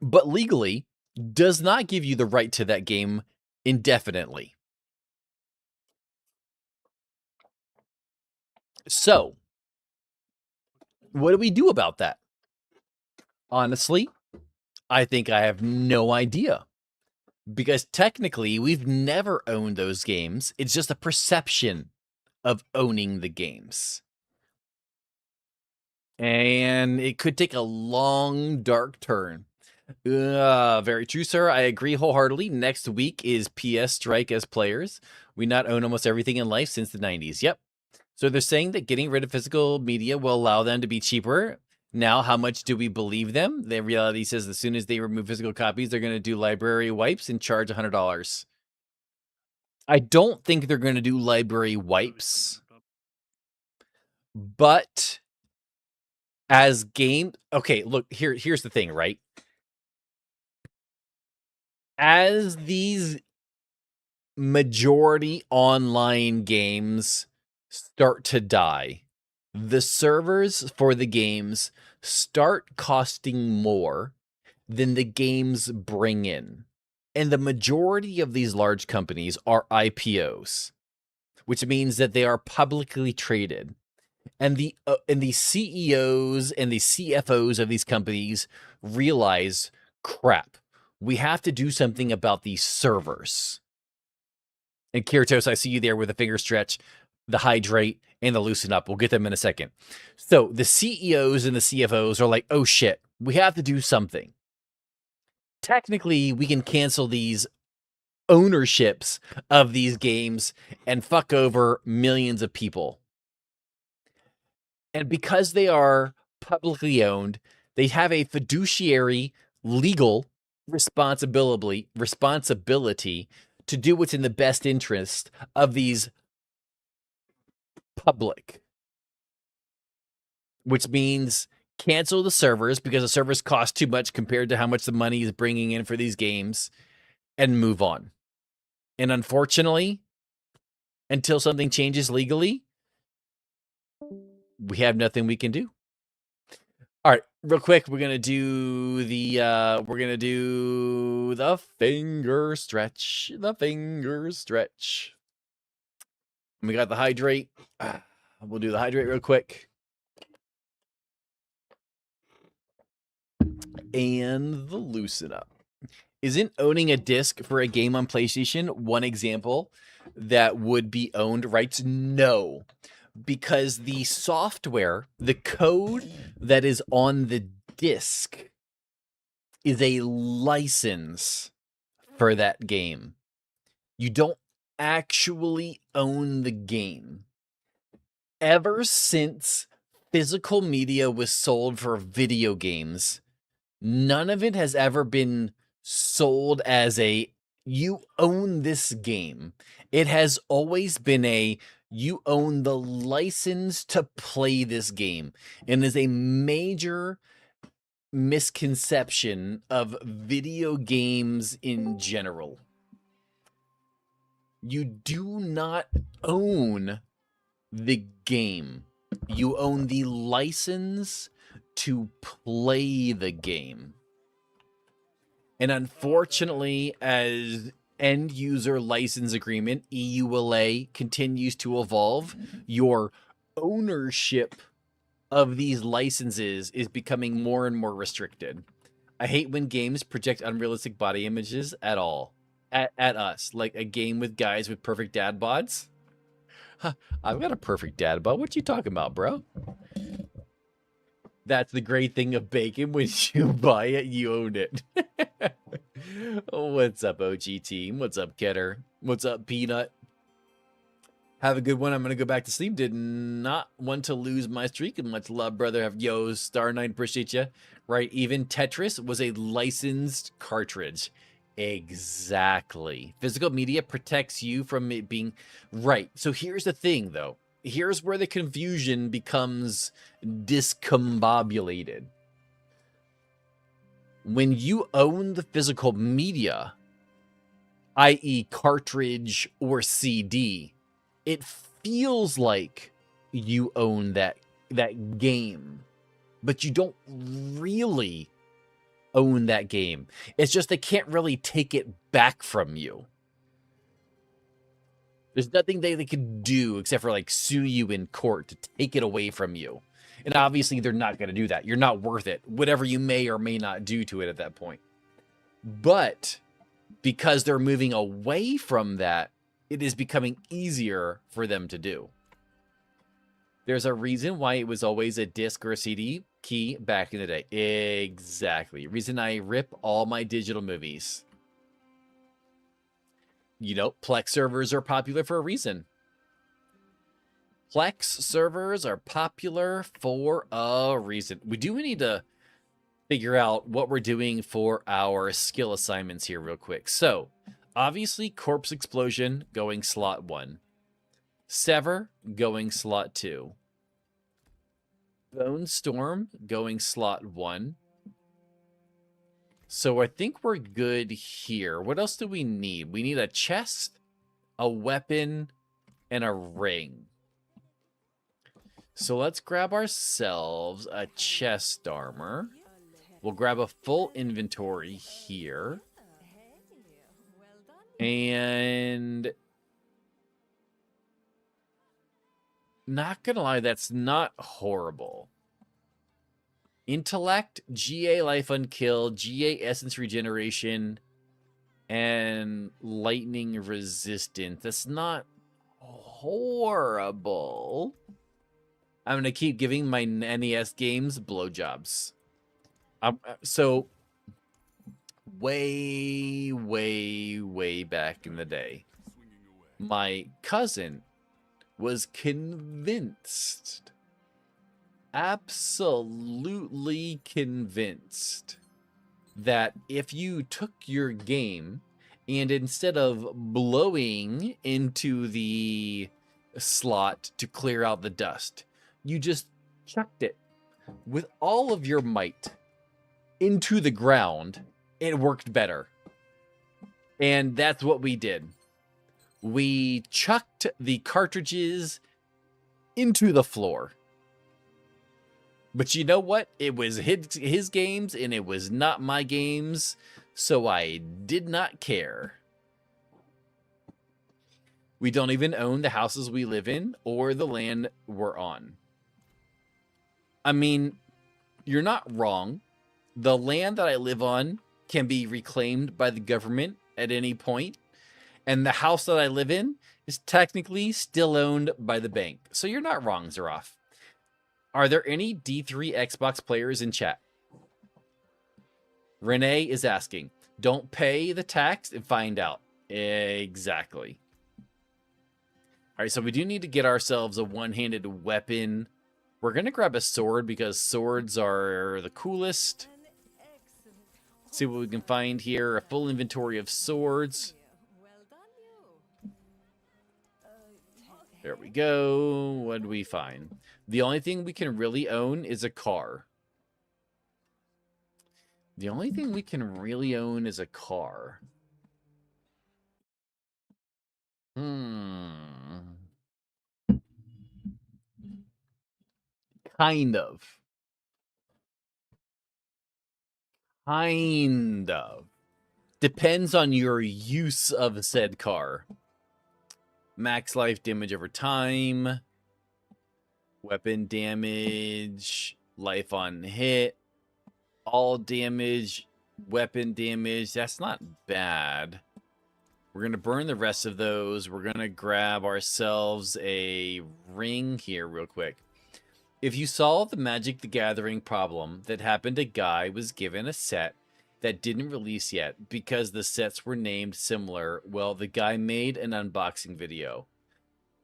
But legally, does not give you the right to that game indefinitely. So, what do we do about that? Honestly, I think I have no idea. Because technically, we've never owned those games. It's just a perception of owning the games. And it could take a long, dark turn. Very true, sir. I agree wholeheartedly. Next week is PS Strike as players. We not own almost everything in life since the 90s. Yep. So they're saying that getting rid of physical media will allow them to be cheaper. Now, how much do we believe them? The reality says as soon as they remove physical copies, they're going to do library wipes and charge $100. I don't think they're going to do library wipes, but as game, okay, look, here's the thing, right? As these majority online games start to die, the servers for the games start costing more than the games bring in. And the majority of these large companies are IPOs, which means that they are publicly traded. And the CEOs and the CFOs of these companies realize, crap, we have to do something about these servers. And Kiratos, I see you there with the finger stretch, the hydrate, and the loosen up. We'll get them in a second. So the CEOs and the CFOs are like, oh shit, we have to do something. Technically, we can cancel these ownerships of these games and fuck over millions of people. And because they are publicly owned, they have a fiduciary legal responsibility to do what's in the best interest of these public, which means cancel the servers because the servers cost too much compared to how much the money is bringing in for these games, and move on. And unfortunately, until something changes legally, we have nothing we can do. All right, real quick, we're gonna do the finger stretch. The finger stretch. We got the hydrate. We'll do the hydrate real quick. And the loosen up. Isn't owning a disc for a game on PlayStation one example that would be owned rights? No, because the software, the code that is on the disc is a license for that game. You don't actually own the game. Ever since physical media was sold for video games, none of it has ever been sold as a you own this game. It has always been a you own the license to play this game, and is a major misconception of video games in general. You do not own the game. You own the license to play the game. And unfortunately, as end user license agreement, EULA, continues to evolve, your ownership of these licenses is becoming more and more restricted. I hate when games project unrealistic body images at all. At us. Like a game with guys with perfect dad bods. Huh, I've got a perfect dad bod. What you talking about, bro? That's the great thing of bacon. When you buy it, you own it. What's up, OG team? What's up, Ketter? What's up, Peanut? Have a good one. I'm going to go back to sleep. Did not want to lose my streak. And much love, brother. Have yo, Star9. Appreciate you. Right. Even Tetris was a licensed cartridge. Exactly. Physical media protects you from it being right. So here's the thing, though. Here's where the confusion becomes discombobulated. When you own the physical media, i.e. cartridge or CD, it feels like you own that game, but you don't really own that game. It's just they can't really take it back from you. There's nothing they could do except for like sue you in court to take it away from you. And obviously they're not going to do that. You're not worth it. Whatever you may or may not do to it at that point. But because they're moving away from that, it is becoming easier for them to do. There's a reason why it was always a disc or a CD key back in the day. Exactly. Reason I rip all my digital movies. You know, Plex servers are popular for a reason. Plex servers are popular for a reason. We do need to figure out what we're doing for our skill assignments here real quick. So, Obviously, Corpse Explosion going slot 1. Sever going slot 2. Bone Storm going slot 1. So I think we're good here. What else do we need? We need a chest, a weapon, and a ring. So let's grab ourselves a chest armor. We'll grab a full inventory here. And not gonna lie, that's not horrible. Intellect, GA Life Unkilled, GA Essence Regeneration, and Lightning Resistance. That's not horrible. I'm going to keep giving my NES games blowjobs. So, way back in the day, my cousin was convinced, absolutely convinced, that if you took your game and instead of blowing into the slot to clear out the dust, you just chucked it with all of your might into the ground, it worked better. And that's what we did. We chucked the cartridges into the floor. But you know what? It was his games and it was not my games, so I did not care. We don't even own the houses we live in or the land we're on. I mean, you're not wrong. The land that I live on can be reclaimed by the government at any point, and the house that I live in is technically still owned by the bank. So you're not wrong, Zeroff. Are there any D3 Xbox players in chat? Renee is asking. Don't pay the tax and find out. Exactly. All right, so we do need to get ourselves a one-handed weapon. We're going to grab a sword because swords are the coolest. Let's see what we can find here. A full inventory of swords. There we go. What do we find? The only thing we can really own is a car. The only thing we can really own is a car. Kind of. Kind of. Depends on your use of said car. Max life damage over time. Weapon damage. Life on hit. All damage. Weapon damage. That's not bad. We're going to burn the rest of those. We're going to grab ourselves a ring here real quick. If you solve the Magic the Gathering problem that happened, a guy was given a set that didn't release yet because the sets were named similar. Well, the guy made an unboxing video.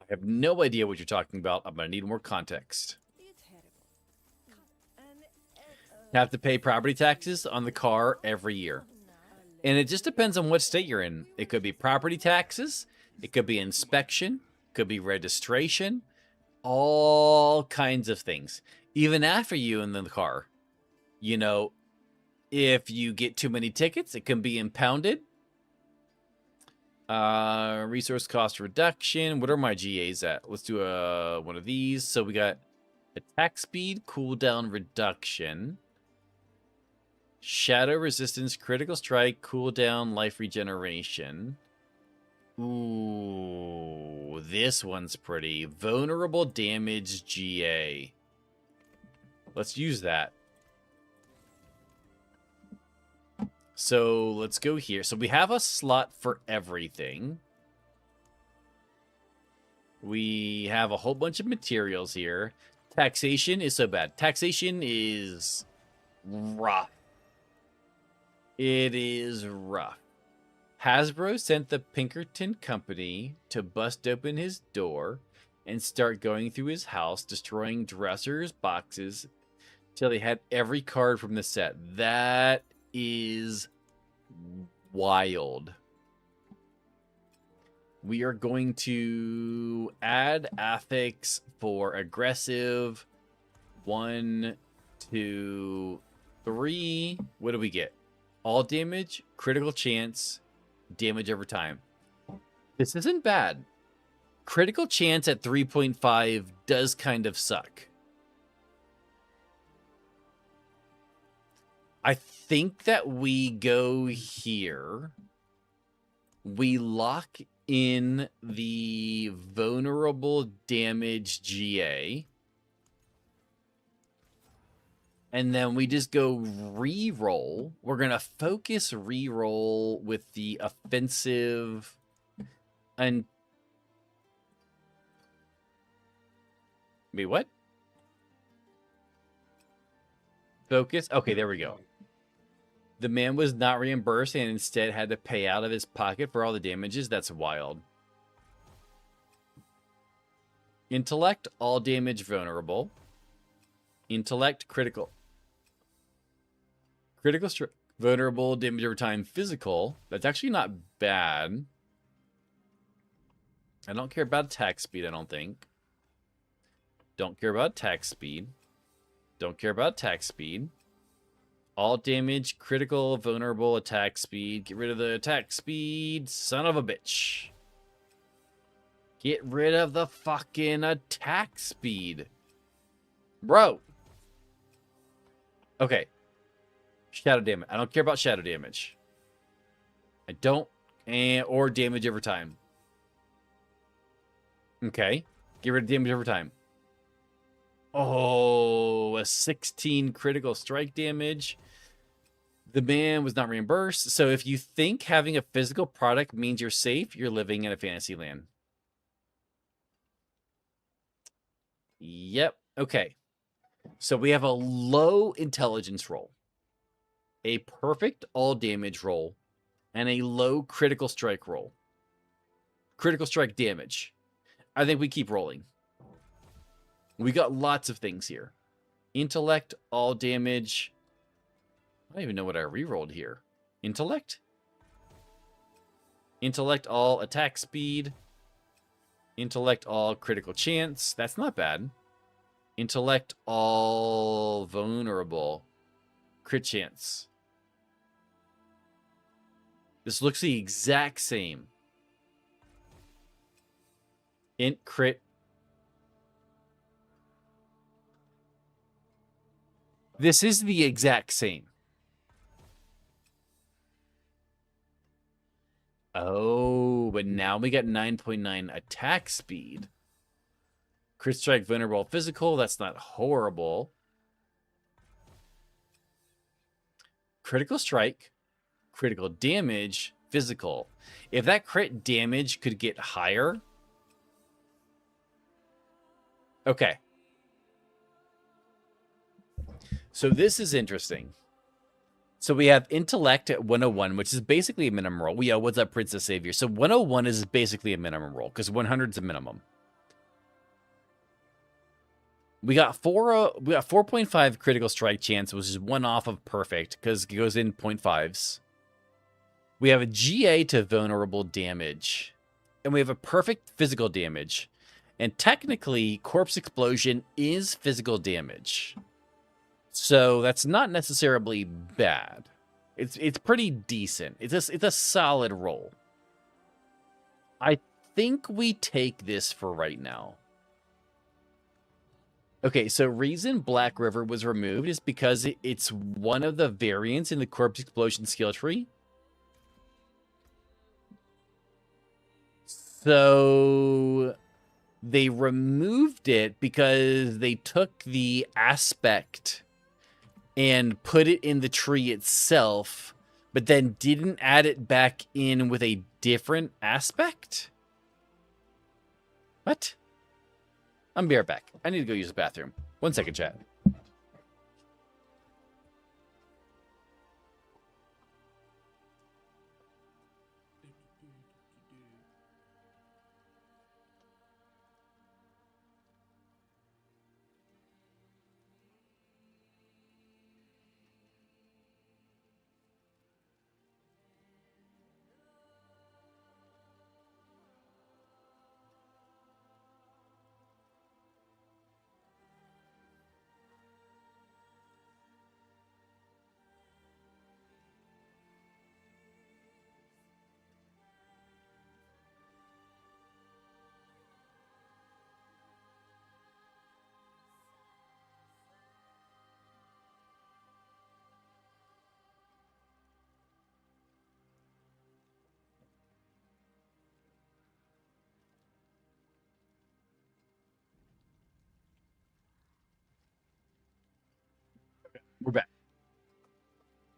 I have no idea what you're talking about. I'm going to need more context. Have to pay property taxes on the car every year. And it just depends on what state you're in. It could be property taxes. It could be inspection. It could be registration. All kinds of things. Even after you in the car. You know, if you get too many tickets, it can be impounded. Resource cost reduction. What are my GAs at? Let's do one of these. So we got attack speed, cooldown reduction. Shadow resistance, critical strike, cooldown, life regeneration. Ooh, this one's pretty. Vulnerable damage GA. Let's use that. So let's go here. So we have a slot for everything. We have a whole bunch of materials here. Taxation is so bad. Taxation is rough. It is rough. Hasbro sent the Pinkerton company to bust open his door and start going through his house, destroying dressers, boxes, till they had every card from the set. That is wild. We are going to add affix for aggressive. 1, 2, 3. What do we get? All damage, critical chance, damage over time. This isn't bad. Critical chance at 3.5 does kind of suck. I think that we go here. We lock in the vulnerable damage GA. And then we just go re-roll. We're going to focus re-roll with the offensive. And wait, what? Focus? Okay, there we go. The man was not reimbursed and instead had to pay out of his pocket for all the damages. That's wild. Intellect, all damage vulnerable. Intellect, critical. Vulnerable, damage over time, physical. That's actually not bad. I don't care about attack speed, I don't think. Don't care about attack speed. Don't care about attack speed. All damage, critical, vulnerable, attack speed. Get rid of the attack speed, son of a bitch. Get rid of the fucking attack speed. Bro. Okay. Shadow damage. I don't care about shadow damage. I don't. Or damage over time. Okay. Get rid of damage over time. Oh, a 16 critical strike damage. The man was not reimbursed. So if you think having a physical product means you're safe, you're living in a fantasy land. Yep. Okay. So we have a low intelligence roll, a perfect all damage roll, and a low critical strike roll. Critical strike damage. I think we keep rolling. We got lots of things here. Intellect, all damage. I don't even know what I rerolled here. Intellect? Intellect, all attack speed. Intellect, all critical chance. That's not bad. Intellect, all vulnerable. Crit chance. This looks the exact same. Int, crit. This is the exact same. Oh, but now we got 9.9 attack speed. Crit strike, vulnerable, physical. That's not horrible. Critical strike, critical damage, physical. If that crit damage could get higher. Okay. So this is interesting. So we have intellect at 101, which is basically a minimum roll. What's up, Princess Savior? So 101 is basically a minimum roll because 100 is a minimum. We got 4.5 critical strike chance, which is one off of perfect because it goes in 0.5s. We have a GA to vulnerable damage, and we have a perfect physical damage. And technically, corpse explosion is physical damage. So that's not necessarily bad. It's pretty decent. It's a solid roll. I think we take this for right now. Okay, so reason Black River was removed is because it's one of the variants in the corpse explosion skill tree. So they removed it because they took the aspect and put it in the tree itself, but then didn't add it back in with a different aspect? What? I'm be right back. I need to go use the bathroom. 1 second, chat. We're back.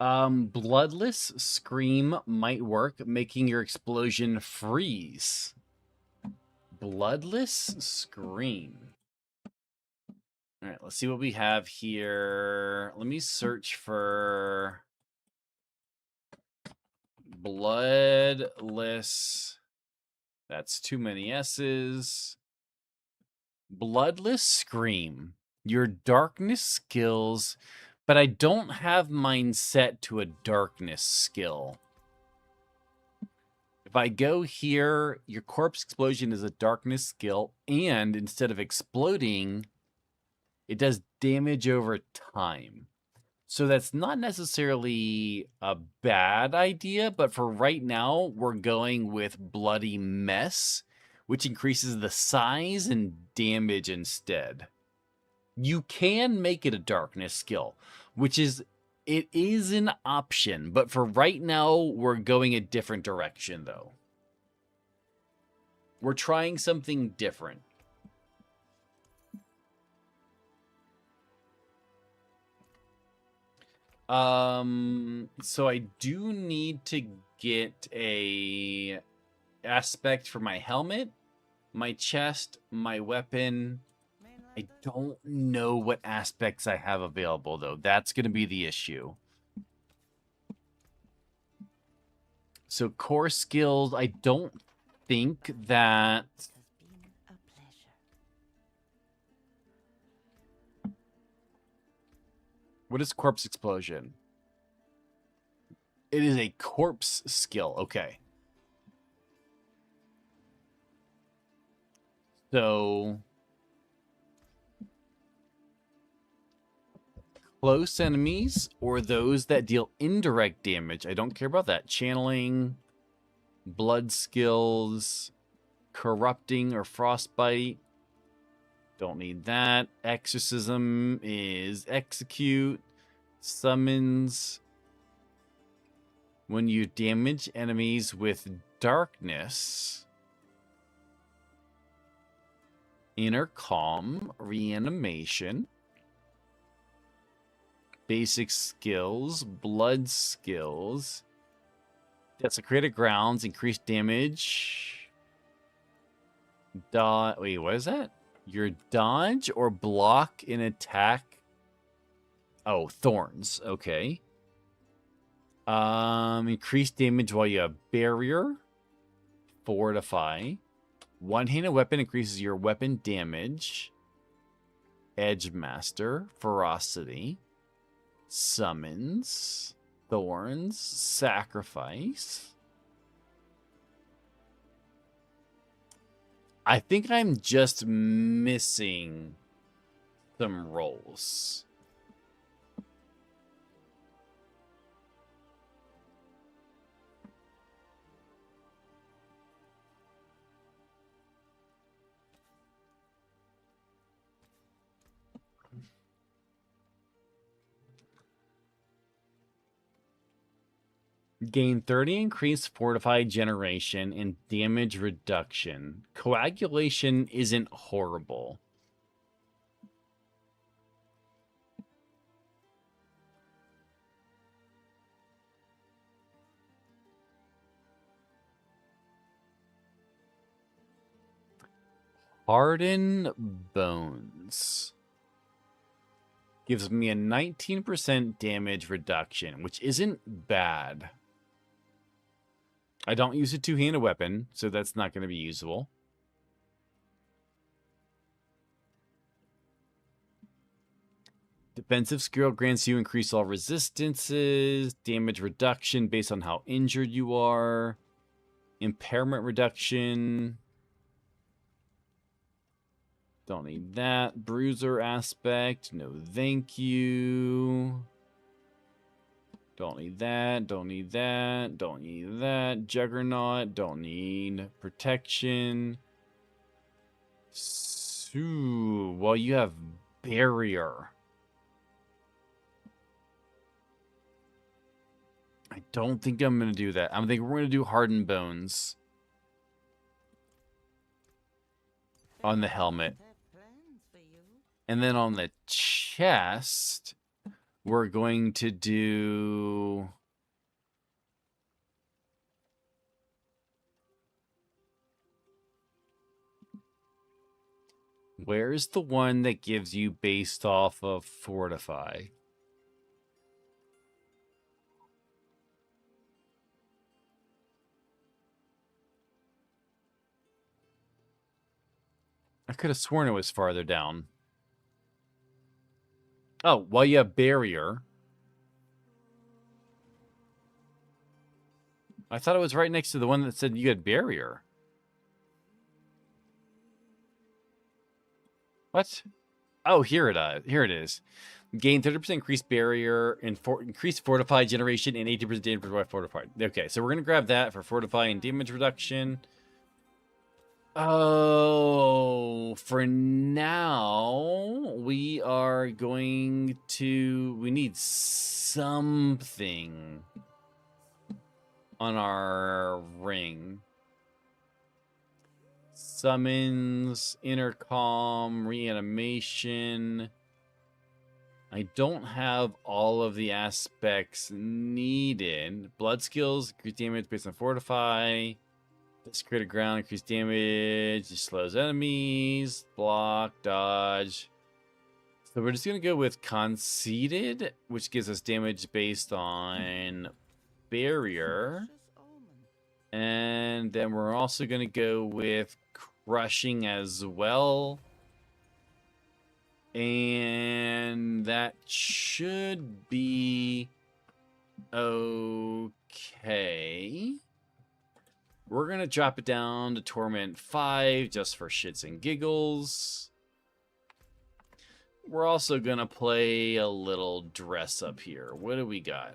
Bloodless Scream might work, making your explosion freeze. Bloodless Scream. All right, let's see what we have here. Let me search for Bloodless. That's too many S's. Bloodless Scream. Your darkness skills, but I don't have mine set to a darkness skill. If I go here, your corpse explosion is a darkness skill, and instead of exploding, it does damage over time. So that's not necessarily a bad idea, but for right now, we're going with Bloody Mess, which increases the size and damage instead. You can make it a darkness skill, which is, it is an option, but for right now, we're going a different direction though. We're trying something different. So I do need to get a aspect for my helmet, my chest, my weapon. I don't know what aspects I have available though. That's going to be the issue. So core skills, I don't think that what is corpse explosion? It is a corpse skill. Okay. So close enemies or those that deal indirect damage. I don't care about that. Channeling, blood skills, corrupting or frostbite. Don't need that. Exorcism is execute. Summons. When you damage enemies with darkness. Inner calm. Reanimation. Basic skills. Blood skills. Desecrated grounds. Increased damage. Wait, what is that? Your dodge or block an attack. Oh, thorns. Okay. Increased damage while you have barrier. Fortify. One-handed weapon increases your weapon damage. Edge master. Ferocity. Summons. Thorns. Sacrifice. I think I'm just missing some rolls. Gain 30 increased fortified generation and damage reduction. Coagulation isn't horrible. Harden Bones. Gives me a 19% damage reduction, which isn't bad. I don't use a two-handed weapon, so that's not going to be usable. Defensive skill grants you increase all resistances. Damage reduction based on how injured you are. Impairment reduction. Don't need that. Bruiser aspect. No thank you. Don't need that. Don't need that. Don't need that. Juggernaut. Don't need protection. Well, you have barrier. I don't think I'm going to do that. I think we're going to do Hardened Bones on the helmet. And then on the chest, We're going to do... Where's the one that gives you based off of Fortify? I could have sworn it was farther down. Oh, well, you have Barrier. I thought it was right next to the one that said you had Barrier. What? Oh, here it is. Gain 30% increased barrier and increased fortify generation and 80% damage by fortified. Okay, so we're gonna grab that for fortify and damage reduction. Oh, for now, we are going to... We need something on our ring. Summons, intercom, reanimation. I don't have all of the aspects needed. Blood skills, increase damage based on fortify. Desecrated ground, increase damage. It slows enemies. Block, dodge. So we're just going to go with conceited, which gives us damage based on barrier. And then we're also going to go with crushing as well. And that should be okay. We're going to drop it down to Torment 5 just for shits and giggles. We're also going to play a little dress up here. What do we got?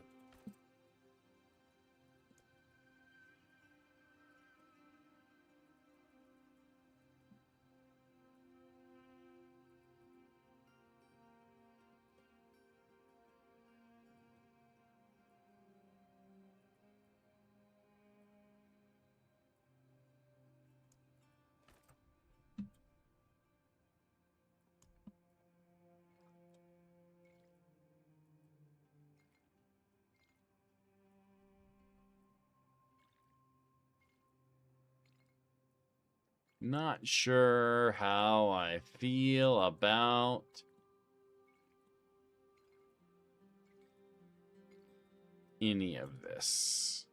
Not sure how I feel about any of this.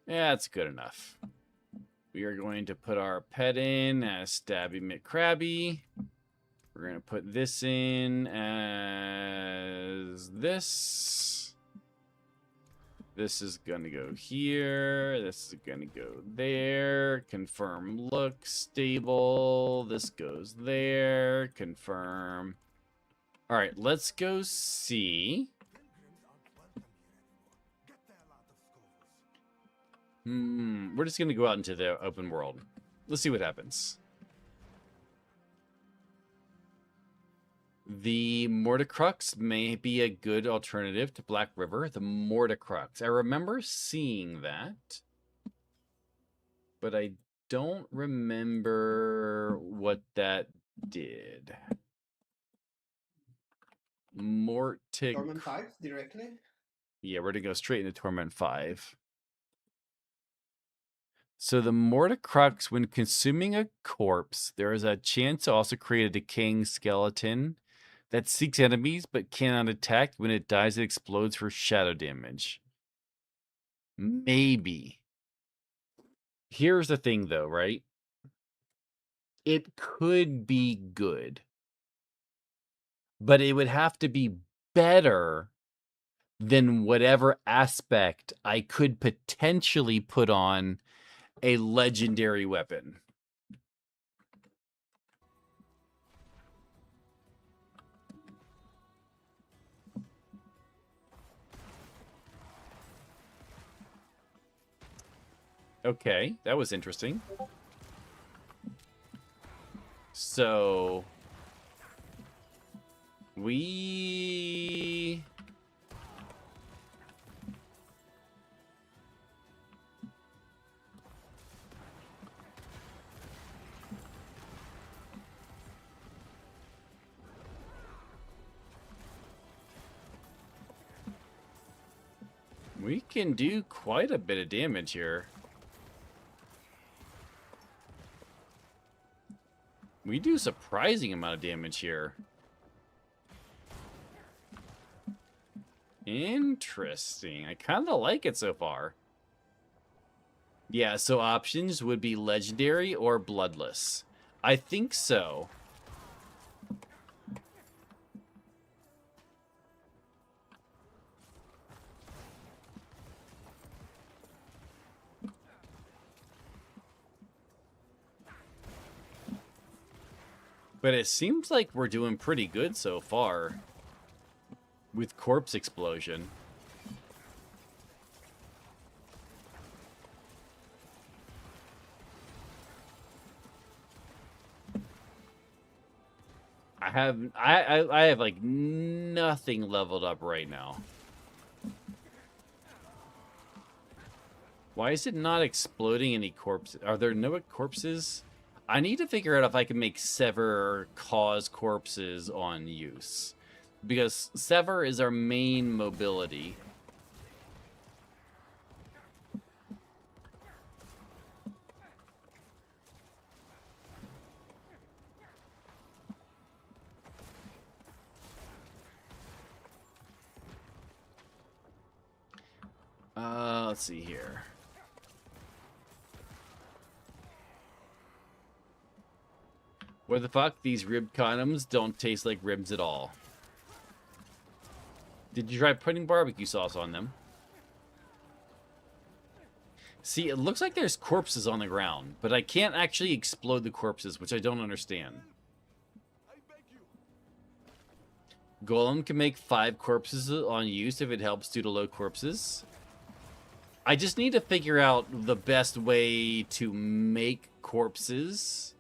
Yeah, it's good enough. We are going to put our pet in as Stabby McCrabby. We're going to put this in as this. This is going to go here. This is going to go there. Confirm look stable. This goes there. Confirm. All right, let's go see. We're just going to go out into the open world. Let's see what happens. The Mordicrux may be a good alternative to Black River. The Mordicrux. I remember seeing that, but I don't remember what that did. Torment 5 directly? Yeah, we're going to go straight into Torment 5. So the Mordicrux, when consuming a corpse, there is a chance to also create a decaying skeleton that seeks enemies but cannot attack. When it dies, it explodes for shadow damage. Maybe. Here's the thing, though, right? It could be good, but it would have to be better than whatever aspect I could potentially put on a legendary weapon. Okay, that was interesting. So we We can do quite a bit of damage here. We do surprising amount of damage here. Interesting. I kind of like it so far. Yeah, so options would be legendary or bloodless. I think so. But it seems like we're doing pretty good so far with Corpse Explosion. I have like nothing leveled up right now. Why is it not exploding any corpses? Are there no corpses? I need to figure out if I can make Sever cause corpses on use. Because Sever is our main mobility. Let's see here. What the fuck? These rib condoms don't taste like ribs at all. Did you try putting barbecue sauce on them? See, it looks like there's corpses on the ground, but I can't actually explode the corpses, which I don't understand. Golem can make 5 corpses on use if it helps due to low corpses. I just need to figure out the best way to make corpses.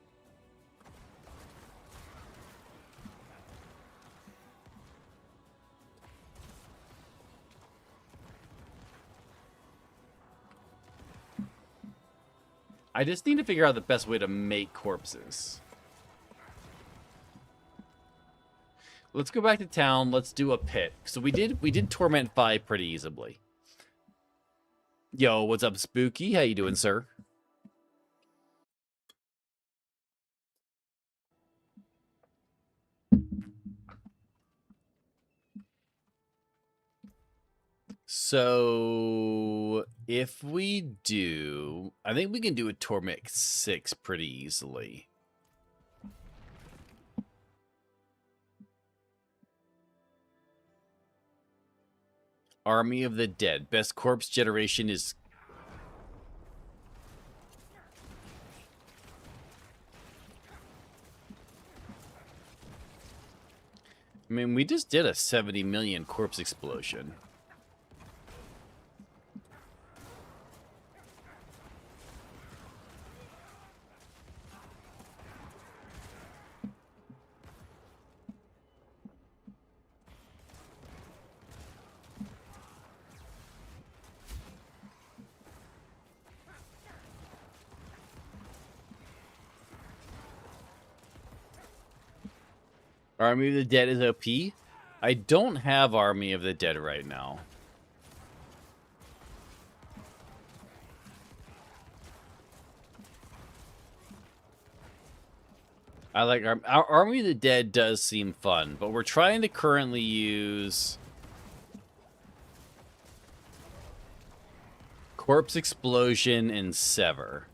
I just need to figure out the best way to make corpses. Let's go back to town. Let's do a pit. So we did Torment 5 pretty easily. Yo, what's up, Spooky? How you doing, sir? So, if we do... I think we can do a Torment 6 pretty easily. Army of the Dead. Best corpse generation is... I mean, we just did a 70 million corpse explosion. Army of the Dead is OP. I don't have Army of the Dead right now. I like our Army of the Dead does seem fun, but we're trying to currently use Corpse Explosion and Sever.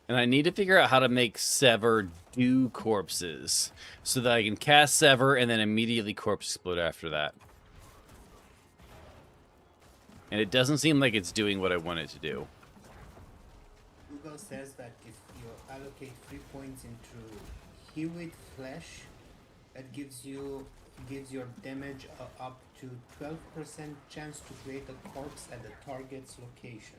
And I need to figure out how to make Sever do corpses so that I can cast Sever and then immediately corpse explode after that. And it doesn't seem like it's doing what I want it to do. Google says that if you allocate 3 points into Hewitt Flesh, that gives your damage up to 12% chance to create a corpse at the target's location.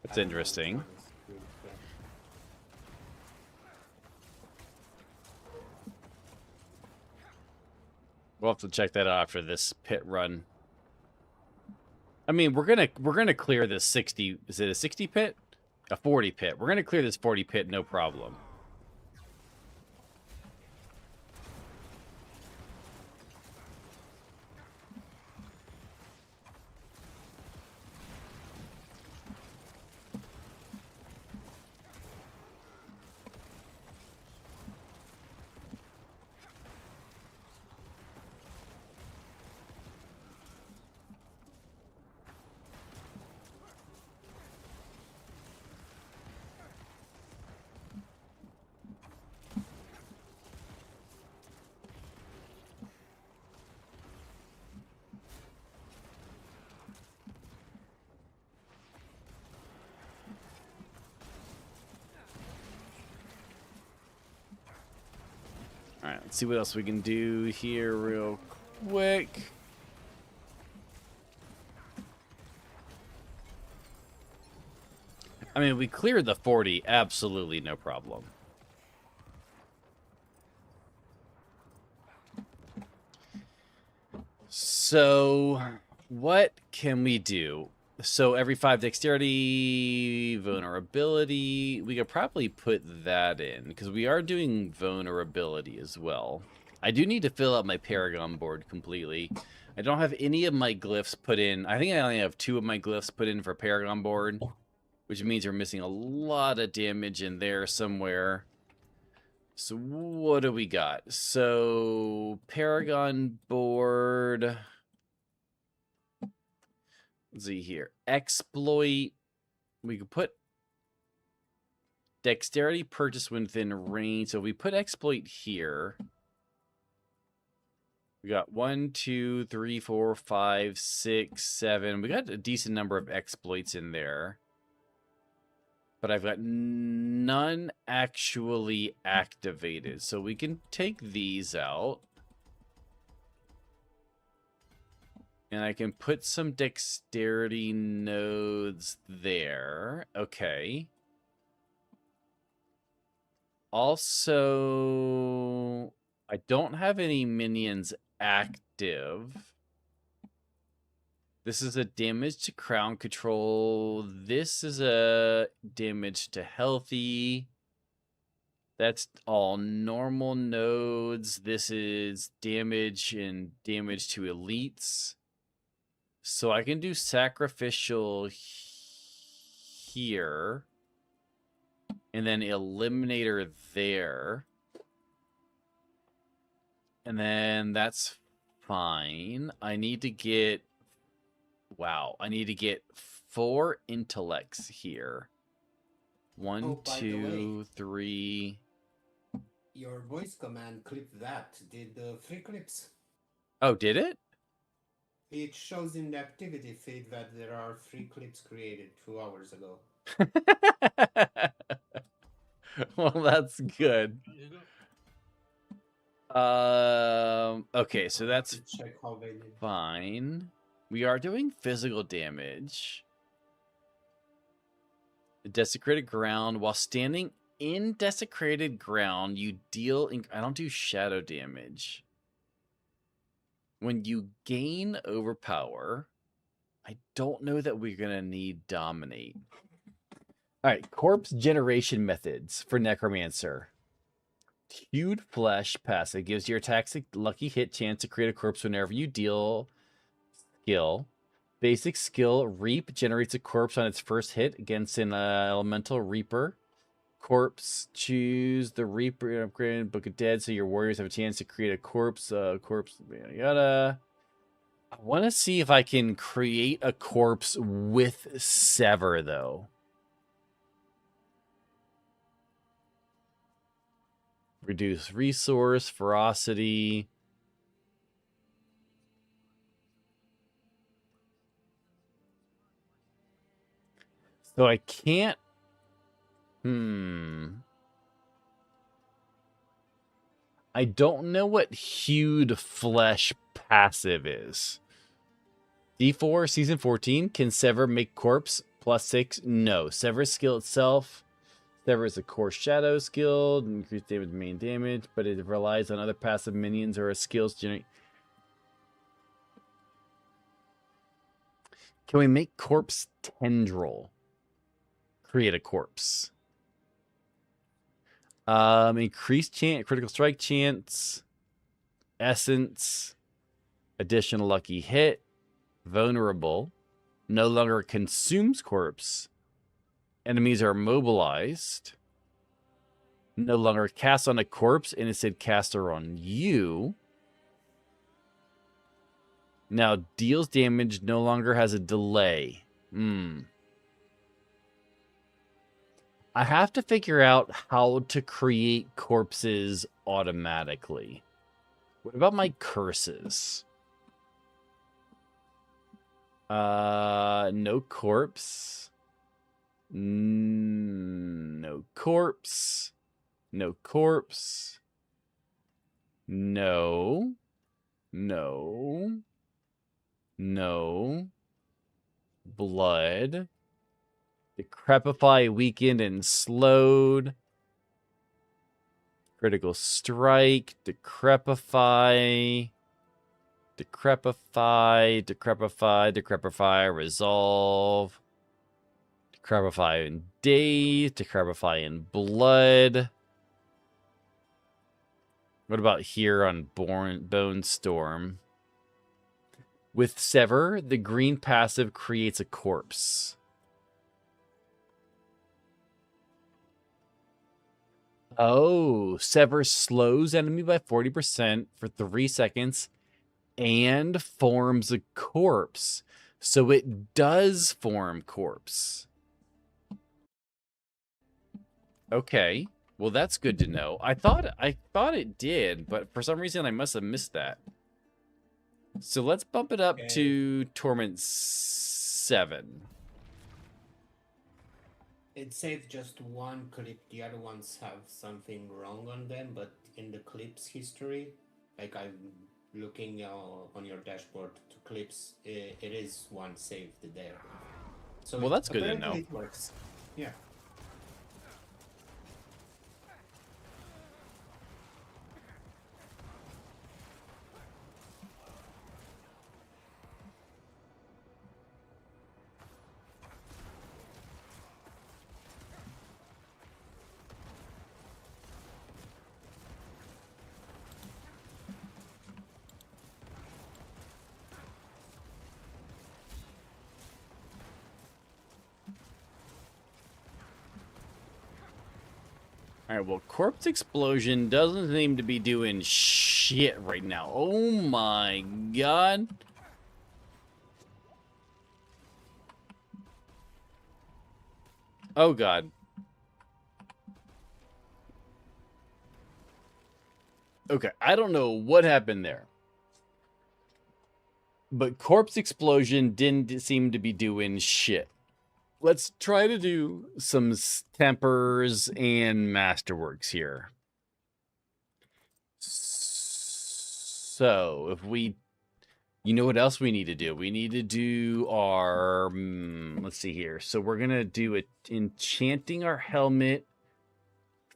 That's interesting. We'll have to check that out after this pit run. I mean, we're gonna clear this 60. Is it a 60 pit? A 40 pit. We're gonna clear this 40 pit, no problem. All right, let's see what else we can do here real quick. I mean, we cleared the 40, absolutely no problem. So, what can we do? So, every 5 dexterity, vulnerability, we could probably put that in, because we are doing vulnerability as well. I do need to fill out my Paragon board completely. I don't have any of my glyphs put in. I think I only have 2 of my glyphs put in for Paragon board, which means we're missing a lot of damage in there somewhere. So what do we got? So Paragon board. Let's see here. Exploit. We could put dexterity purchase within range. So we put exploit here. We got 1, 2, 3, 4, 5, 6, 7. We got a decent number of exploits in there. But I've got none actually activated. So we can take these out. And I can put some dexterity nodes there. Okay. Also, I don't have any minions active. This is a damage to crown control. This is a damage to healthy. That's all normal nodes. This is damage and damage to elites. So I can do sacrificial here. And then eliminator there. And then that's fine. I need to get... Wow, I need to get 4 intellects here. 1, 2, 3. Your voice command clip that did 3 clips. Oh, did it? It shows in the activity feed that there are 3 clips created 2 hours ago. Well, that's good. Okay, so that's check how they did. fine. We are doing physical damage. Desecrated ground. While standing in desecrated ground, you deal... I don't do shadow damage. When you gain overpower, I don't know that we're going to need dominate. All right, corpse generation methods for Necromancer. Hewed flesh passive gives your attacks a lucky hit chance to create a corpse whenever you deal skill. Basic skill, Reap generates a corpse on its first hit against an elemental Reaper. Corpse, choose the Reaper upgrade Book of Dead so your warriors have a chance to create a corpse. Corpse, yada yada. I want to see if I can create a corpse with Sever, though. Reduce resource, ferocity. So I can't... I don't know what Hewed Flesh passive is. D4, Season 14. Can Sever make corpse? +6. No. Sever skill itself. Sever is a core shadow skill. Increase damage, main damage. But it relies on other passive minions or skills to generate... Can we make corpse tendril? Create a corpse. Increased chance, critical strike chance, essence, additional lucky hit, vulnerable, no longer consumes corpse. Enemies are mobilized. No longer cast on a corpse, and instead caster on you. Now deals damage, no longer has a delay. I have to figure out how to create corpses automatically. What about my curses? No corpse. No corpse. No corpse. No. No. No. Blood. Decrepify, weakened, and slowed. Critical strike. Decrepify. Decrepify. Decrepify. Decrepify. Resolve. Decrepify in daze. Decrepify in blood. What about here on Bone Storm? With Sever, the green passive creates a corpse. Oh, Sever slows enemy by 40% for 3 seconds and forms a corpse. So it does form corpse. Okay. Well, that's good to know. I thought it did, but for some reason I must have missed that. So let's bump it up to Torment 7. It saved just one clip. The other ones have something wrong on them, but in the clips history, like I'm looking on your dashboard to clips, it is one saved there. So well, that's good to know. It works. Yeah. Alright, well, Corpse Explosion doesn't seem to be doing shit right now. Oh my god. Oh god. Okay, I don't know what happened there. But Corpse Explosion didn't seem to be doing shit. Let's try to do some tempers and masterworks here. So, if we... You know what else we need to do? We need to do our... let's see here. So, we're going to do it enchanting our helmet.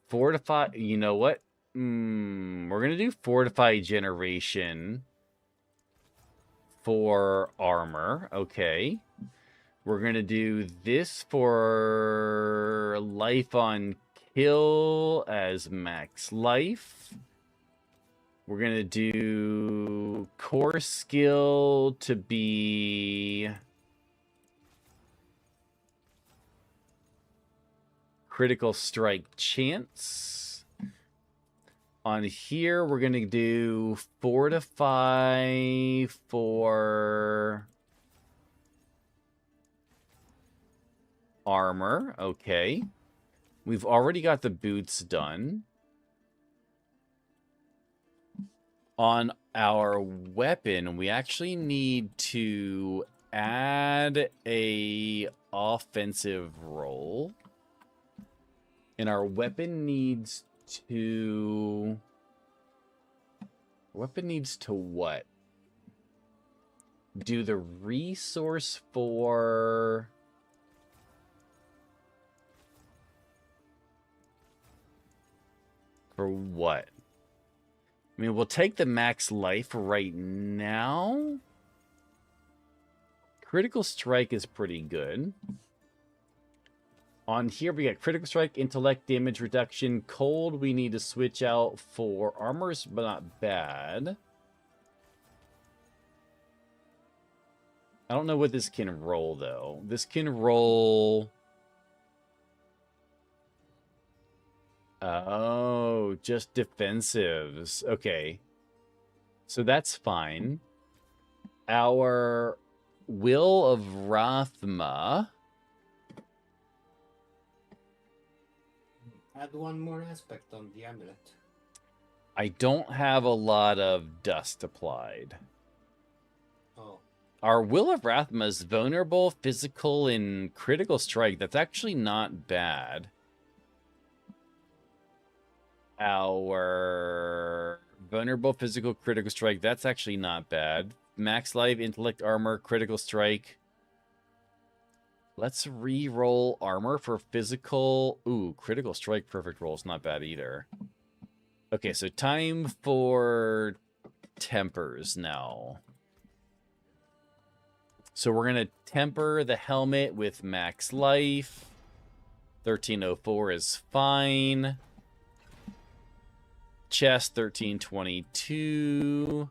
Fortify... You know what? We're going to do Fortify Generation for armor. Okay. We're going to do this for life on kill as max life. We're going to do core skill to be critical strike chance. On here, we're going to do fortify for armor. Okay. We've already got the boots done. On our weapon, we actually need to add a offensive roll. And our weapon needs to... Weapon needs to what? Do the resource for... For what? I mean, we'll take the max life right now. Critical strike is pretty good. On here, we got critical strike, intellect, damage reduction. Cold, we need to switch out for armors, but not bad. I don't know what this can roll, though. This can roll... Oh, just defensives. Okay. So that's fine. Our Will of Rathma... Add one more aspect on the amulet. I don't have a lot of dust applied. Oh. Our Will of Rathma is vulnerable, physical, and critical strike. That's actually not bad. Our vulnerable, physical, critical strike. That's actually not bad. Max life, intellect, armor, critical strike. Let's re-roll armor for physical. Ooh, critical strike, perfect roll is not bad either. Okay, so time for tempers now. So we're going to temper the helmet with max life. 1304 is fine. Chest, 1322.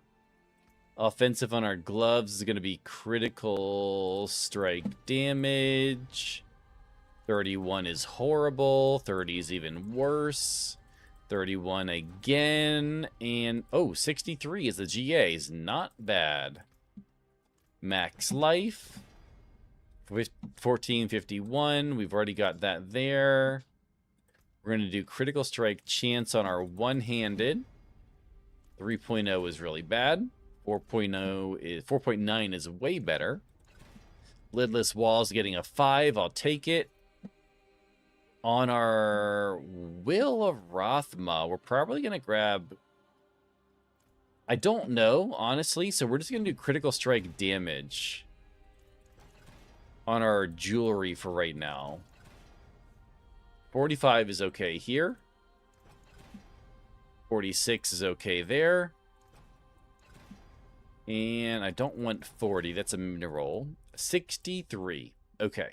Offensive on our gloves is going to be critical strike damage. 31 is horrible. 30 is even worse. 31 again. And, oh, 63 is the GA. Is not bad. Max life. 1451. We've already got that there. We're going to do critical strike chance on our one-handed. 3.0 is really bad. 4.9 is way better. Lidless walls getting a 5. I'll take it. On our Will of Rathma, we're probably going to grab... I don't know, honestly, so we're just going to do critical strike damage on our jewelry for right now. 45 is okay here. 46 is okay there. And I don't want 40. That's a mineral. 63. Okay.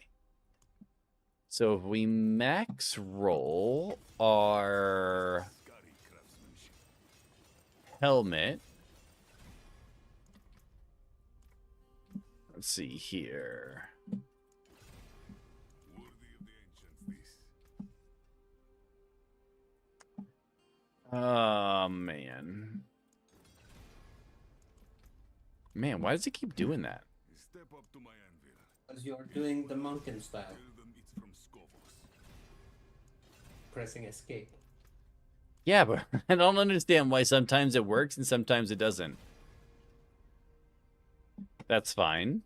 So if we max roll our helmet. Let's see here. Oh, man. Man, why does it keep doing that? Because you're doing the mountain style. Pressing escape. Yeah, but I don't understand why sometimes it works and sometimes it doesn't. That's fine.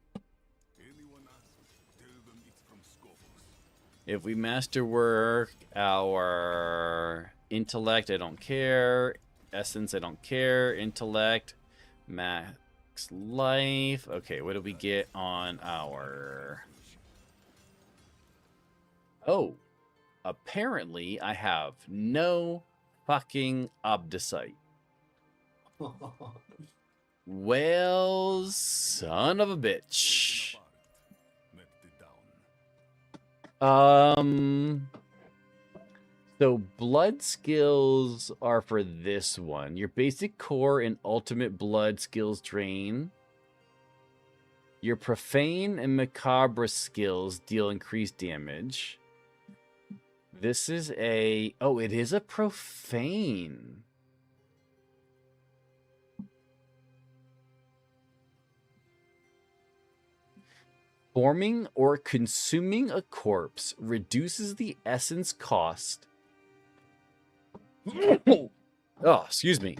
If we masterwork our intellect, I don't care. Essence, I don't care. Intellect, max life. Okay, what do we get on our... Oh, apparently I have no fucking Obdicite. Well, son of a bitch. So blood skills are for this one. Your basic core and ultimate blood skills drain. Your profane and macabre skills deal increased damage. This is a... Oh, it is a profane. Forming or consuming a corpse reduces the essence cost. Oh, excuse me.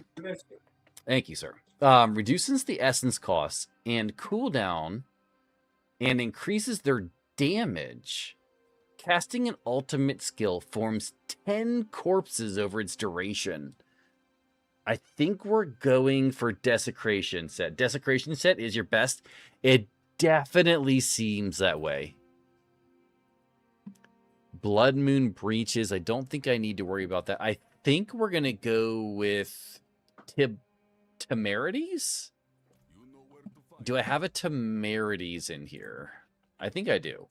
Thank you, sir. Reduces the essence cost and cooldown and increases their damage. Casting an ultimate skill forms 10 corpses over its duration. I think we're going for Desecration Set. Desecration Set is your best. It definitely seems that way. Blood Moon Breaches. I don't think I need to worry about that. I think we're going to go with Temerities? Do I have a temerities in here? I think I do.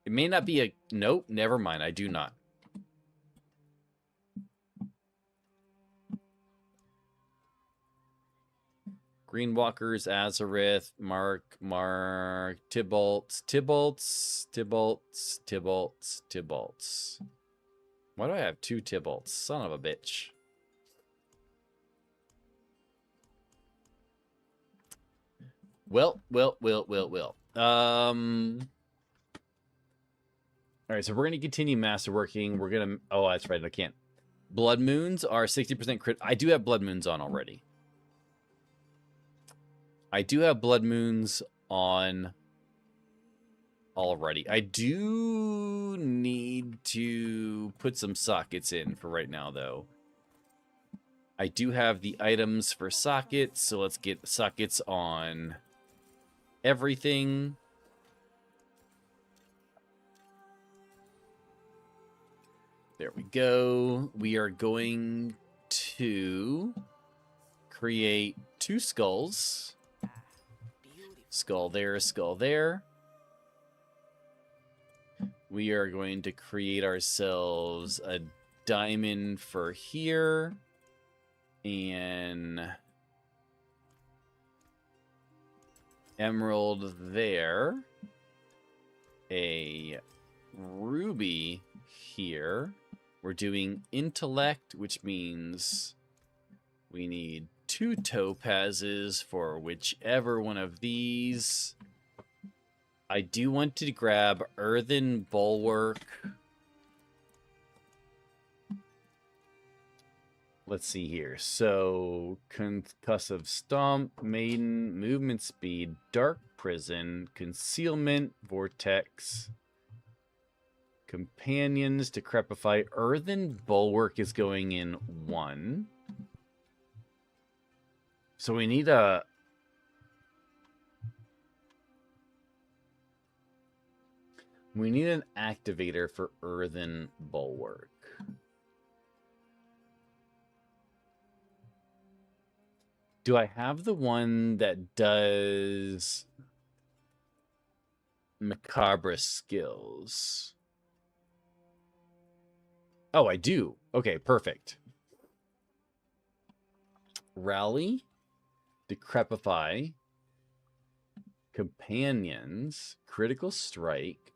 It may not be a... Nope, never mind. I do not. Greenwalkers, Azareth, Mark, Tybalts. Why do I have 2 Tybalts? Son of a bitch. Well. All right, so we're going to continue masterworking. We're going to... Oh, that's right. I can't. Blood Moons are 60% crit. I do have Blood Moons on already. I do have Blood Moons on already. I do need to put some sockets in for right now, though. I do have the items for sockets, so let's get sockets on everything. There we go. We are going to create 2 skulls. Skull there, skull there. We are going to create ourselves a diamond for here. And emerald there. A ruby here. We're doing intellect, which means we need 2 topazes for whichever one of these. I do want to grab earthen bulwark. Let's see here. So, concussive stomp, maiden, movement speed, dark prison, concealment, vortex, companions, decrepify. Earthen bulwark is going in 1. So we need a... We need an activator for earthen bulwark. Do I have the one that does macabre skills? Oh, I do. Okay, perfect. Rally, decrepify, companions, critical strike.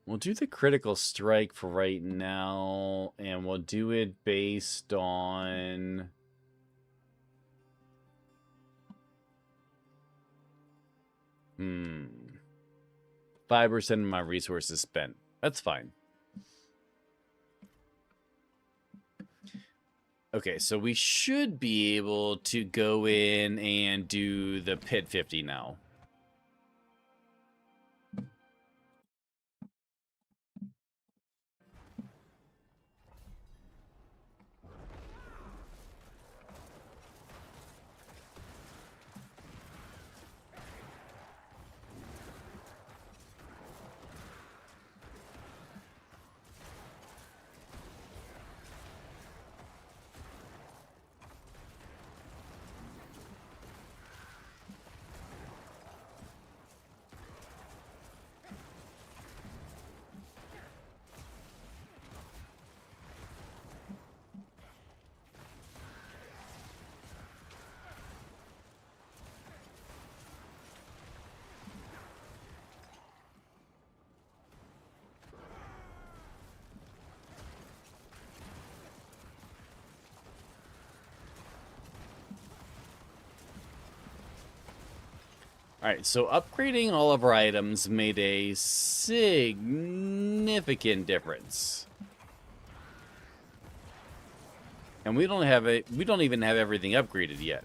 We'll do the critical strike for right now, and we'll do it based on... 5% of my resources spent. That's fine. Okay, so we should be able to go in and do the pit 50 now. Alright, so upgrading all of our items made a significant difference. And we don't even have everything upgraded yet.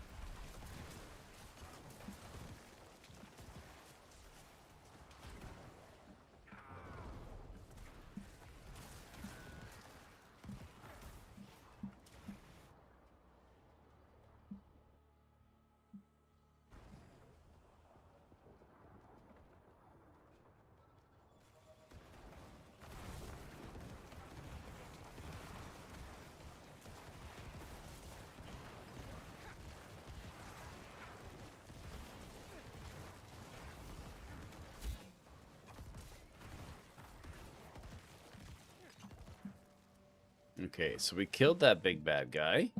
Okay, so we killed that big bad guy.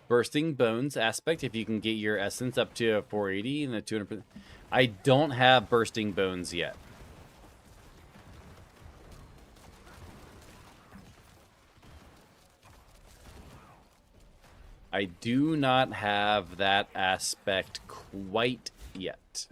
Bursting Bones aspect, if you can get your essence up to 480 and the 200%. I don't have Bursting Bones yet. I do not have that aspect quite yet.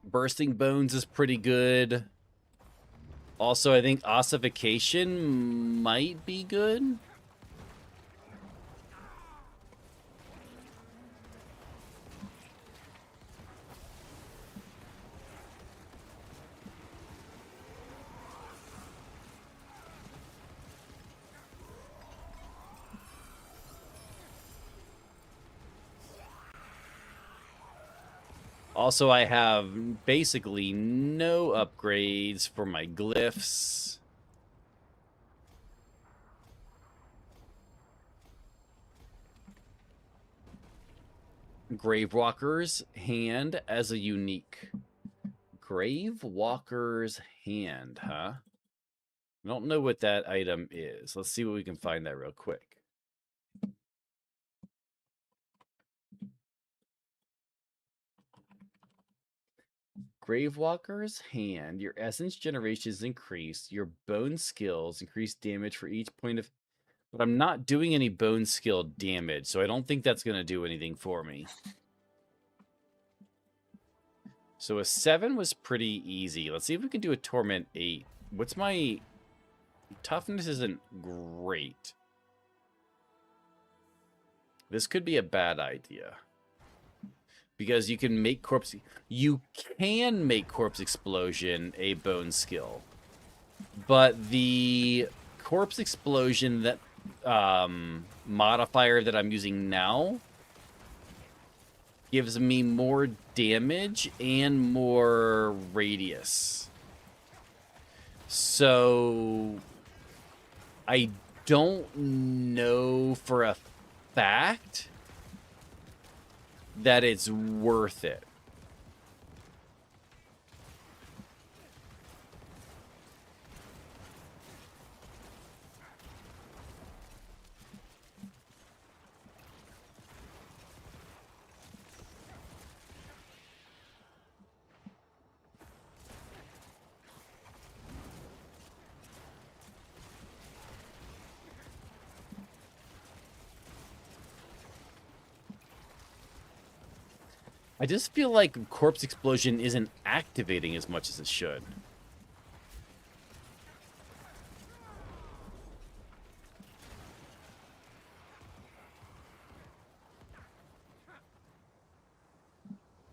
Bursting Bones is pretty good. Also, I think ossification might be good. Also, I have basically no upgrades for my glyphs. Gravewalker's Hand as a unique. Gravewalker's Hand, huh? I don't know what that item is. Let's see what we can find that real quick. Gravewalker's Hand. Your essence generation is increased. Your bone skills increase damage for each point of... But I'm not doing any bone skill damage, so I don't think that's going to do anything for me. So a 7 was pretty easy. Let's see if we can do a Torment 8. What's my... Toughness isn't great. This could be a bad idea. Because you can make corpse... You can make Corpse Explosion a bone skill. But the Corpse Explosion that... modifier that I'm using now... gives me more damage and more radius. So... I don't know for a fact that it's worth it. I just feel like Corpse Explosion isn't activating as much as it should.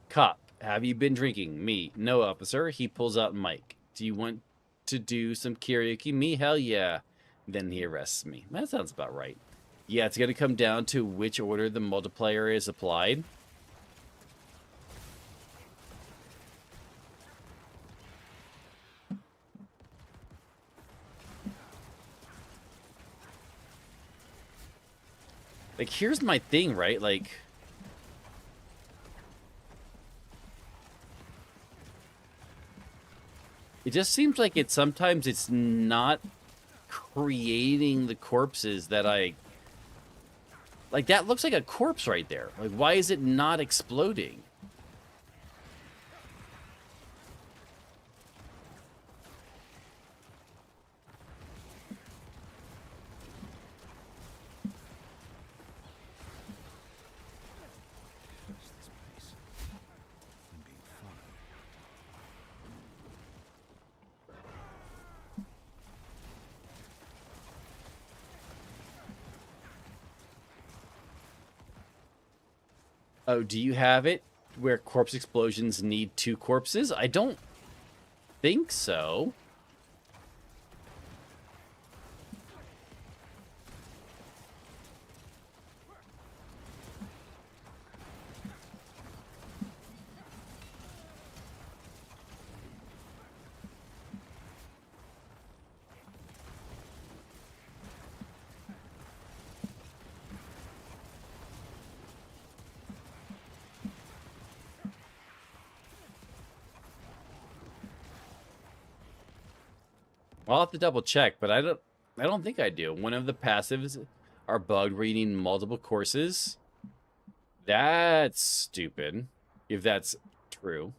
Cop, have you been drinking? Me. No, officer. He pulls out mic. Do you want to do some karaoke? Me? Hell yeah. Then he arrests me. That sounds about right. Yeah, it's going to come down to which order the multiplier is applied. Like, here's my thing, right? Like... It just seems like sometimes it's not creating the corpses that I... Like, that looks like a corpse right there. Like, why is it not exploding? Oh, do you have it where corpse explosions need 2 corpses? I don't think so. I'll have to double check, but I don't think I do. One of the passives are bugged reading multiple courses. That's stupid, if that's true.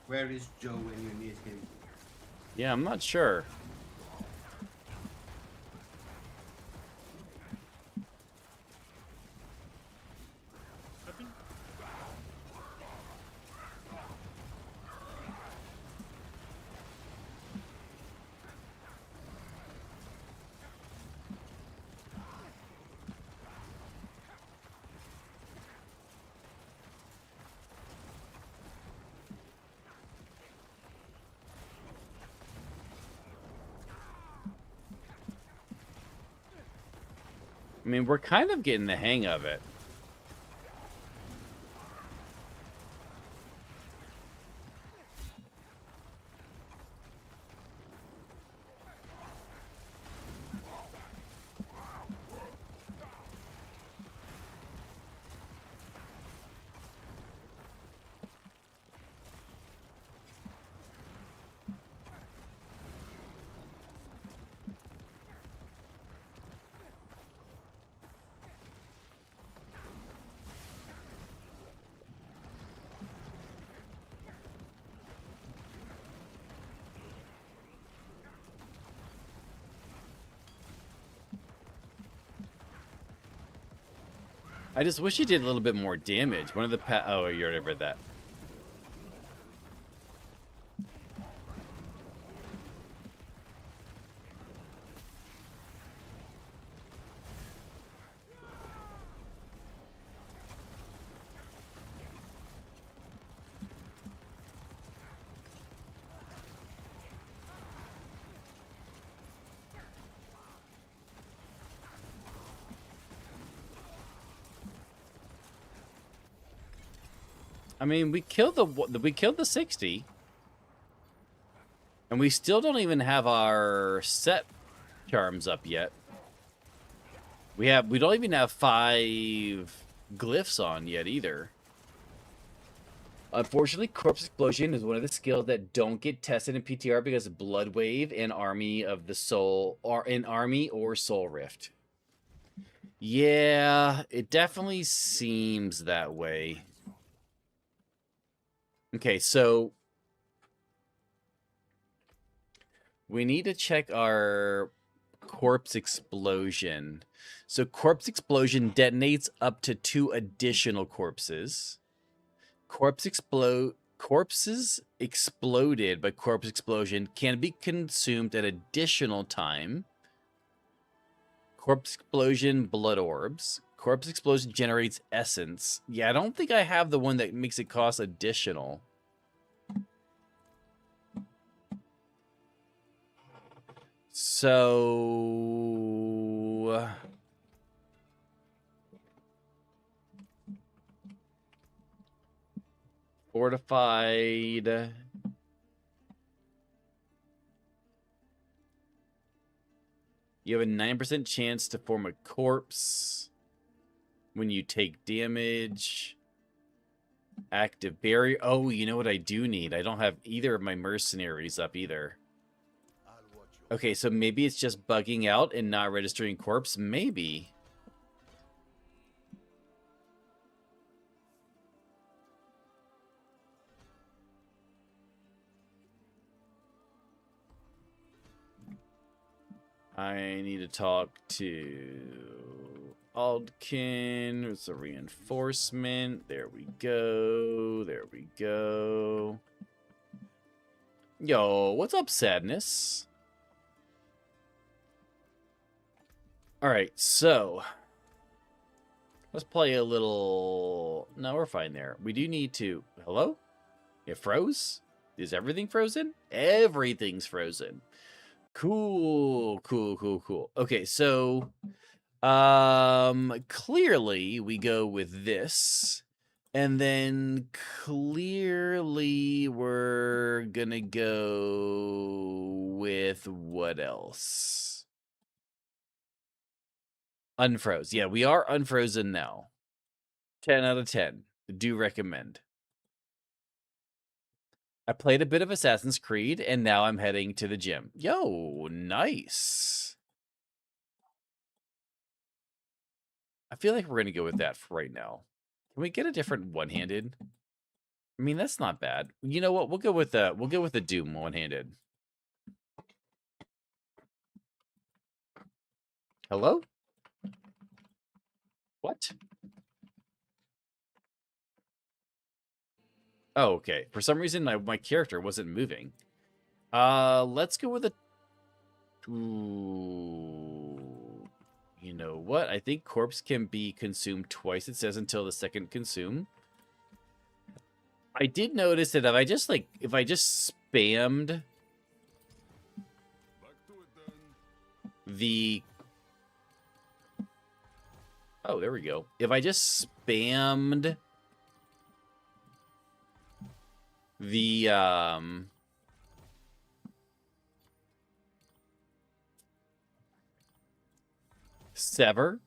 Where is Joe when you need him? Yeah, I'm not sure. I mean, we're kind of getting the hang of it. I just wish he did a little bit more damage. One of the oh, you already read that. I mean, we killed the 60, and we still don't even have our set charms up yet. We don't even have 5 glyphs on yet either. Unfortunately, Corpse Explosion is one of the skills that don't get tested in PTR because of Blood Wave and Army of the Soul, or in Army or Soul Rift. Yeah, it definitely seems that way. Okay, so we need to check our Corpse Explosion. So Corpse Explosion detonates up to 2 additional corpses. Corpses exploded by Corpse Explosion can be consumed an additional time. Corpse Explosion Blood Orbs. Corpse Explosion generates Essence. Yeah, I don't think I have the one that makes it cost additional. So... Fortified... You have a 9% chance to form a corpse when you take damage. Active barrier. Oh, you know what I do need? I don't have either of my mercenaries up either. Okay, so maybe it's just bugging out and not registering corpse. Maybe. I need to talk to Aldkin. It's a reinforcement. There we go. There we go. Yo, what's up, Sadness? Alright, so let's play a little... No, we're fine there. We do need to... Hello? It froze? Is everything frozen? Everything's frozen. Cool. Okay, so clearly we go with this. And then clearly we're gonna go with what else? Unfroze. Yeah, we are unfrozen now. 10 out of 10. Do recommend. I played a bit of Assassin's Creed, and now I'm heading to the gym. Yo, nice. I feel like we're going to go with that for right now. Can we get a different one-handed? I mean, that's not bad. You know what? We'll go with the Doom one-handed. Hello? What? Oh, okay. For some reason, my character wasn't moving. Let's go with a... Ooh. You know what? I think corpse can be consumed twice. It says until the second consume. I did notice that if I just spammed Back to it then. the... Oh, there we go. If I just spammed the sever,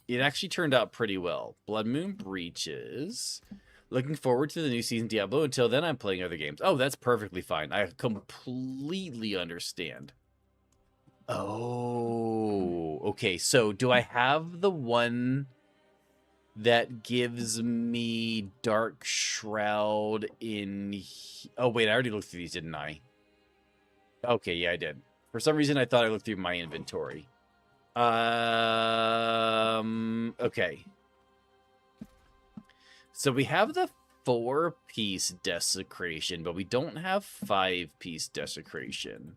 it actually turned out pretty well. Blood Moon Breaches. Looking forward to the new season Diablo. Until then, I'm playing other games. Oh, that's perfectly fine. I completely understand. Oh, okay. So do I have the one that gives me Dark Shroud in... Oh, wait, I already looked through these, didn't I? Okay, yeah, I did. For some reason, I thought I looked through my inventory. Okay. So we have the 4-piece Desecration, but we don't have 5-piece Desecration.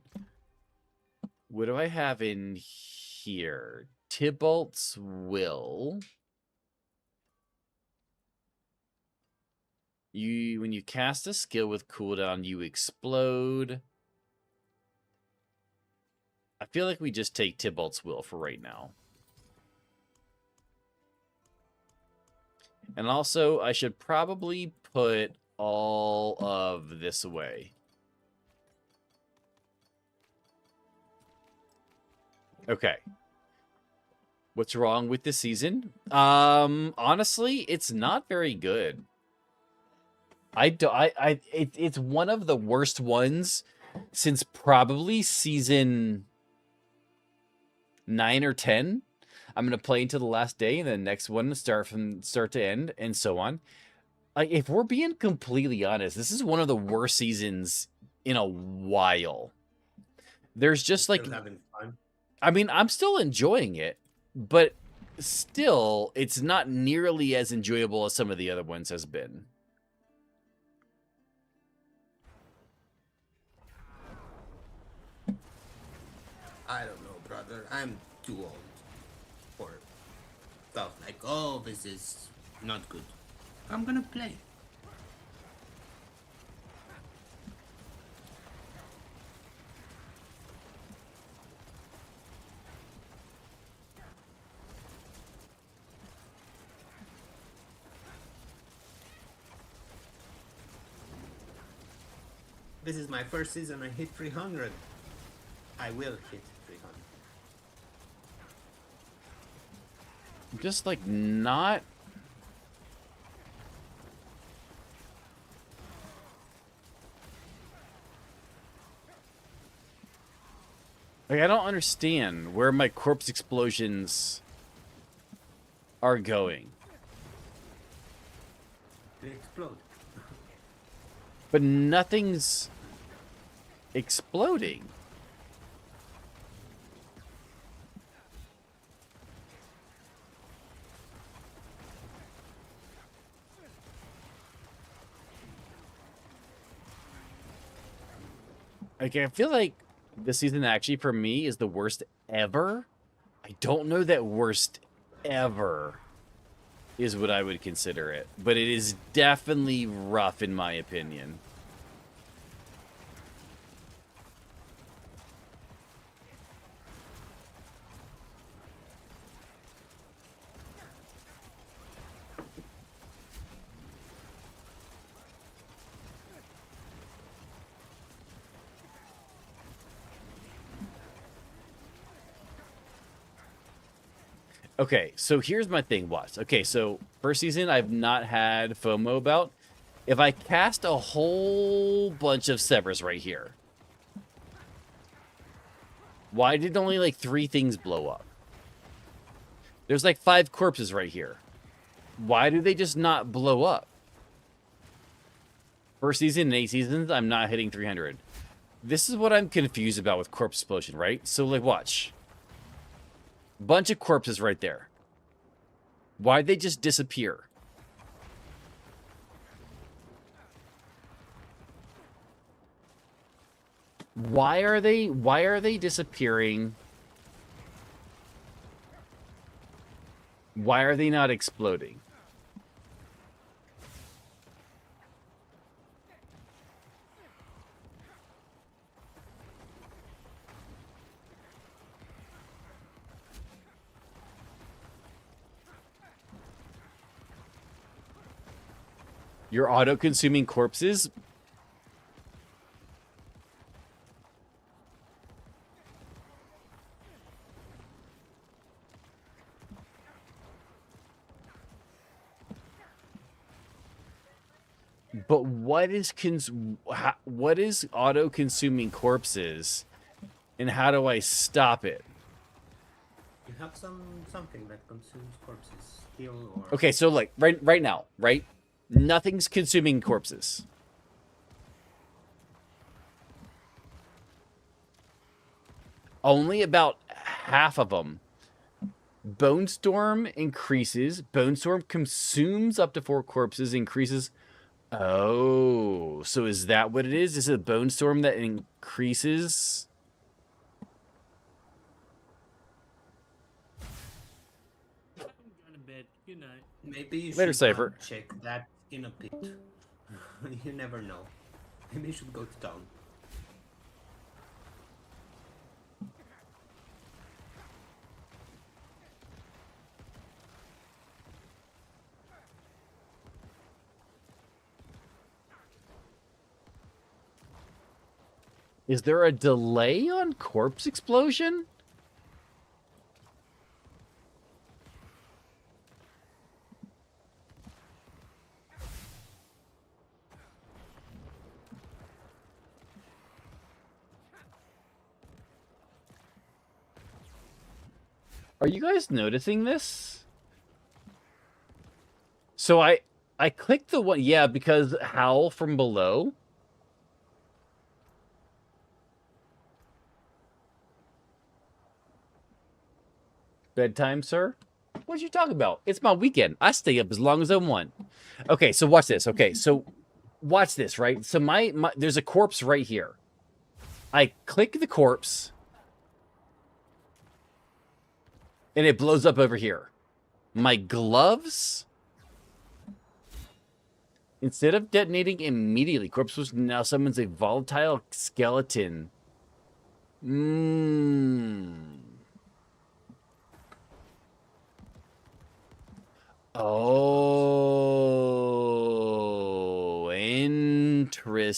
What do I have in here? Tybalt's Will. When you cast a skill with cooldown, you explode. I feel like we just take Tybalt's Will for right now. And also, I should probably put all of this away. Okay. What's wrong with this season? Honestly, it's not very good. It's one of the worst ones since probably season 9 or 10. I'm gonna play until the last day, and then the next one start from start to end, and so on. Like, if we're being completely honest, this is one of the worst seasons in a while. There's just like, Still having fun. I mean, I'm still enjoying it, but still, it's not nearly as enjoyable as some of the other ones has been. I don't know, brother. I'm too old for stuff like, oh, this is not good. I'm gonna play. This is my first season. I hit 300. I will hit 300. Just like not. Like, I don't understand where my corpse explosions are going. They explode. But nothing's exploding. Like, I feel like this season actually for me is the worst ever. I don't know that worst ever. is what I would consider it. But it is definitely rough in my opinion. Okay, so here's my thing, watch. Okay, so first season I've not had FOMO about. If I cast a whole bunch of Severs right here, why did only like 3 things blow up? There's like 5 corpses right here. Why do they just not blow up? First season and 8 seasons, I'm not hitting 300. This is what I'm confused about with Corpse Explosion, right? So like, watch. Bunch of corpses right there. Why'd they just disappear? Why are they disappearing? Why are they not exploding? You're auto-consuming corpses? But what is auto-consuming corpses, and how do I stop it? You have something that consumes corpses, heal or. Okay, so like right now, right? Nothing's consuming corpses. Only about half of them. Bone Storm increases. Bone Storm consumes up to 4 corpses, increases. Oh, so is that what it is? Is it a Bone Storm that increases? Good night. Maybe you Later, should Cypher. check that in a pit. You never know. Maybe you should go to town. Is there a delay on Corpse Explosion? Are you guys noticing this? So I clicked the one, yeah, because Howl from below. Bedtime, sir? What you talking about? It's my weekend. I stay up as long as I want. Okay, so watch this. Okay, so watch this, right? So my there's a corpse right here. I click the corpse, and it blows up over here. My gloves, instead of detonating immediately, corpse now summons a volatile skeleton. Oh, interesting.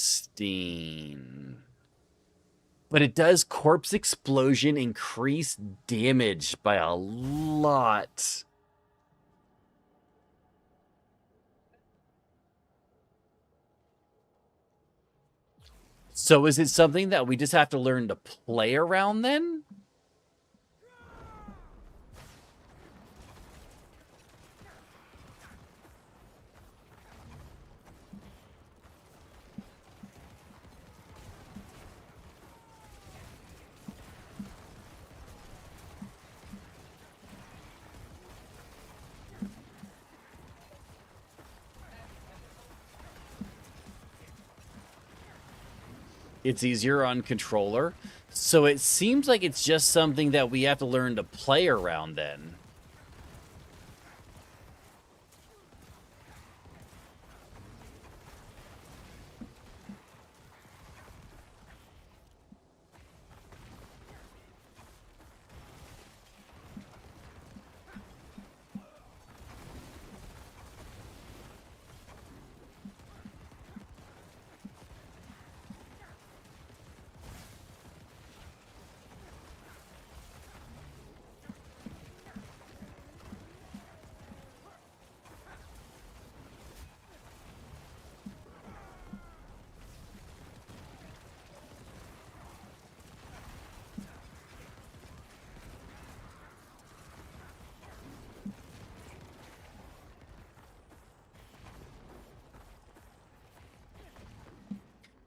But it does Corpse Explosion increase damage by a lot. So is it something that we just have to learn to play around then? It's easier on controller. So it seems like it's just something that we have to learn to play around then.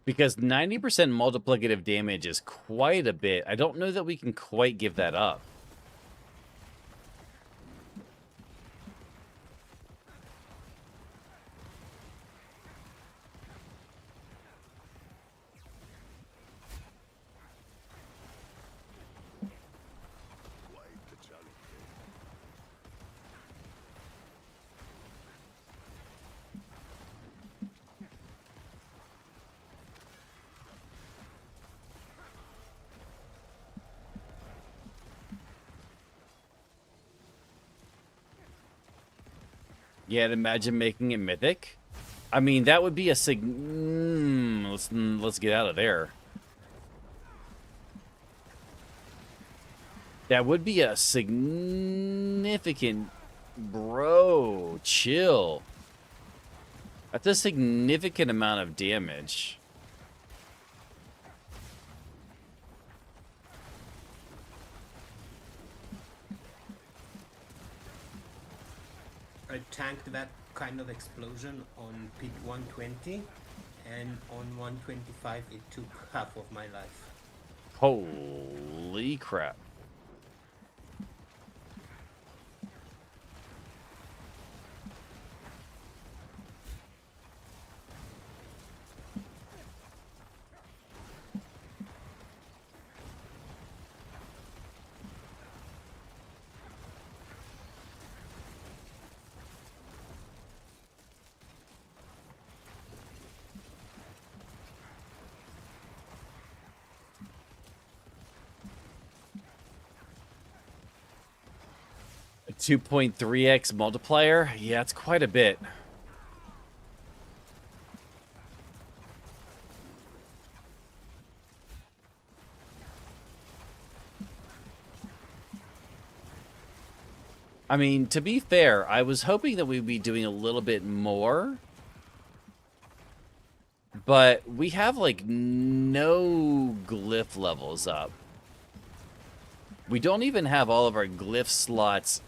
Because 90% multiplicative damage is quite a bit. I don't know that we can quite give that up. Quite the challenge. Yeah, imagine making it mythic. I mean, that would be a let's get out of there. That would be a significant... Bro, chill. That's a significant amount of damage. I tanked that kind of explosion on pit 120, and on 125 it took half of my life. Holy crap. A 2.3x multiplier? Yeah, it's quite a bit. I mean, to be fair, I was hoping that we'd be doing a little bit more. But we have, like, no glyph levels up. We don't even have all of our glyph slots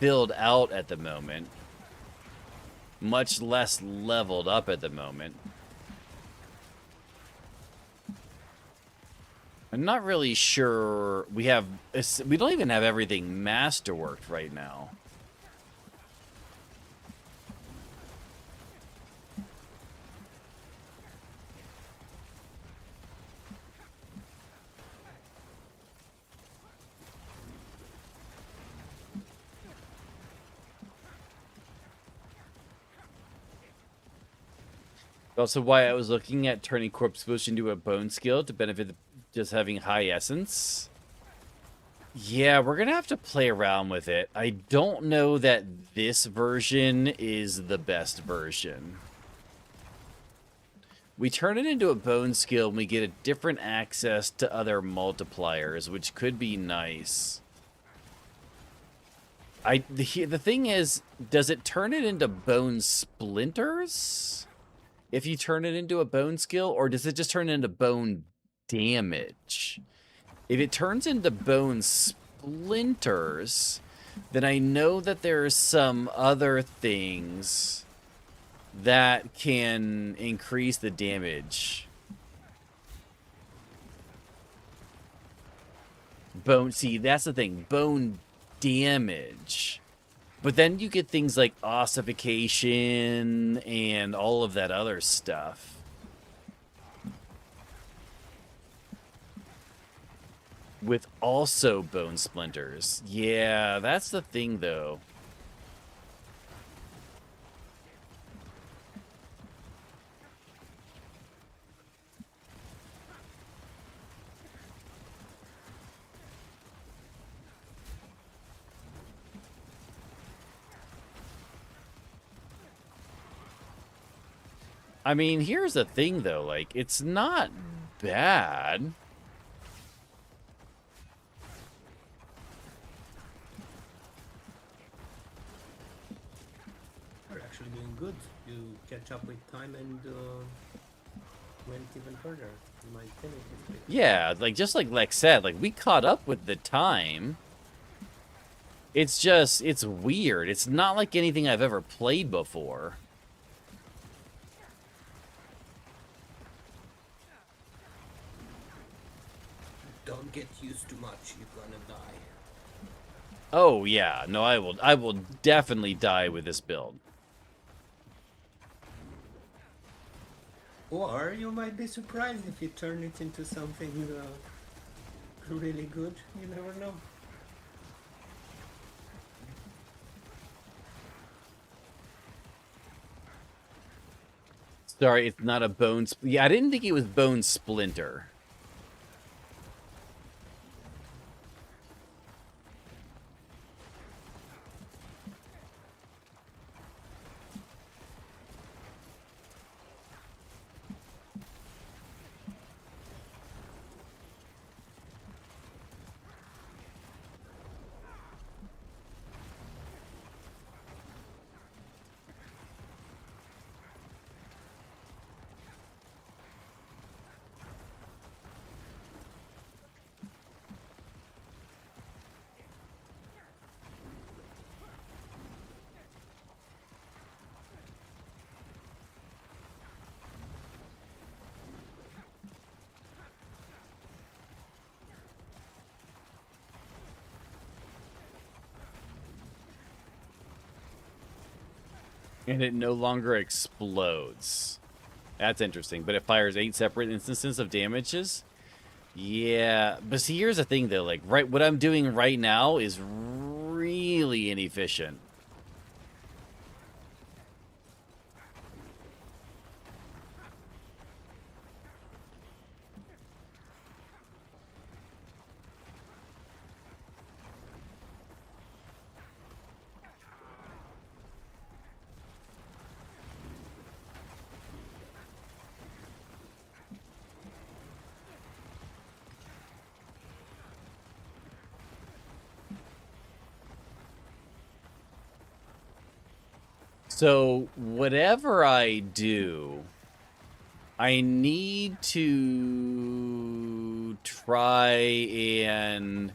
filled out at the moment. Much less leveled up at the moment. I'm not really sure we don't even have everything masterworked right now. Also why I was looking at turning Corpse Push into a bone skill to benefit just having high essence. Yeah, we're going to have to play around with it. I don't know that this version is the best version. We turn it into a bone skill and we get a different access to other multipliers, which could be nice. The thing is, does it turn it into bone splinters? If you turn it into a bone skill, or does it just turn into bone damage? If it turns into bone splinters, then I know that there are some other things that can increase the damage. See, that's the thing. Bone damage. But then you get things like ossification and all of that other stuff. With also bone splinters. Yeah, that's the thing, though. I mean, here's the thing, though. Like, it's not bad. You're actually doing good. You catch up with time and went even further in my tennis history. Yeah, like, just like Lex said, like, we caught up with the time. It's just, it's weird. It's not like anything I've ever played before. Don't get used too much, you're gonna die. Oh yeah, no, I will definitely die with this build. Or you might be surprised if you turn it into something really good. You never know. Sorry, it's not a bone. Yeah, I didn't think it was bone splinter. And it no longer explodes. That's interesting, but it fires 8 separate instances of damages. Yeah, but see, here's the thing though. Like, right, what I'm doing right now is really inefficient. So, whatever I do, I need to try and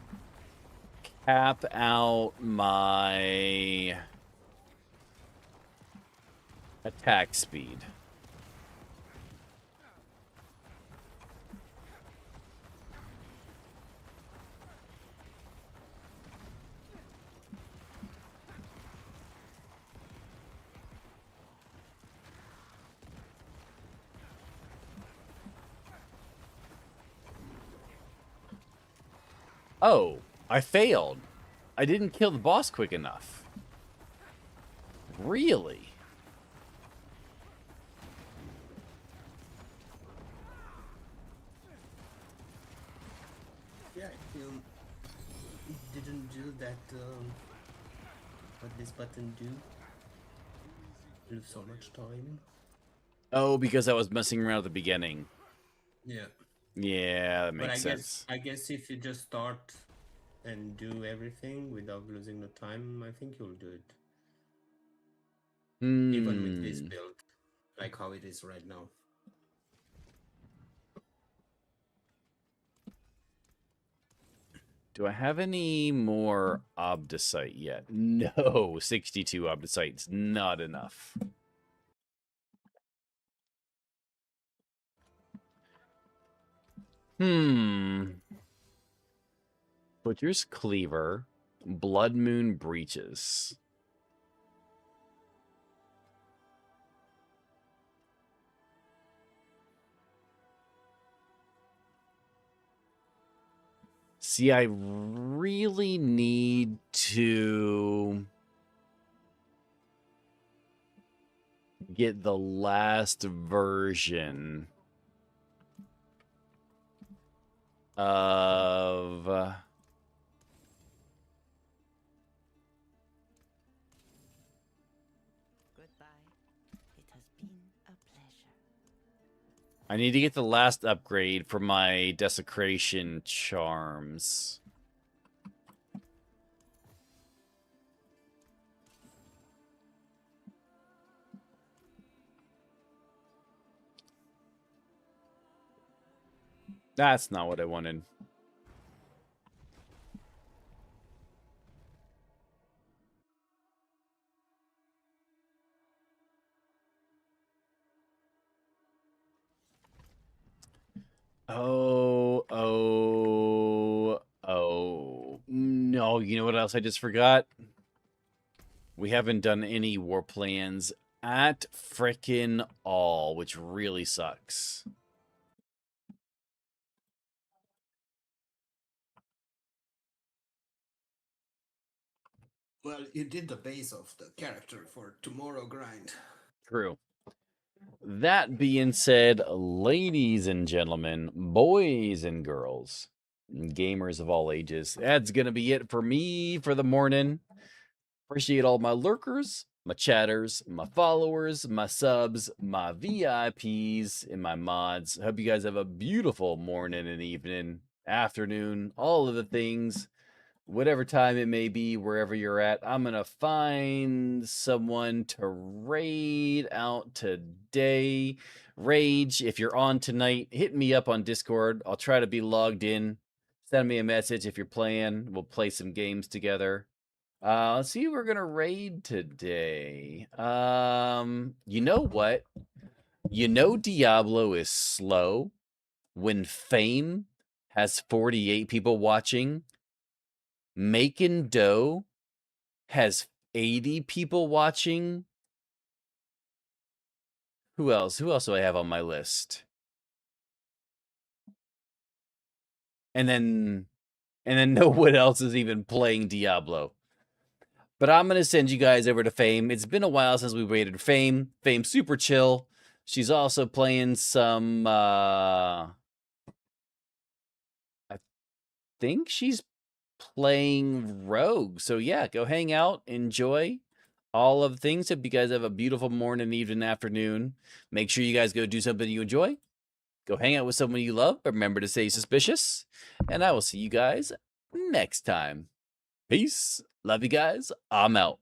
cap out my attack speed. Oh, I failed. I didn't kill the boss quick enough. Really? Yeah, if you didn't do that, what this button do? Lose so much time. Oh, because I was messing around at the beginning. Yeah. Yeah, that But makes sense. I guess if you just start and do everything without losing the time, I think you'll do it. Even with this Hmm. build, like how it is right now. Do I have any more Obdicite yet? No, 62 Obdicite's not enough. Butcher's Cleaver, Blood Moon Breaches. See, I really need to get the last version of Goodbye. It has been a pleasure. I need to get the last upgrade for my Desecration Charms. That's not what I wanted. Oh, No, you know what else I just forgot? We haven't done any war plans at frickin' all, which really sucks. Well, you did the base of the character for tomorrow grind. True. That being said, ladies and gentlemen, boys and girls, gamers of all ages, that's going to be it for me for the morning. Appreciate all my lurkers, my chatters, my followers, my subs, my VIPs, and my mods. Hope you guys have a beautiful morning and evening, afternoon, all of the things. Whatever time it may be, wherever you're at, I'm going to find someone to raid out today. Rage, if you're on tonight, hit me up on Discord. I'll try to be logged in. Send me a message if you're playing. We'll play some games together. Let's see who we're going to raid today. You know what? You know Diablo is slow when Fame has 48 people watching. Making Dough has 80 people watching. Who else? Who else do I have on my list? And then no one else is even playing Diablo. But I'm gonna send you guys over to Fame. It's been a while since we rated Fame. Fame's super chill. She's also playing some I think she's playing Rogue. So yeah, go hang out, enjoy all of the things. Hope you guys have a beautiful morning, evening, afternoon. Make sure you guys go do something you enjoy. Go hang out with someone you love, but remember to stay suspicious. And I will see you guys next time. Peace. Love you guys. I'm out.